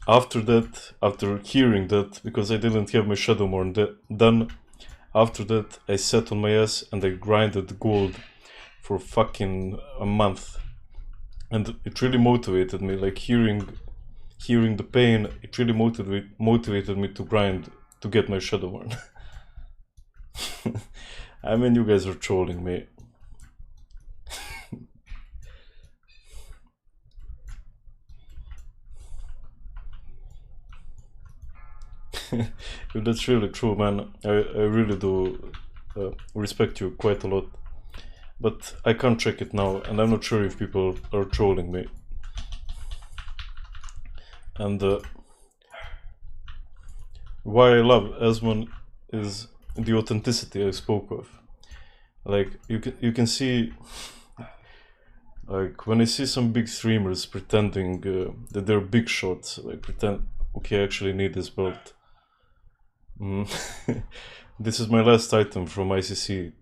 after hearing that, because I didn't have my Shadowmourne done, after that I sat on my ass and I grinded gold for fucking a month. And it really motivated me, like hearing the pain, it really motivated me to grind to get my Shadowmourne. I mean, you guys are trolling me. If that's really true, man, I really do respect you quite a lot. But I can't check it now, and I'm not sure if people are trolling me. And why I love Asmon is the authenticity I spoke of. Like, you can see, like, when I see some big streamers pretending that they're big shots, like pretend, okay, I actually need this belt. This is my last item from ICC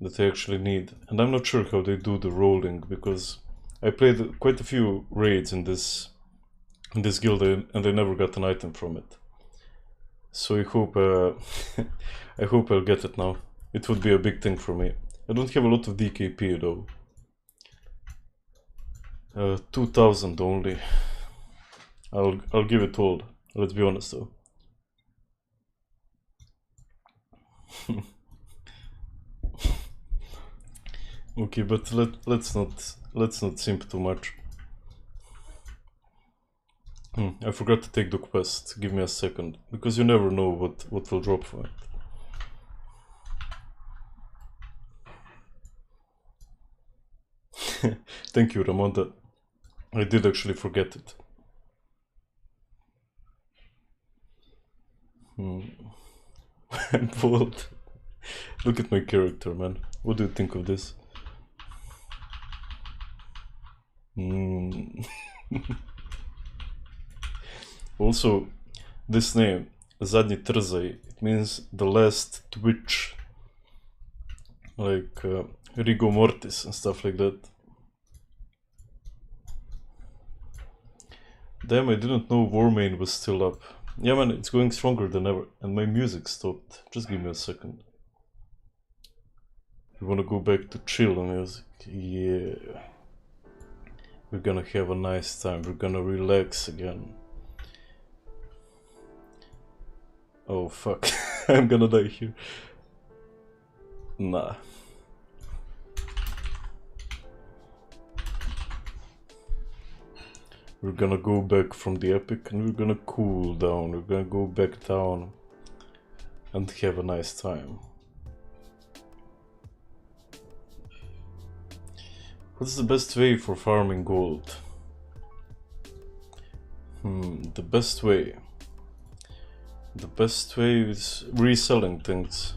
that I actually need, and I'm not sure how they do the rolling, because I played quite a few raids in this guild and I never got an item from it. So I hope I hope I'll get it now. it would be a big thing for me. I don't have a lot of DKP though. 2000 only. I'll give it all. Let's be honest though. Okay, but let's not simp too much. I forgot to take the quest. Give me a second, because you never know what will drop for it. Thank you, Ramonda. I did actually forget it. I'm bold. Look at my character, man. What do you think of this? Also, this name, Zadnji Trzaj, it means the last twitch. Like Rigor Mortis and stuff like that. Damn, I didn't know Warmane was still up. Yeah man, it's going stronger than ever, and my music stopped. Just give me a second. We wanna go back to chill music. Yeah. We're gonna have a nice time, we're gonna relax again. Oh fuck, I'm gonna die here. Nah. We're gonna go back from the epic and we're gonna cool down. We're gonna go back down and have a nice time. What's the best way for farming gold? The best way. The best way is reselling things.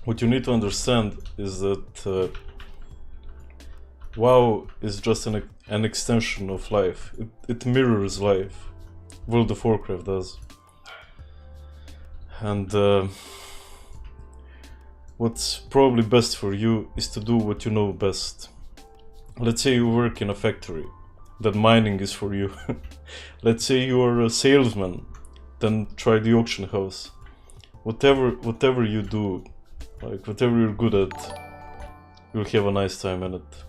What you need to understand is that WoW is just an extension of life. It mirrors life. World of Warcraft does. And what's probably best for you is to do what you know best. Let's say you work in a factory, then mining is for you. Let's say you are a salesman, then try the auction house. Whatever you do, like whatever you're good at, you'll have a nice time in it.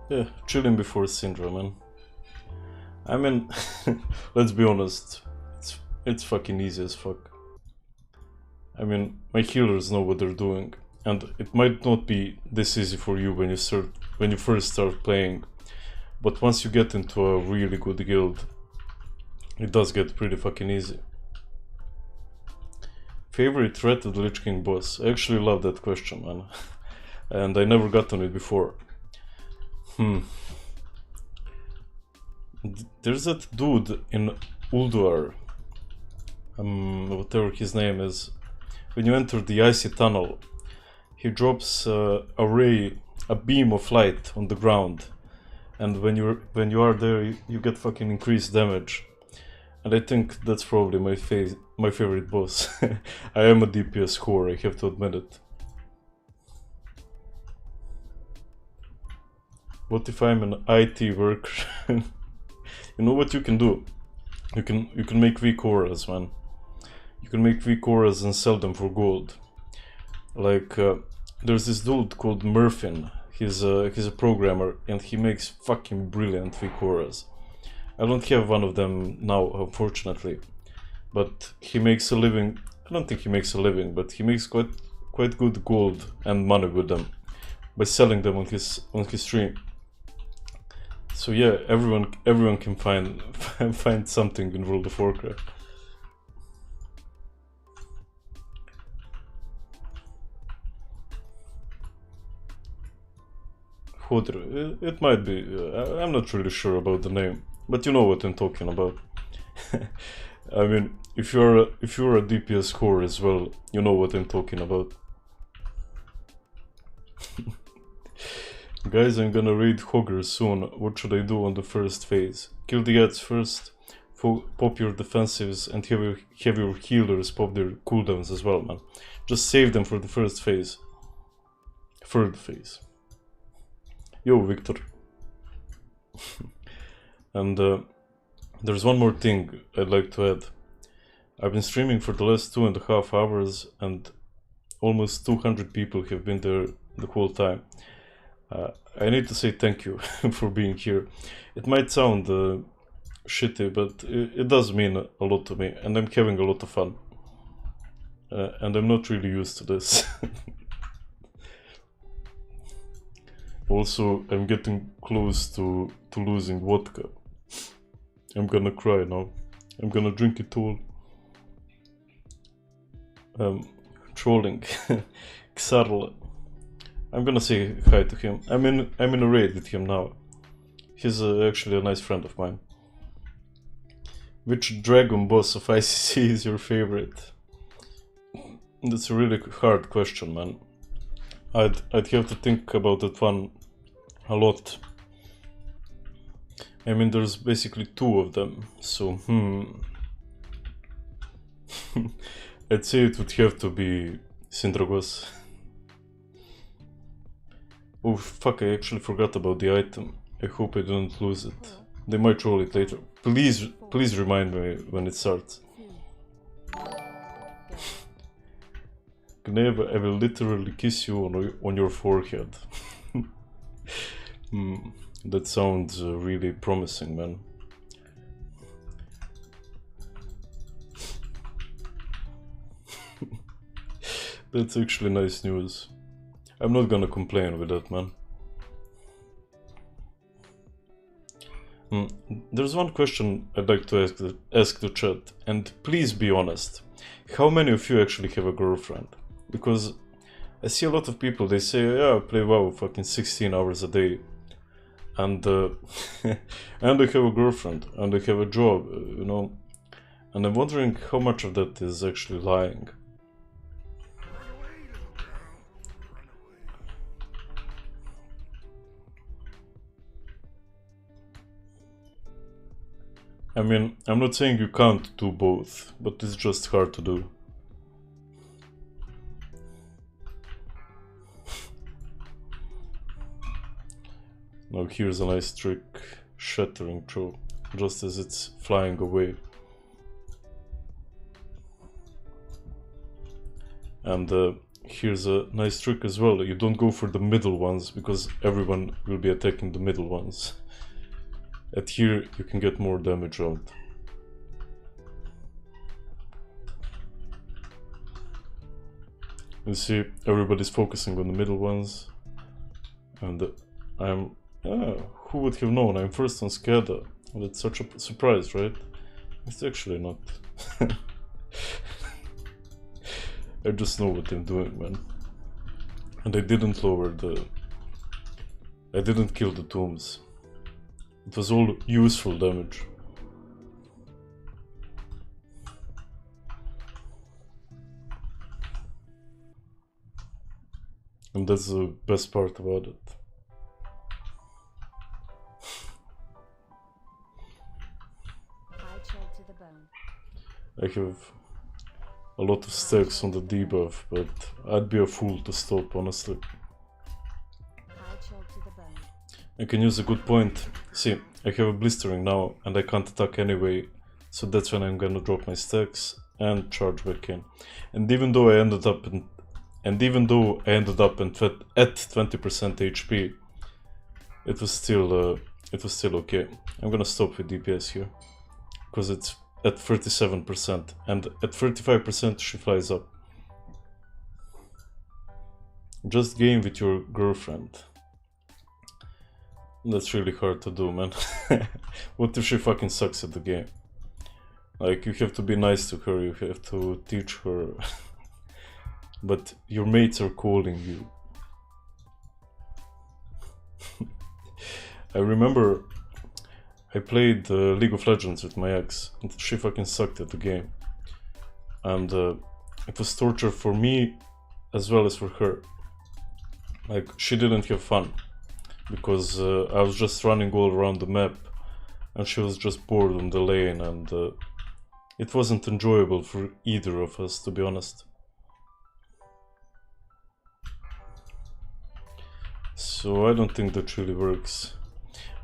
Yeah, chilling before Syndra, man. I mean, let's be honest, it's fucking easy as fuck. I mean, my healers know what they're doing, and it might not be this easy for you when you first start playing, but once you get into a really good guild, it does get pretty fucking easy. Favorite threat to the Lich King boss? I actually love that question, man. And I never got on it before. There's that dude in Ulduar, whatever his name is. When you enter the icy tunnel, he drops a beam of light on the ground, and when you are there, you get fucking increased damage. And I think that's probably my favorite boss. I am a DPS whore, I have to admit it. What if I'm an IT worker? You know what you can do? You can make weak auras, man. You can make weak auras and sell them for gold. Like there's this dude called Murphin. He's a programmer and he makes fucking brilliant weak auras. I don't have one of them now, unfortunately, but he makes a living. I don't think he makes a living, but he makes quite good gold and money with them by selling them on his stream. So yeah, everyone can find something in World of Warcraft. Hodr, it might be. I'm not really sure about the name, but you know what I'm talking about. I mean, if you're a DPS core as well, you know what I'm talking about. Guys, I'm gonna raid Hogger soon. What should I do on the first phase? Kill the ads first, pop your defensives, and have your healers pop their cooldowns as well, man. Just save them for the first phase. Third phase. Yo, Victor. And There's one more thing I'd like to add. I've been streaming for the last 2.5 hours and almost 200 people have been there the whole time. I need to say thank you for being here. It might sound shitty, but it does mean a lot to me, and I'm having a lot of fun. And I'm not really used to this. Also, I'm getting close to losing vodka. I'm gonna cry now. I'm gonna drink it all. Trolling. Xarl. I'm gonna say hi to him. I'm in a raid with him now. He's actually a nice friend of mine. Which dragon boss of ICC is your favorite? That's a really hard question, man. I'd have to think about that one a lot. I mean, there's basically 2 of them, so I'd say it would have to be Sindragos. Oh fuck, I actually forgot about the item. I hope I don't lose it. They might roll it later. Please remind me when it starts. Gneva, I will literally kiss you on your forehead. That sounds really promising, man. That's actually nice news. I'm not gonna complain with that, man. There's one question I'd like to ask the chat, and please be honest. How many of you actually have a girlfriend? Because I see a lot of people, they say, yeah, I play WoW fucking 16 hours a day. And and I have a girlfriend, and I have a job, you know. And I'm wondering how much of that is actually lying. I mean, I'm not saying you can't do both, but it's just hard to do. Now here's a nice trick, shattering throw, just as it's flying away. And here's a nice trick as well, you don't go for the middle ones, because everyone will be attacking the middle ones. At here, you can get more damage out. You see, everybody's focusing on the middle ones. And I'm... who would have known? I'm first on SCADA. That's such a surprise, right? It's actually not. I just know what I'm doing, man. And I didn't lower the... I didn't kill the tombs. It was all useful damage. And that's the best part about it. I have a lot of stacks on the debuff, but I'd be a fool to stop, honestly. I can use a good point. See, I have a blistering now, and I can't attack anyway, so that's when I'm gonna drop my stacks and charge back in. And even though I ended up at 20% HP, it was still okay. I'm gonna stop with DPS here, because it's at 37%, and at 35% she flies up. Just game with your girlfriend. That's really hard to do, man. What if she fucking sucks at the game? Like, you have to be nice to her, you have to teach her. But your mates are calling you. I remember I played League of Legends with my ex, and she fucking sucked at the game. And it was torture for me as well as for her. Like, she didn't have fun, because I was just running all around the map, and she was just bored on the lane, and it wasn't enjoyable for either of us, to be honest. So I don't think that really works.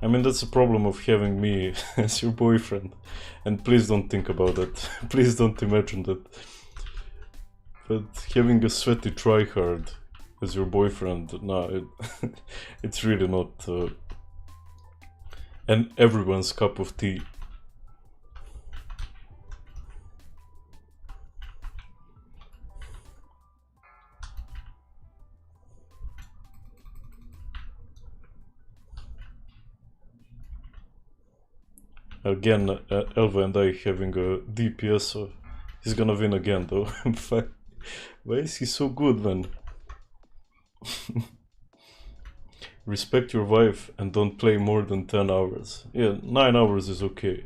I mean, that's the problem of having me as your boyfriend. And please don't think about that. Please don't imagine that. But having a sweaty tryhard as your boyfriend, no, it's really not and everyone's cup of tea. Again, Elva and I having a DPS, so he's gonna win again though. Why is he so good, man? Respect your wife and don't play more than 10 hours. Yeah, 9 hours is okay.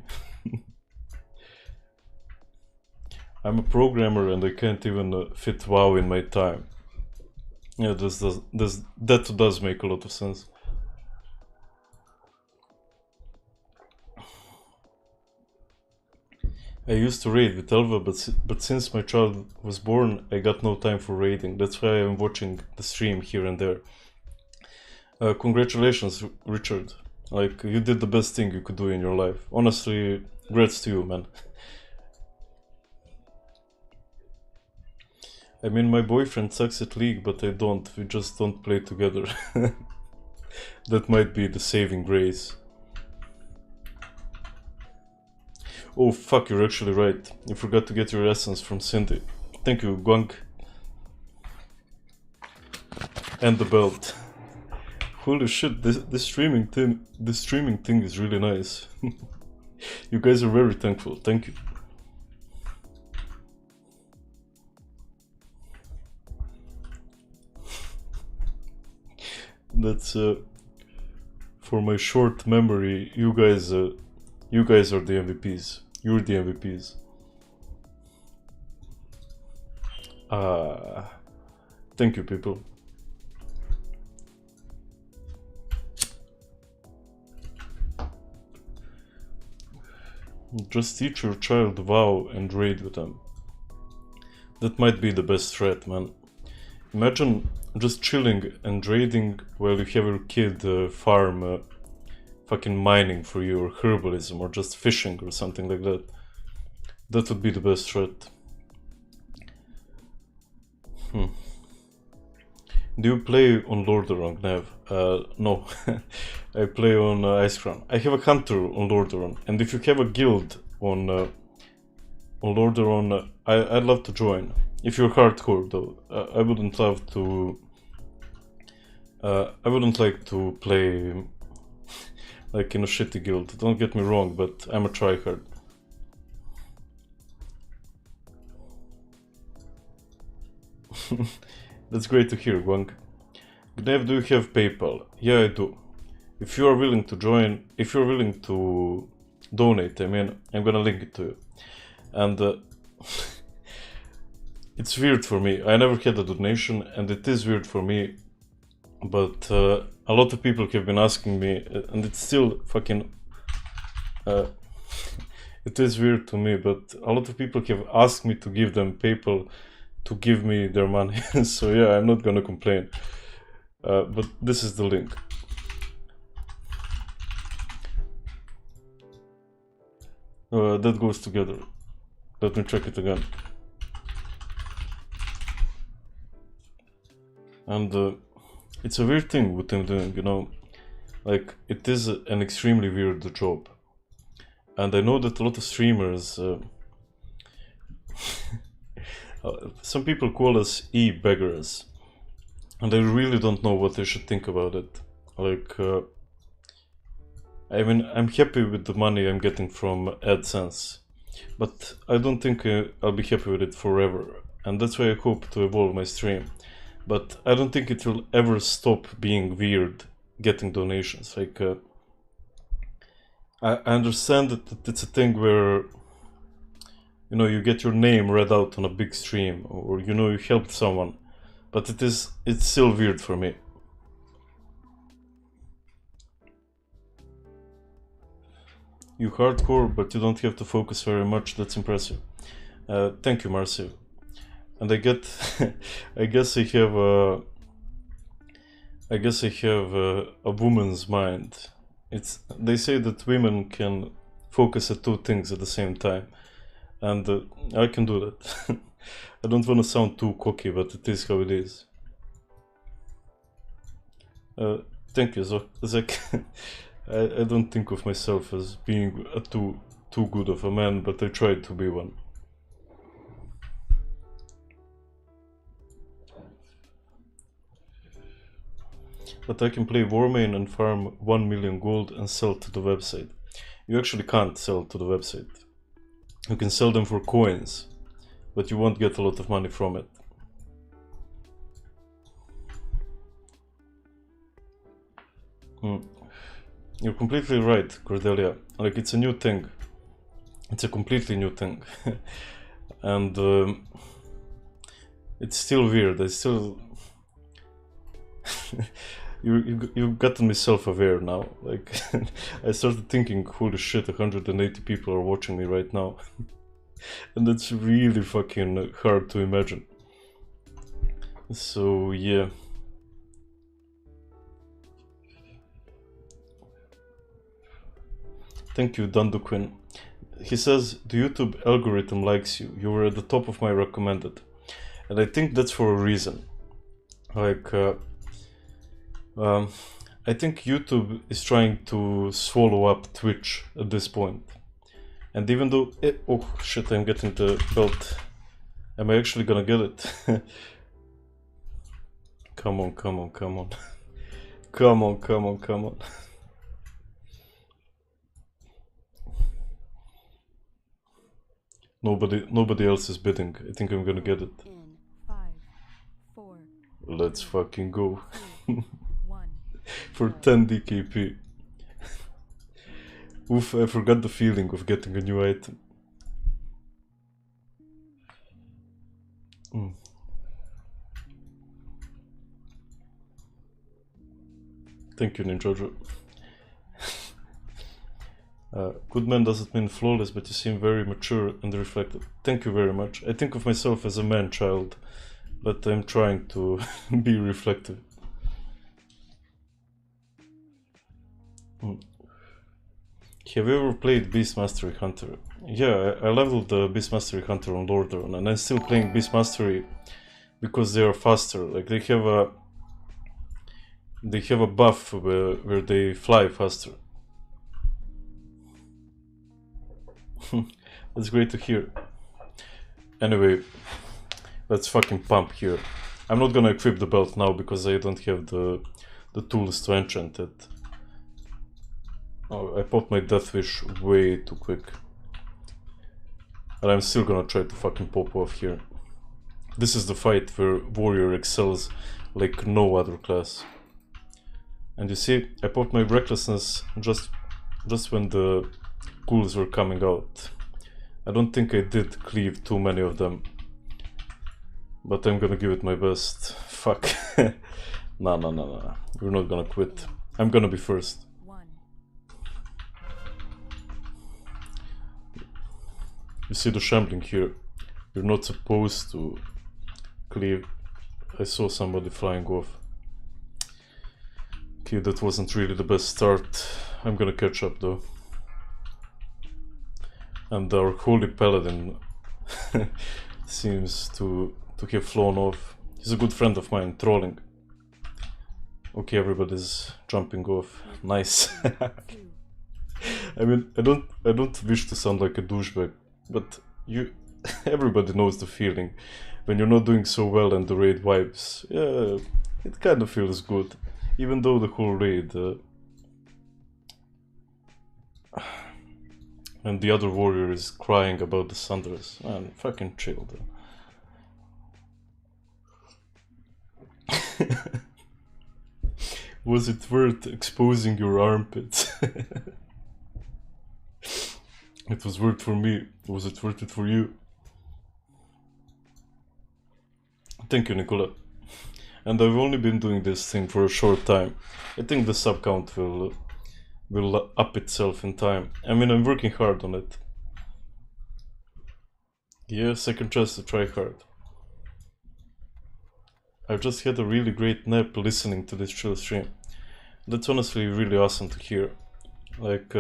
I'm a programmer and I can't even fit WoW in my time. Yeah, that does make a lot of sense. I used to raid with Elva, but since my child was born, I got no time for raiding. That's why I'm watching the stream here and there. Congratulations, Richard. Like, you did the best thing you could do in your life. Honestly, congrats to you, man. I mean, my boyfriend sucks at League, but I don't. We just don't play together. That might be the saving grace. Oh fuck, you're actually right. You forgot to get your essence from Cindy. Thank you, Guang. And the belt. Holy shit, this streaming thing is really nice. You guys are very thankful. Thank you. That's for my short memory. You guys are the MVPs. You're the MVPs. Thank you, people. Just teach your child WoW and raid with them. That might be the best threat, man. Imagine just chilling and raiding while you have your kid farm fucking mining for you, or herbalism, or just fishing or something like that. That would be the best threat. Do you play on Lordaeron, Nev? No. I play on Ice Crown. I have a hunter on Lordaeron, and if you have a guild on Lordaeron, I'd love to join. If you're hardcore, though, I wouldn't love to. I wouldn't like to play like in a shitty guild. Don't get me wrong, but I'm a tryhard. That's great to hear, Guang. Gnev, do you have PayPal? Yeah, I do. If you are willing to join, if you're willing to donate, I mean, I'm gonna link it to you. And it's weird for me. I never had a donation, and it is weird for me. But a lot of people have been asking me, and it's still fucking... it is weird to me, but a lot of people have asked me to give them PayPal to give me their money. So yeah, I'm not gonna complain. But this is the link. That goes together. Let me check it again. And it's a weird thing what I'm doing, you know. Like, it is an extremely weird job. And I know that a lot of streamers... some people call us e-beggars. And I really don't know what I should think about it. Like, I mean, I'm happy with the money I'm getting from AdSense. But I don't think I'll be happy with it forever. And that's why I hope to evolve my stream. But I don't think it will ever stop being weird getting donations. Like, I understand that it's a thing where, you know, you get your name read out on a big stream, or, you know, you helped someone. But it's still weird for me. You hardcore, but you don't have to focus very much. That's impressive. Thank you, Marcy. And I get, I guess I have a woman's mind they say that women can focus at two things at the same time, and I can do that. I don't want to sound too cocky, but it is how it is. Thank you, Zach. I don't think of myself as being too good of a man, but I try to be one. But I can play Warmane and farm 1 million gold and sell to the website. You actually can't sell to the website. You can sell them for coins, but you won't get a lot of money from it. You're completely right, Cordelia. Like, it's a new thing. It's a completely new thing. And it's still weird. I still... You've gotten me self-aware now. Like, I started thinking, holy shit, 180 people are watching me right now. And that's really fucking hard to imagine. So, yeah. Thank you, Danduquin. He says, the YouTube algorithm likes you. You were at the top of my recommended. And I think that's for a reason. Like, I think YouTube is trying to swallow up Twitch at this point. And even though... oh shit, I'm getting the belt. Am I actually gonna get it? Come on, come on, come on. Come on, come on, come on. Nobody else is bidding. I think I'm gonna get it. In 5, 4. Let's fucking go. 2, 1. For 10 DKP. Oof, I forgot the feeling of getting a new item. Thank you, Ninjojo. Good man doesn't mean flawless, but you seem very mature and reflective. Thank you very much. I think of myself as a man-child, but I'm trying to be reflective. Have you ever played Beast Mastery Hunter? Yeah, I leveled the Beast Mastery Hunter on Lordaeron, and I'm still playing Beast Mastery because they are faster. Like, they have a buff where they fly faster. That's great to hear. Anyway, let's fucking pump here. I'm not gonna equip the belt now because I don't have the tools to enchant it. Oh, I popped my Death Wish way too quick. And I'm still gonna try to fucking pop off here. This is the fight where Warrior excels like no other class. And you see, I popped my Recklessness just when the ghouls were coming out. I don't think I did cleave too many of them. But I'm gonna give it my best. Fuck. Nah. We're not gonna quit. I'm gonna be first. You see the shambling here. You're not supposed to cleave. I saw somebody flying off. Okay, that wasn't really the best start. I'm gonna catch up though. And our holy paladin seems to have flown off. He's a good friend of mine, trolling. Okay, everybody's jumping off. Nice. I mean, I don't wish to sound like a douchebag, but everybody knows the feeling when you're not doing so well and the raid wipes. Yeah, it kind of feels good, even though the whole raid and the other warrior is crying about the Sunders. Man, fucking chill though. Was it worth exposing your armpits? It was worth for me. Was it worth it for you? Thank you, Nicola. And I've only been doing this thing for a short time. I think the sub count will up itself in time. I mean, I'm working hard on it. Yeah, second chance to try hard. I've just had a really great nap listening to this chill stream. That's honestly really awesome to hear. Like,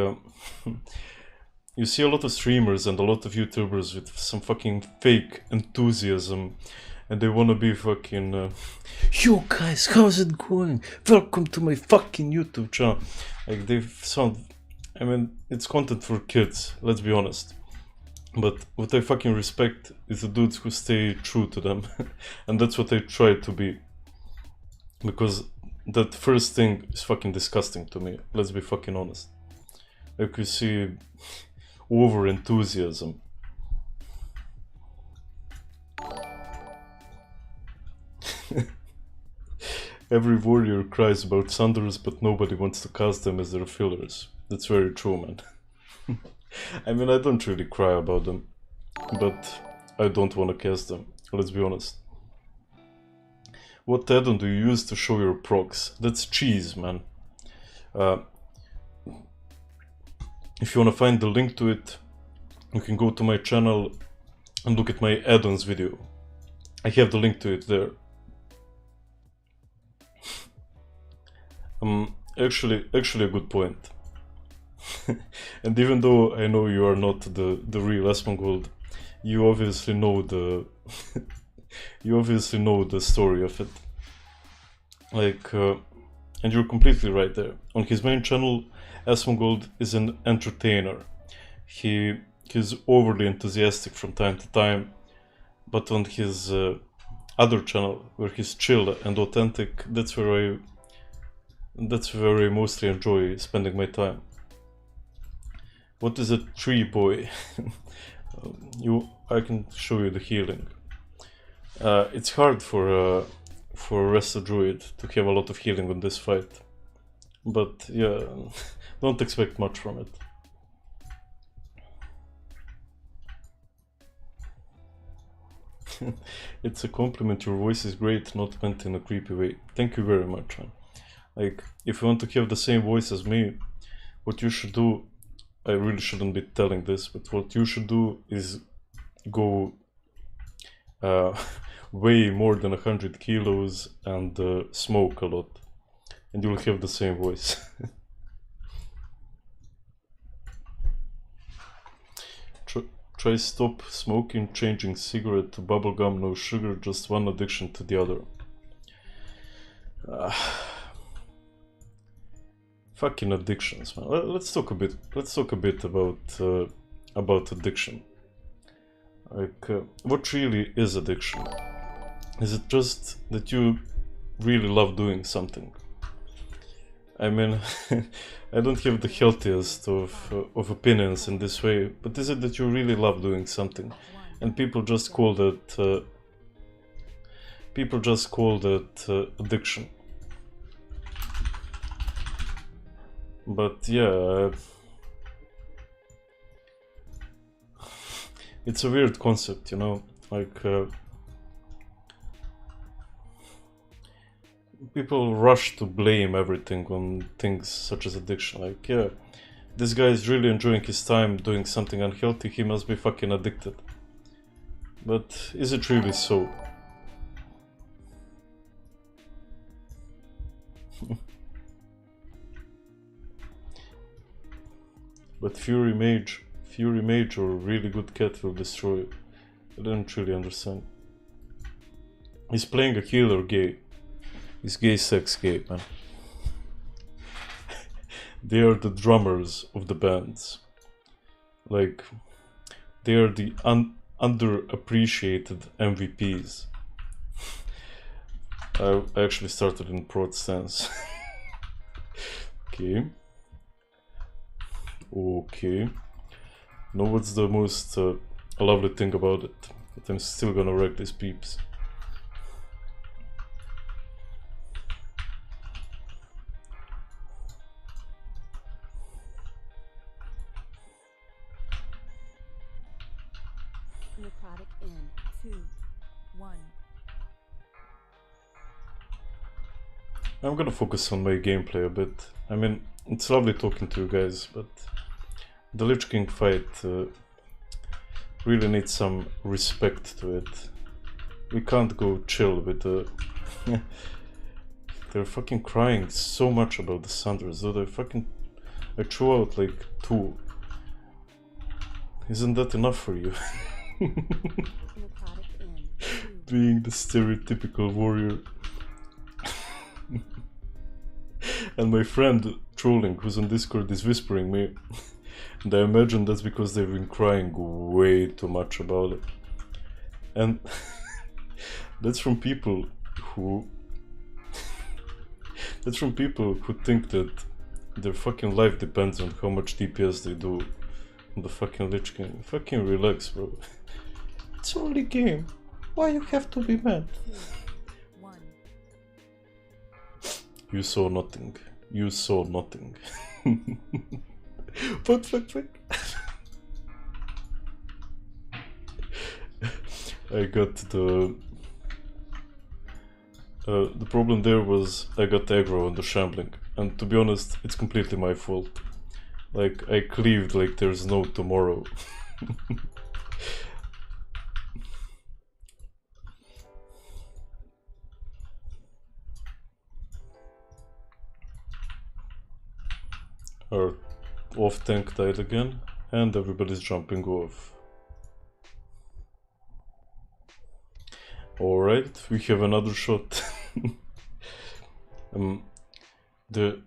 you see a lot of streamers and a lot of YouTubers with some fucking fake enthusiasm, and they wanna be fucking, yo guys, how's it going? Welcome to my fucking YouTube channel. Like, they sound, I mean, it's content for kids, let's be honest. But what I fucking respect is the dudes who stay true to them. And that's what I try to be. Because that first thing is fucking disgusting to me, let's be fucking honest. Like, you see over enthusiasm. Every warrior cries about thunders, but nobody wants to cast them as their fillers. That's very true, man. I mean, I don't really cry about them, but I don't want to cast them, let's be honest. What add-on do you use to show your procs? That's cheese, man. If you want to find the link to it, you can go to my channel and look at my add-ons video. I have the link to it there. Actually a good point. And even though I know you are not the real Asmongold, you obviously know the you obviously know the story of it. Like, and you're completely right there. On his main channel, Asmongold is an entertainer. He's overly enthusiastic from time to time, but on his other channel, where he's chill and authentic, that's where I mostly enjoy spending my time. What is a tree boy? I can show you the healing. It's hard for a Rest Druid to have a lot of healing on this fight, but yeah, don't expect much from it. It's a compliment, your voice is great, not meant in a creepy way. Thank you very much, man. Like, if you want to have the same voice as me, what you should do, I really shouldn't be telling this, but what you should do is go weigh more than 100 kilos and smoke a lot, and you'll have the same voice. Try stop smoking, changing cigarette to bubblegum, no sugar, just one addiction to the other. Fucking addictions, man. Let's talk a bit about addiction. Like, what really is addiction? Is it just that you really love doing something? I mean, I don't have the healthiest of opinions in this way, but is it that you really love doing something, and people just call that addiction? But yeah, it's a weird concept, you know, like people rush to blame everything on things such as addiction. Like, yeah, this guy is really enjoying his time doing something unhealthy, he must be fucking addicted. But is it really so? But Fury Mage or really good cat will destroy it. I don't really understand. He's playing a healer gay. He's gay sex gay, man. They are the drummers of the bands. Like, they are the underappreciated MVPs. I actually started in prod stance. Okay. Know what's the most lovely thing about it? But I'm still gonna wreck these peeps. Necrotic in 2, 1. I'm gonna focus on my gameplay a bit. I mean, it's lovely talking to you guys, but the Lich King fight really needs some respect to it. We can't go chill with the... They're fucking crying so much about the Sunders, though they're fucking I threw out like 2. Isn't that enough for you? Necrotic in. 2. Being the stereotypical warrior. And my friend trolling, who's on Discord, is whispering me. And I imagine that's because they've been crying way too much about it. And that's from people who... that's from people who think that their fucking life depends on how much DPS they do on the fucking Lich King. Fucking relax, bro. It's only a game. Why you have to be mad? 1. You saw nothing. You saw nothing. Fuck. I got the problem there was I got aggro on the shambling, and to be honest, it's completely my fault. Like, I cleaved like there's no tomorrow. Our off tank died again, and everybody's jumping off. Alright, we have another shot. The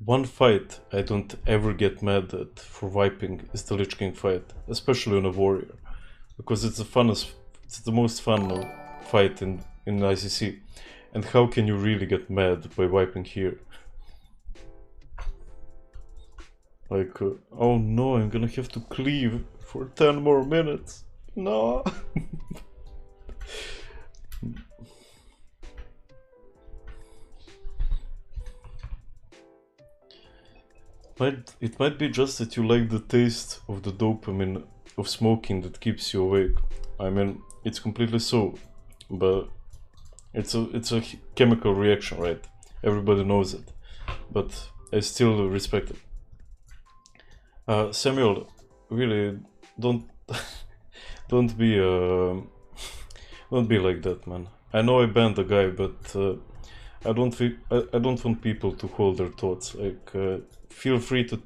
one fight I don't ever get mad at for wiping is the Lich King fight, especially on a warrior, because it's the most fun fight in ICC. And how can you really get mad by wiping here? Like, oh no, I'm gonna have to cleave for 10 more minutes. No. It might be just that you like the taste of the dopamine of smoking that keeps you awake. I mean, it's completely so, but it's a chemical reaction, right? Everybody knows it, but I still respect it. Samuel, really, don't be like that, man. I know I banned the guy, but I don't want people to hold their thoughts. Like, feel free to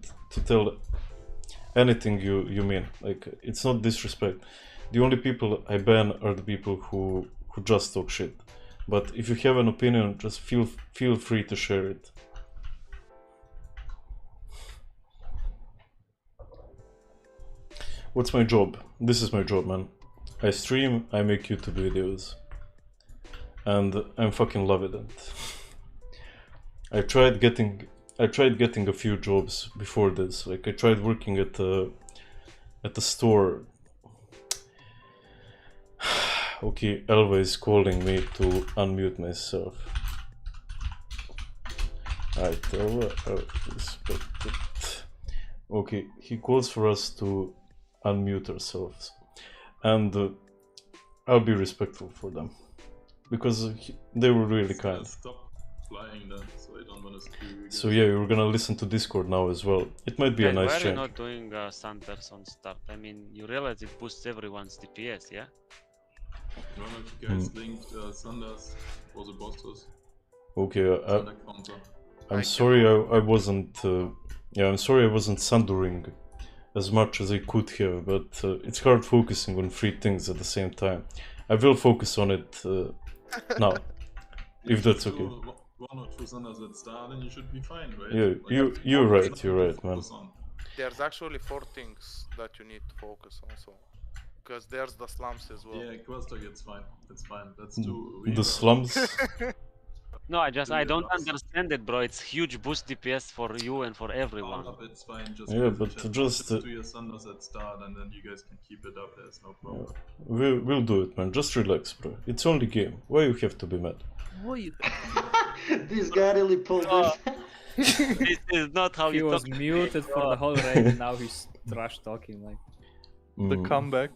tell anything you mean. Like, it's not disrespect. The only people I ban are the people who just talk shit. But if you have an opinion, just feel free to share it. What's my job? This is my job, man. I stream, I make YouTube videos, and I'm fucking loving it. I tried getting a few jobs before this. Like, I tried working at the store. Okay, Elva is calling me to unmute myself. Alright, Elva, respect it. Okay, he calls for us to unmute ourselves, and I'll be respectful for them because they were really kind. Stop flying then, so I don't want to screw you. So yeah, we're gonna listen to Discord now as well. It might be a nice Why are you change. not doing Sanders on start? I mean, you realize it boosts everyone's DPS, yeah? One of you guys linked Sanders for the bosses. Okay, Sander counter. I'm sorry I wasn't. I'm sorry I wasn't sundering as much as I could have, but it's hard focusing on 3 things at the same time. I will focus on it now, if that's okay. One or two Sanders at start, and you should be fine, right? Yeah, Like, you're right, man. focus on. There's actually 4 things that you need to focus on, so because there's the slums as well. Yeah, Questor gets fine. It's fine. Let's do The slums. No, I don't Relapse. understand it, bro. It's huge boost DPS for you and for everyone. All up, it's fine. Just Yeah, press but the chat just, boxes, do your Sanders at start, and then you guys can keep it up. There's no problem. We'll do it, man. Just relax, bro. It's only game. Why you have to be mad? This guy really pulled this. This is not how He you was talk. muted for the whole raid and now he's trash talking like. The comeback.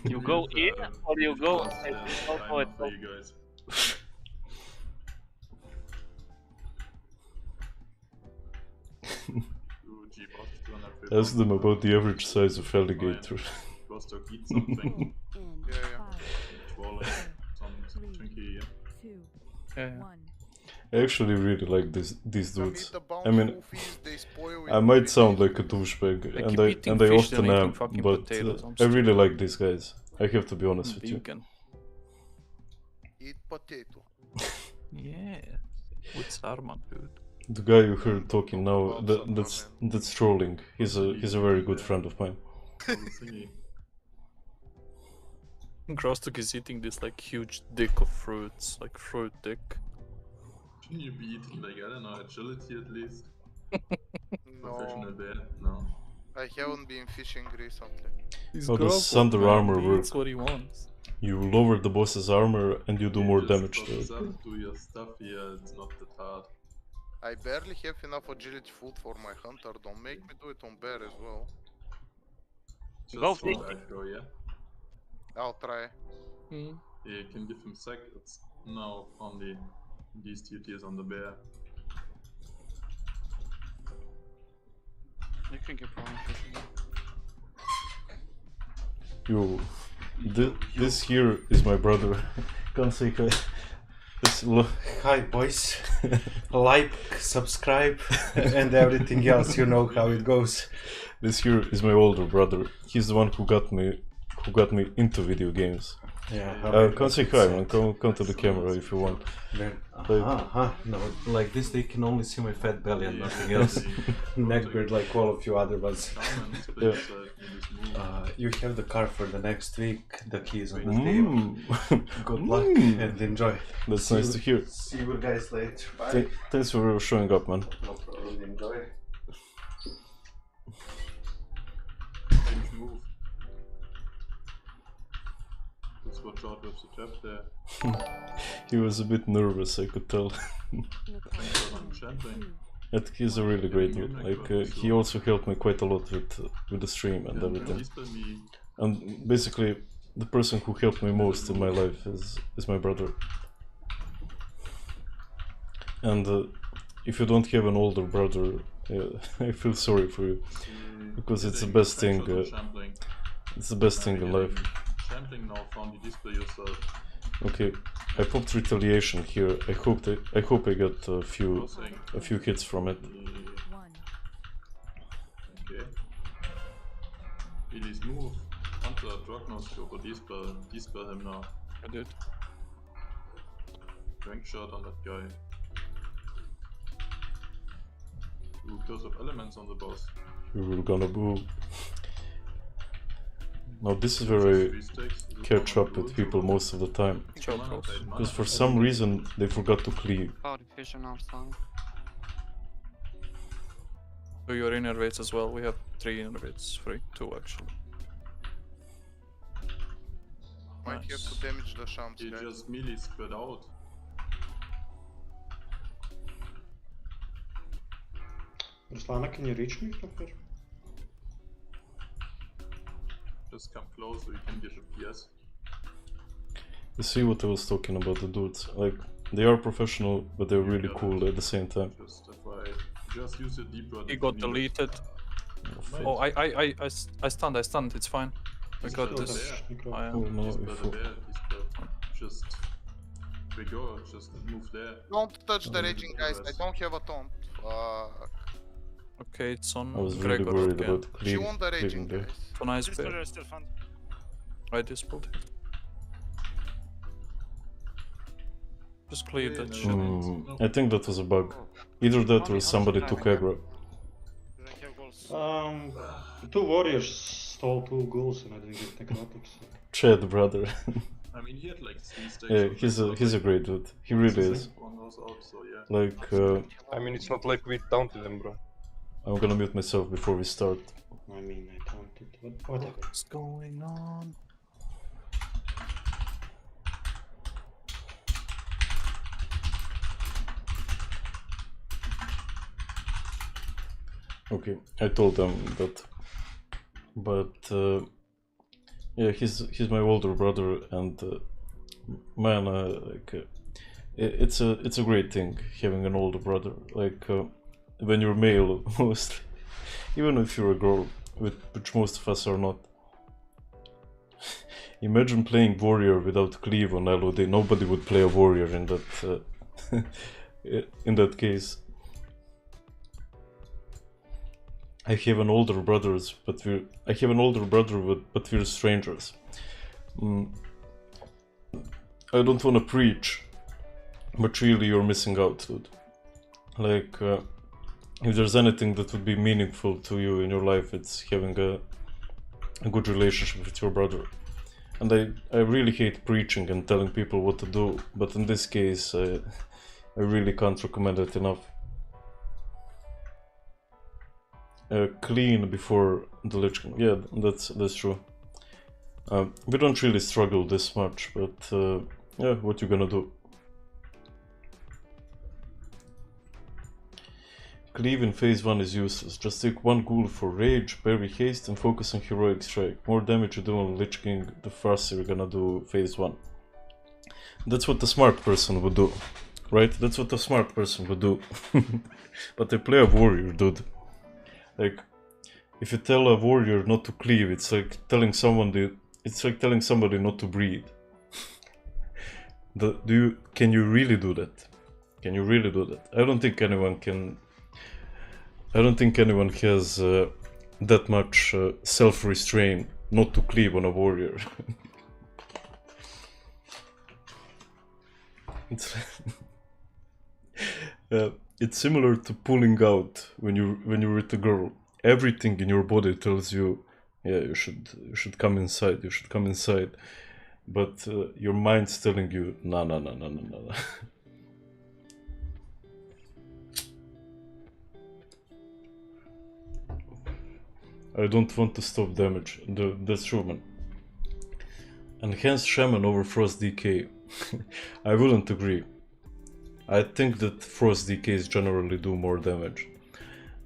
You go in or you go Time up for you guys. Ask them about the average size of alligator. Vostok, eat something. In. Yeah, yeah. 5, Swallow some Twinkie, yeah. 2, Yeah. 1. I actually really like these Some dudes. eat the bounce I mean- goofies, they deal with I might it. sound like a douchebag, I and keep eating I fish, often then eating am, fucking but potatoes. I'm I really like these guys. I have to be honest with you. vegan. Eat potato. Yeah. What's Arman, dude? The guy you heard talking Talk now, about that's trolling. He's a very good friend of mine. On the thingy. Grostok is eating this like huge dick of fruits, like fruit dick. Shouldn't you be eating like, I don't know, agility at least? Professional No, bear? No. I haven't been fishing recently. He's How does Grostok, Thunder man. armor He work? eats what he wants. You lower the boss's armor and you do more damage to it. Just do your stuff here, it's not that hard. I barely have enough agility food for my hunter. Don't make me do it on bear as well. Just Go for fish. aggro, yeah? I'll try. Hmm. Yeah, you can give him sec, it's now only these duties on the bear. You can keep on fishing. You, this here is my brother. Can't say hi. Hi boys, like, subscribe, and everything else. You know how it goes. This here is my older brother. He's the one who got me into video games. Yeah. Come say hi, man. Come to the camera if you want. No, like this they can only see my fat belly and nothing else. Neckbeard like all of you other ones. Yeah. You have the car for the next week. The keys on the table. Good luck and enjoy. That's nice to hear. See you guys later. Bye. Thanks for showing up, man. No problem. Enjoy. Change move. Just watch out with the trap there. He was a bit nervous, I could tell. Thanks for enchanting. He's a really great dude. Like he also helped me quite a lot with the stream and everything. Dispel me. And basically, the person who helped me most in my life is my brother. And if you don't have an older brother, I feel sorry for you, because it's the best thing. It's the best thing in life. Champling now found you display yourself. Okay, I popped retaliation here. I hope I get a few hits from it. One. Okay. Release move. Hunter, Dragnoscope, or dispel him now. I did. Rank shot on that guy. Ooh, curse of elements on the boss. We were gonna boo. Now this is where I catch up with people most of the time, because for some reason they forgot to cleave. Do your inner weights as well. We have 3 inner weights. 2 actually. Might have to damage the shams, He guys. just melee spread out. Ruslana, can you reach me from here? Just come close so you can get a PS. You see what I was talking about, the dudes, like, they are professional, but they're really cool at the same time. Just FYI. Just use your deep breath. He got deleted. Oh, I stunned. It's fine. I got this. I am. Oh no, Dispel the bear, dispel. Just go, just move there. Don't touch the raging, guys. I don't have a taunt. Okay, it's on I was really Gregor worried again. about She won the cleaving raging, there. guys. It's a nice bear. I dispelled it. Just clear that shit. I think that was a bug. Either that or somebody took aggro. The 2 warriors stole 2 ghouls and I didn't get necrotic, so... Chad, brother. I mean, he had like 3 stacks. Yeah, he's a great dude. He really is. One goes out, so yeah. Like, I mean, it's not like we taunted them, bro. I'm gonna mute myself before we start. I mean, I counted, but whatever. What's going on? Okay, I told them that, but yeah, he's my older brother, and man, like, it's a great thing having an older brother. Like, when you're male, mostly, even if you're a girl, which most of us are not. Imagine playing warrior without cleave on LOD. Nobody would play a warrior in that in that case. I have an older brother, but we're strangers. I don't want to preach, but really you're missing out, dude. Like, if there's anything that would be meaningful to you in your life, it's having a good relationship with your brother. And I really hate preaching and telling people what to do, but in this case, I really can't recommend it enough. Clean before the Lich King. Yeah, that's true. We don't really struggle this much, but yeah, what you gonna do? Cleave in phase 1 is useless. Just take 1 ghoul for rage, parry haste, and focus on heroic strike. More damage you do on Lich King, the faster you're gonna do phase 1. That's what the smart person would do, right? That's what a smart person would do. But I play a warrior, dude. Like, if you tell a warrior not to cleave, it's like telling somebody not to breathe. Can you really do that? Can you really do that? I don't think anyone can. I don't think anyone has that much self-restraint not to cleave on a warrior. It's similar to pulling out when you're with a girl. Everything in your body tells you, yeah, you should come inside. You should come inside, but your mind's telling you, no. I don't want to stop damage. That's true, man. Enhanced Shaman over Frost DK. I wouldn't agree. I think that Frost DKs generally do more damage.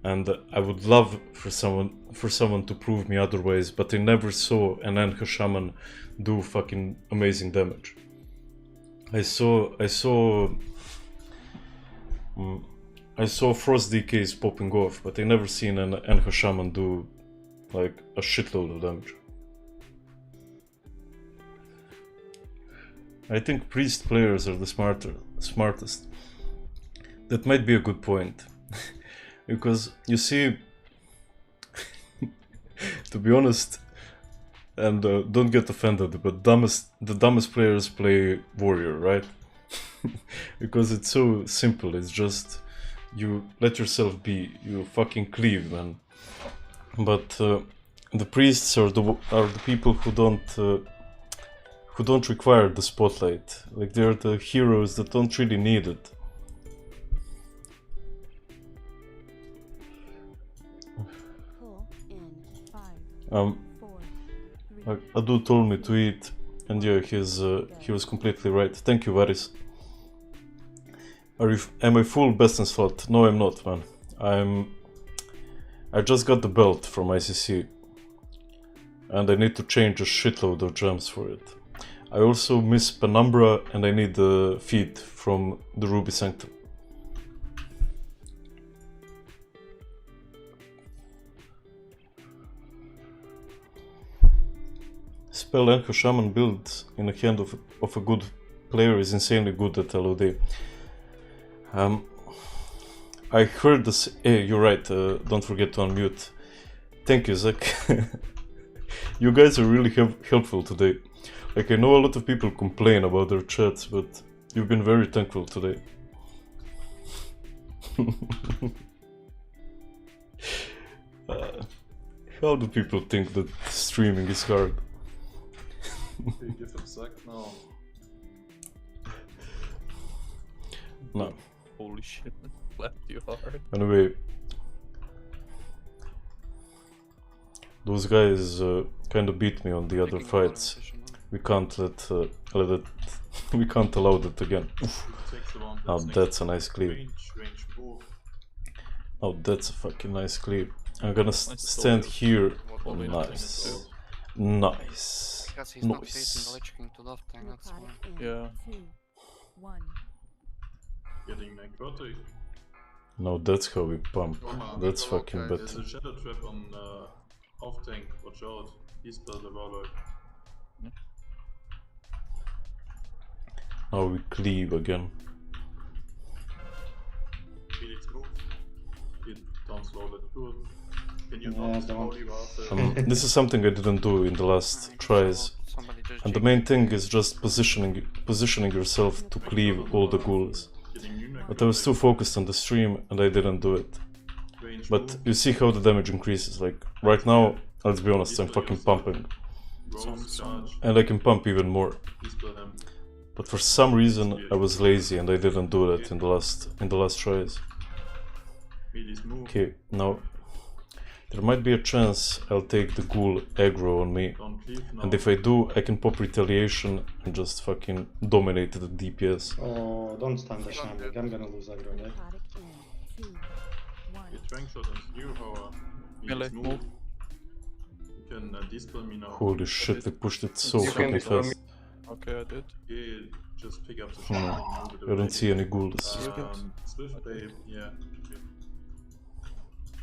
And I would love for someone to prove me otherwise, but I never saw an Enhanced Shaman do fucking amazing damage. I saw Frost DKs popping off, but I never seen an Enhanced Shaman do like a shitload of damage. I think priest players are the smartest. That might be a good point. Because you see, to be honest, and don't get offended, but the dumbest players play warrior, right? Because it's so simple. It's just you let yourself be, you fucking cleave, man. But the priests are the people who don't require the spotlight. Like, they're the heroes that don't really need it. Pull in 5, 4, 3. Adu told me to eat, and yeah, he was completely right. Thank you, Varys. Am I full best in slot? No, I'm not, man. I just got the belt from ICC, and I need to change a shitload of gems for it. I also miss Penumbra, and I need the feed from the Ruby Sanctum. Spell Enhanced Shaman build in the hand of a good player is insanely good at LOD. I heard this. Hey, you're right. Don't forget to unmute. Thank you, Zach. You guys are really helpful today. Like, I know a lot of people complain about their chats, but you've been very thankful today. How do people think that streaming is hard? You give him Zach now. No. Holy shit, left you hard. Anyway, those guys kind of beat me on the other fights. We can't we can't allow that again. Now that's a nice cleave. Oh, that's a fucking nice cleave. I'm gonna stand here. Oh, nice. Nice. Because he's not facing the Lich King to left tank, that's why. Yeah. 2, 1. Getting necrotic. No, that's how we pump. That's fucking There's better. a shadow trap on off tank, watch out. He's built a warlock. Now we cleave again. Felix move. It down slow, let's do it. Can you Yeah, not don't. holy waffle? This is something I didn't do in the last tries. Somebody just And the main thing is just positioning yourself to cleave all the ghouls. Getting new But I was too focused on the stream and I didn't do it. range But move, you see how the damage increases. Like right now, let's be honest, I'm fucking pumping. rose charge, And I can pump even more. dispel him. But for some reason I was lazy and I didn't do that in the last tries. Mealy's move. Okay, now there might be a chance I'll take the ghoul aggro on me. Don't cleave now. And if I do, I can pop retaliation and just fucking dominate the DPS. Oh, don't stand the shambling. I'm gonna lose aggro, right? Necrotic in 2, 1. Get rank shot on new power. Melee, Mealy's move. You can dispel me now. Holy shit, they pushed it so You can fucking dispel fast. Okay, I did. Okay, just pick up the shot. I don't see any ghouls. Swift babe, yeah. Okay.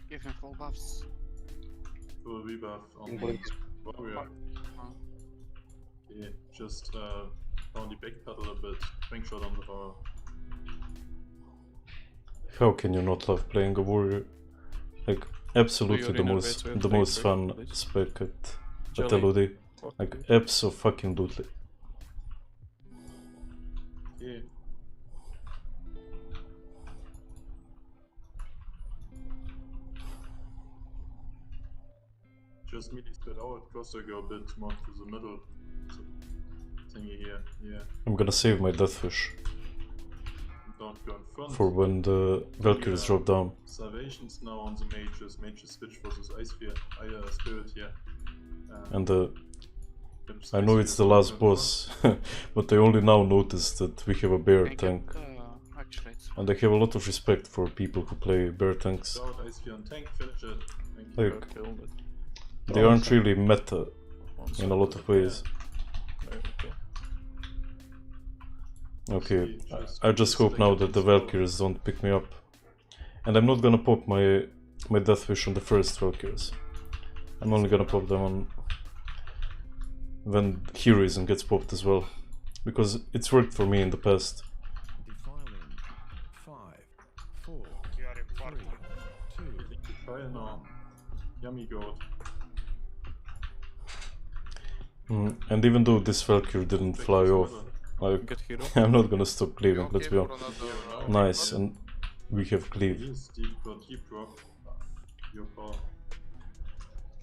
Give him full buffs. Full rebuff on Blink. warrior. Okay, just only backpedal a bit. Rank shot on the power. How can you not love playing a warrior? Like, absolutely the innervates most with the like most fun break, please. spec at Jelly. LOD. Like, abso-fucking-lutely. Okay. Just melee spread out, crosshair go a bit more to the middle. So, thingy here, yeah. I'm gonna save my Deathwish Don't go in front. for when the Valkyries drop down. Salvations now on the mages. Mages switch versus Ice Sphere. Spirit here. And I know it's the last boss, but I only now noticed that we have a bear Can tank. get, actually, it's And I have a lot of respect for people who play bear tanks. Out Ice Sphere on tank, finish it. Thank you. Like, Killed it. they aren't really meta One in a second. lot of ways. Okay. Okay, I just hope now that the Valkyries don't pick me up. And I'm not gonna pop my Deathwish on the first Valkyries. I'm only gonna pop them on when Heroism gets popped as well. Because it's worked for me in the past. Fire now. Yummy goat. And even though this Valkyrie didn't fly off, like, Get hero. I'm not gonna stop cleaving, You let's okay be for honest. another Nice, and we have cleave. He's deep rock. Your power.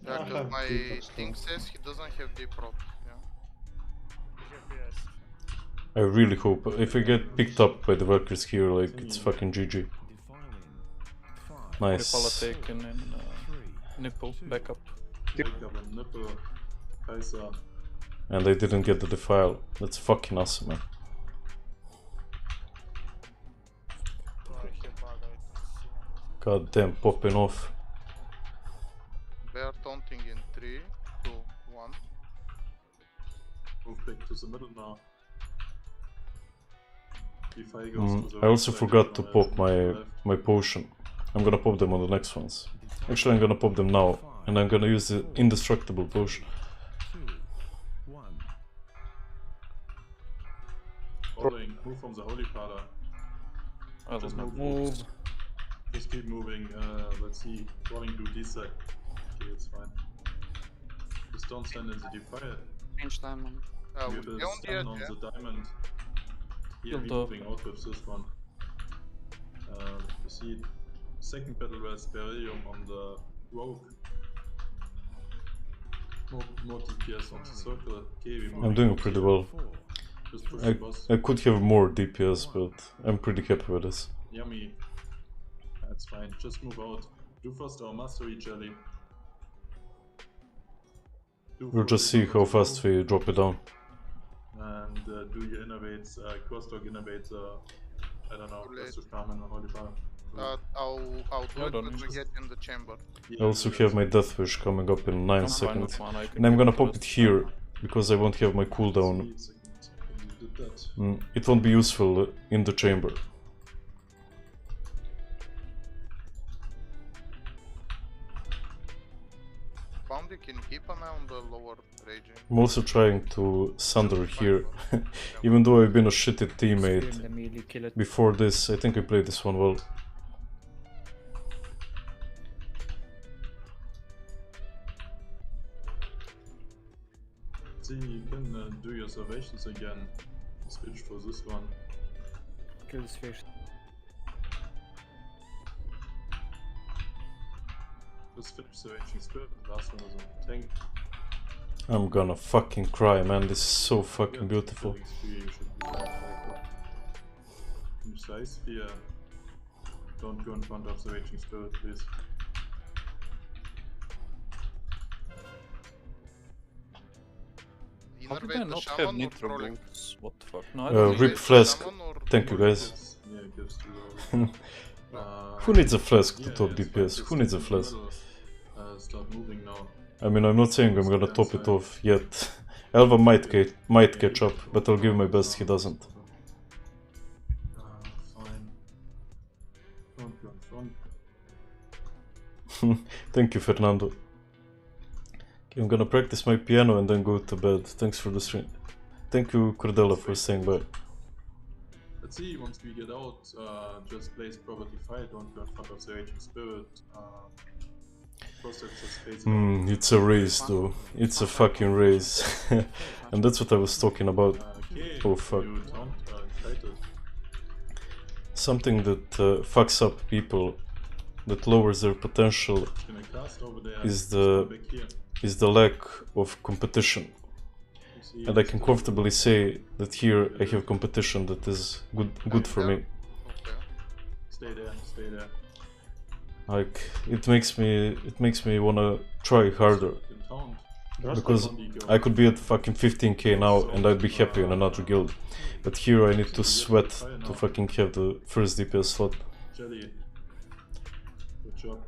Yeah, I cause have my deep rock thing still. says he doesn't have deep rock. Yeah. I really hope, if I get picked up by the Valkyries here, like, it's fucking GG. Nipala Nice. taken in nipple, back up. Pick up a nipple. Kaiser. And I didn't get the defile. That's fucking awesome, man. God damn, popping off. Bear taunting in 3, 2, 1. Move back to the middle now. Defy goes to the I also right, forgot to right, pop left. my potion. I'm gonna pop them on the next ones. Actually, I'm gonna pop them now, and I'm gonna use the indestructible potion. Following, move from the holy father. I Just don't know. move. Just keep moving. Let's see. Rolling to this side. Okay, it's fine. Just don't stand in the defile. Range diamond. You We have a don't yet, stun on yeah. the diamond. Here, Build we up. moving out with this one. You see, second battle was Berium on the rogue. More DPS on the circle. Okay, we I'm doing pretty well. Just push the boss. I could have more DPS, but I'm pretty happy with this. Yummy. That's fine. Just move out. Do first our mastery jelly. We'll just see how fast we drop it down. And do your innovates, crosstalk innovates, I don't know, Too late. just to spam in the holy fire. I'll do I it don't when we know. get in the chamber. I also have my Deathwish coming up in 9 I'm fine seconds. with mana, I can And I'm give gonna it pop to it here, because I won't have my cooldown. You did that. It won't be useful in the chamber. Bounty, can you keep an eye on the lower raging? I'm also trying to Sunder here. Even though I've been a shitty teammate before this, I think I played this one well. Let's see, you can do your salvations again. Switch for this one. Kill this fish. Just finish Salvation Spirit, the last one is on the tank. I'm gonna fucking cry, man. This is so fucking beautiful. Finish the Ice Sphere. Don't go in front of the Raging Spirit, please. How did I not have nitro boots? What the fuck? No, I Rip don't Flask. Thank you guys. Yeah, it gives to Who needs a flask to top DPS? Who needs a flask? Start moving now. I mean, I'm not saying I'm gonna top it off yet. Elva might catch up, but I'll give my best he doesn't. Fine. Front. Thank you, Fernando. Okay, I'm gonna practice my piano and then go to bed. Thanks for the stream. Thank you, Cordella, for staying by. Let's see, once we get out, just place Property Fire, don't go in front of the Raging Spirit. It's a race, though. It's a fucking race. And that's what I was talking about. Oh, fuck. Something that fucks up people, that lowers their potential, is the lack of competition. And I can comfortably say that here I have competition that is good for me. Stay there, stay there. Like, it makes me wanna try harder. Because I could be at fucking 15k now and I'd be happy in another guild. But here I need to sweat to fucking have the first DPS slot. Jelly. Good job.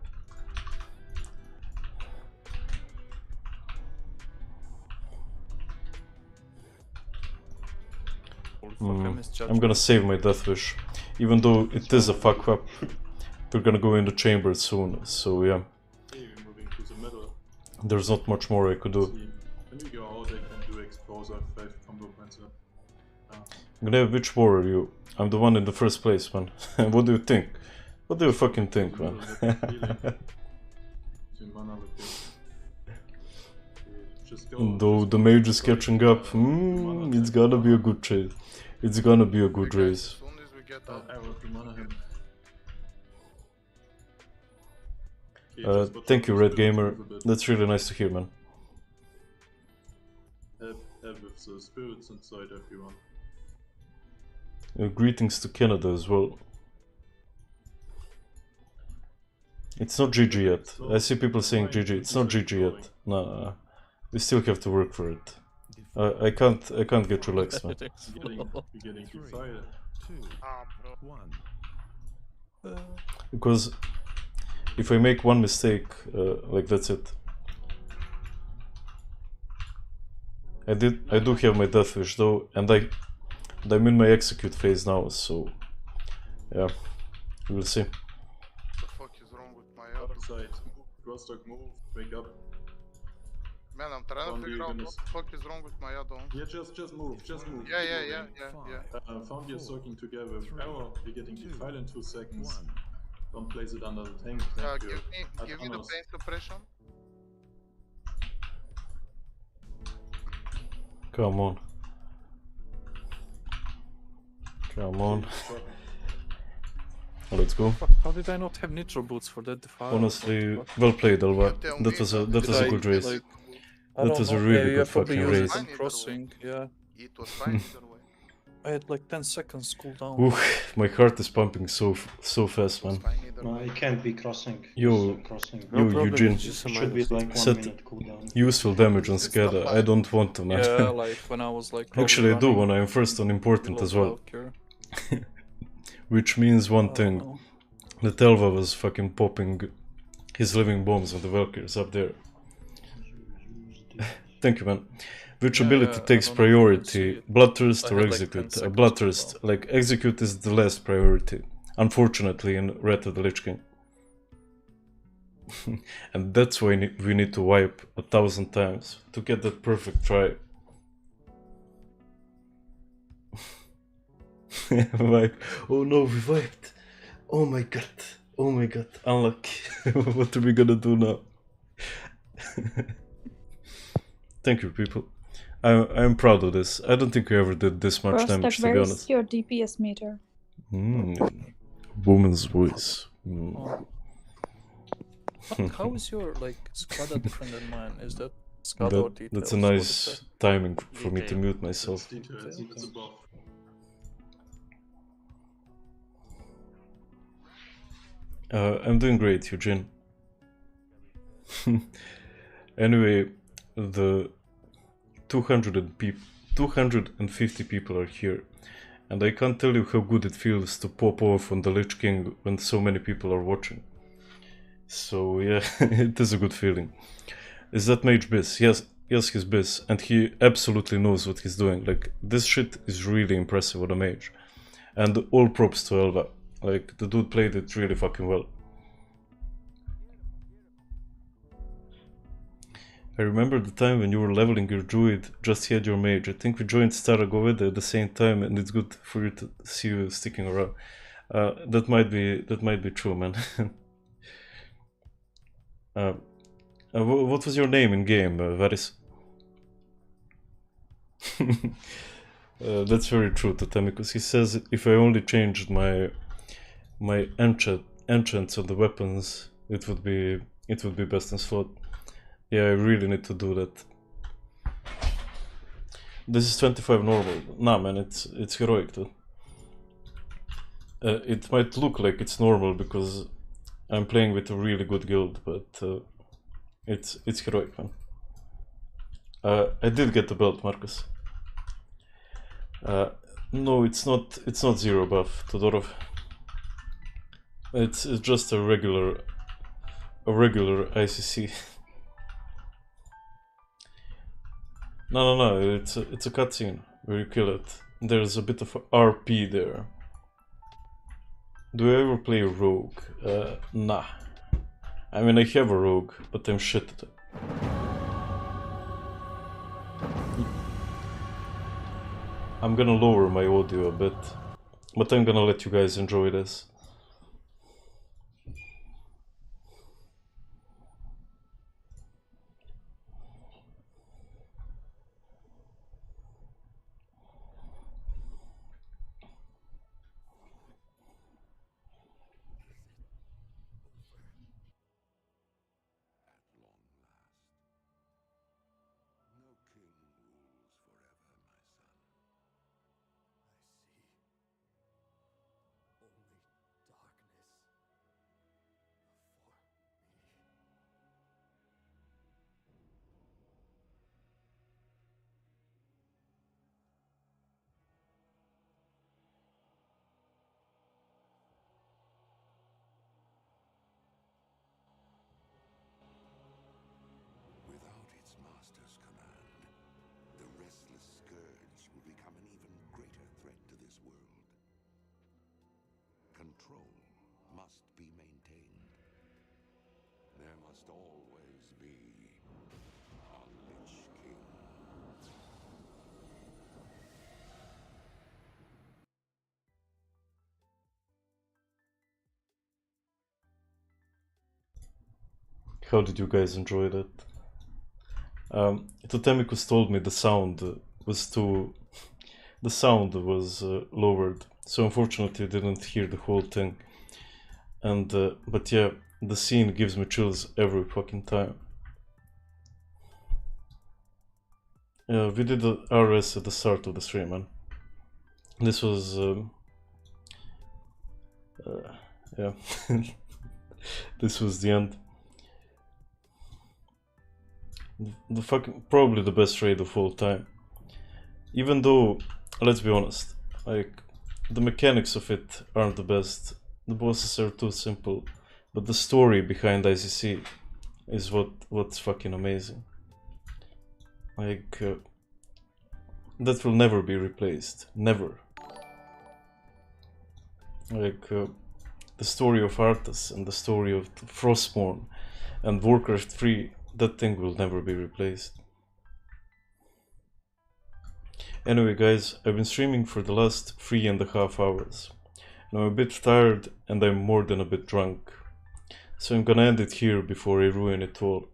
I'm gonna save my death wish. Even though it is a fuck up. We're gonna go in the chamber soon, so yeah. There's not much more I could do. When you go out, I can do expose 5 combo points. I'm gonna have which war are you? I'm the one in the first place, man. What do you think? What do you fucking think, man? Though the mage is catching up, it's gonna be a good trade. It's gonna be a good race. Thank you, Red Gamer. That's really nice to hear, man. Have with the spirits inside everyone. Greetings to Canada as well. It's not GG yet. I see people saying GG. It's not GG yet. No, we still have to work for it. I can't get relaxed, man. Because if I make one mistake, like that's it. I do have my death wish though, and I'm in my execute phase now, so yeah, we'll see. What the fuck is wrong with my other side? Crosstalk, move, wake up. Man, I'm trying to figure out what the fuck is wrong with my add-on. Yeah, just move. Yeah. Found you soaking together with arrow, you're getting defiled in 2 seconds. Don't place it under the tank. Give me the pain suppression. Come on. Come on. Let's go. How did I not have nitro boots for that defile? Honestly, well played, Alva. That was a good race. Like, that was a really good fucking race. Crossing, yeah. It was fine either way. I had like 10 seconds cooldown. Oof, my heart is pumping so fast, man. No, it can't be crossing. Yo, Eugene, should be like 1 minute cooldown. Useful damage on SCADA. I don't want to, man. Yeah, like when I was like. Actually, I do when I'm first on important as well. Which means one thing: that Elva was fucking popping his living bombs on the Valkyries up there. Thank you, man. Which ability takes priority? Bloodthirst or Execute? Bloodthirst. Like, Execute is the last priority. Unfortunately, in Wrath of the Lich King. And that's why we need to wipe 1,000 times to get that perfect try. Wipe. Oh no, we wiped. Oh my god. Oh my god. Unlucky. What are we gonna do now? Thank you, people. I'm proud of this. I don't think we ever did this much damage, to be where is honest. your DPS meter? Woman's voice. How is your like SCADA different than mine? Is that SCADA or details? That's a nice timing for me to mute myself. It's above. I'm doing great, Eugene. Anyway, the 250 people are here, and I can't tell you how good it feels to pop off on the Lich King when so many people are watching. So yeah, it is a good feeling. Is that Mage Biz? Yes, he's Biz, and he absolutely knows what he's doing. Like, this shit is really impressive with a mage. And all props to Elva. Like, the dude played it really fucking well. I remember the time when you were leveling your druid, just had your mage. I think we joined Staragoveda at the same time, and it's good for you to see you sticking around. That might be true, man. What was your name in game, Varys? That's very true to Temicus. He says if I only changed my enchants on the weapons, it would be best in slot. Yeah, I really need to do that. This is 25 normal. Nah, man, it's heroic, dude. It might look like it's normal because I'm playing with a really good guild, but it's heroic, man. I did get the belt, Marcus. No, it's not 0 buff, Todorov. It's just a regular ICC. No, it's a cutscene where you kill it. There's a bit of RP there. Do I ever play a rogue? Nah. I mean, I have a rogue, but I'm shit at it. I'm gonna lower my audio a bit, but I'm gonna let you guys enjoy this. Control must be maintained. There must always be a Lich King. How did you guys enjoy that? Totemicus told me the sound was lowered, so unfortunately I didn't hear the whole thing. And but yeah, the scene gives me chills every fucking time. We did the RS at the start of the stream, man. This was yeah. This was the end. The fucking probably the best raid of all time. Even though, let's be honest, like the mechanics of it aren't the best. The bosses are too simple, but the story behind ICC is what's fucking amazing. Like that will never be replaced, never. Like the story of Arthas and the story of Frostmourne and Warcraft 3, that thing will never be replaced. Anyway guys, I've been streaming for the last 3.5 hours. Now I'm a bit tired and I'm more than a bit drunk. So I'm gonna end it here before I ruin it all.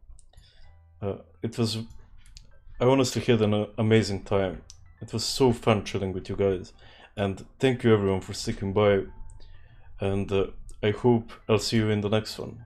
It was I honestly had an amazing time. It was so fun chilling with you guys, and thank you everyone for sticking by, and I hope I'll see you in the next one.